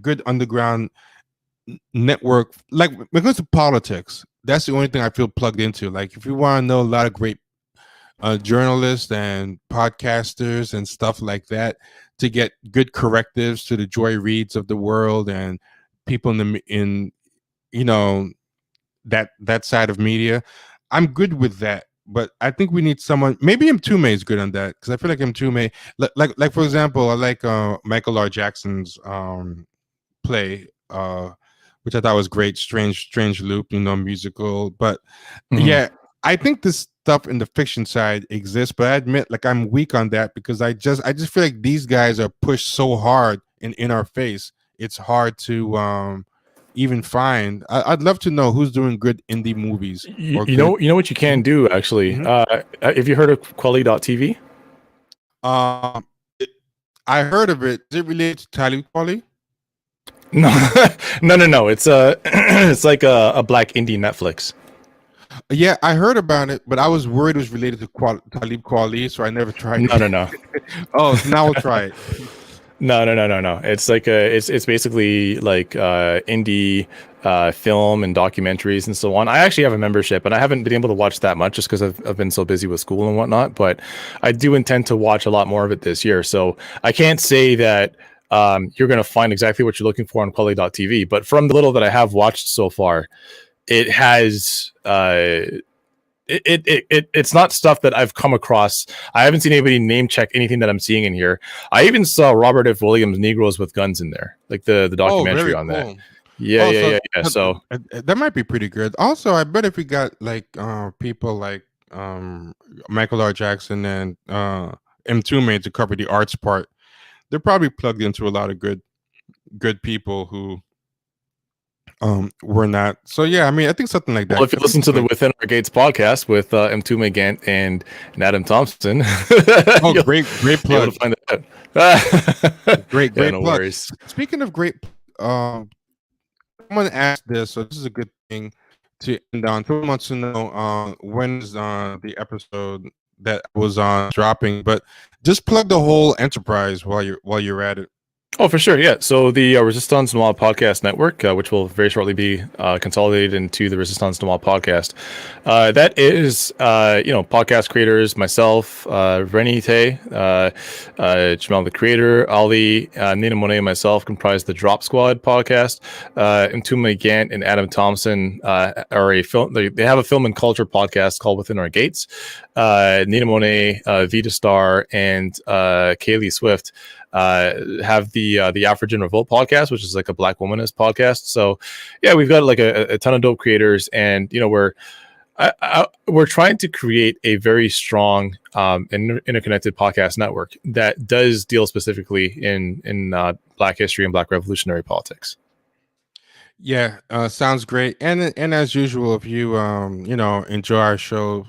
good underground network. Like when it comes to politics, that's the only thing I feel plugged into. Like if you want to know a lot of great journalists and podcasters and stuff like that to get good correctives to the Joy Reids of the world and people in you know that side of media, I'm good with that. But I think we need someone. Maybe Mtume is good on that because I feel like Mtume, like for example, I like Michael R. Jackson's play, which I thought was great. Strange Loop, musical. But yeah, I think this stuff in the fiction side exists, but I admit, like, I'm weak on that because I just feel like these guys are pushed so hard in our face. It's hard to even find. I'd love to know who's doing good indie movies. You know what you can do actually. Have you heard of Quali.tv? I heard of it. Is it related to Talib Kweli? No, no. It's it's like a black indie Netflix. Yeah, I heard about it, but I was worried it was related to Talib Kweli, so I never tried it. No. Oh, so now I'll try it. No. It's like it's basically like indie film and documentaries and so on. I actually have a membership, and I haven't been able to watch that much just because I've been so busy with school and whatnot. But I do intend to watch a lot more of it this year. So I can't say that you're going to find exactly what you're looking for on Quali.tv. But from the little that I have watched so far, it has it's not stuff that I've come across. I haven't seen anybody name check anything that I'm seeing in here. I even saw Robert F. Williams' Negroes with Guns in there, like the documentary on that. Yeah. So that might be pretty good. Also, I bet if we got like people like Michael R. Jackson and Mtume to cover the arts part, they're probably plugged into a lot of good people who were not. So yeah, I mean, I think something like that. Well, if you listen to the Within Our Gates podcast with Mtume Gant and Adam Thompson, great plug. Find that out. great no plug. Worries. Speaking of great, someone asked this, so this is a good thing to end on. Someone wants to know when is the episode that was on dropping, but just plug the whole enterprise while you're at it. Oh, for sure. Yeah. So the Resistance Noir Podcast Network, which will very shortly be consolidated into the Resistance Noir Podcast. That is, podcast creators, myself, Renite, Jamal the Creator, Ali, Nina Monet, and myself comprise the Drop Squad podcast. Mtume Gant and Adam Thompson are a film. They have a film and culture podcast called Within Our Gates. Nina Monet, Vita Star, and Kaylee Swift have the African Revolt podcast, which is like a Black womanist podcast. So yeah, we've got like a ton of dope creators, and we're trying to create a very strong interconnected podcast network that does deal specifically in Black history and Black revolutionary politics. Yeah, sounds great. And as usual, if you enjoy our show,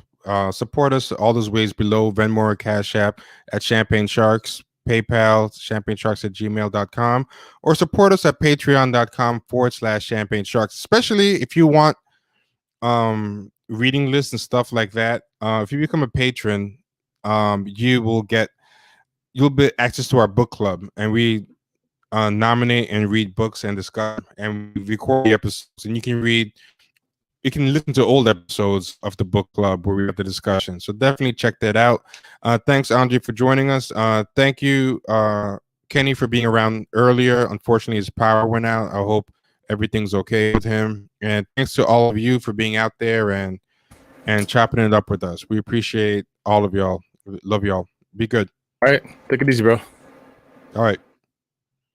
support us all those ways below: Venmo or Cash App at Champagne Sharks, PayPal, champagnesharks@gmail.com, or support us at patreon.com/Champagne Sharks. Especially if you want reading lists and stuff like that. If you become a patron, you'll get access to our book club, and we nominate and read books and discuss, and we record the episodes, and you can listen to old episodes of the book club where we have the discussion. So definitely check that out. Thanks, Andre, for joining us. Thank you, Kenny, for being around earlier. Unfortunately, his power went out. I hope everything's okay with him. And thanks to all of you for being out there and chopping it up with us. We appreciate all of y'all. Love y'all. Be good. All right. Take it easy, bro. All right.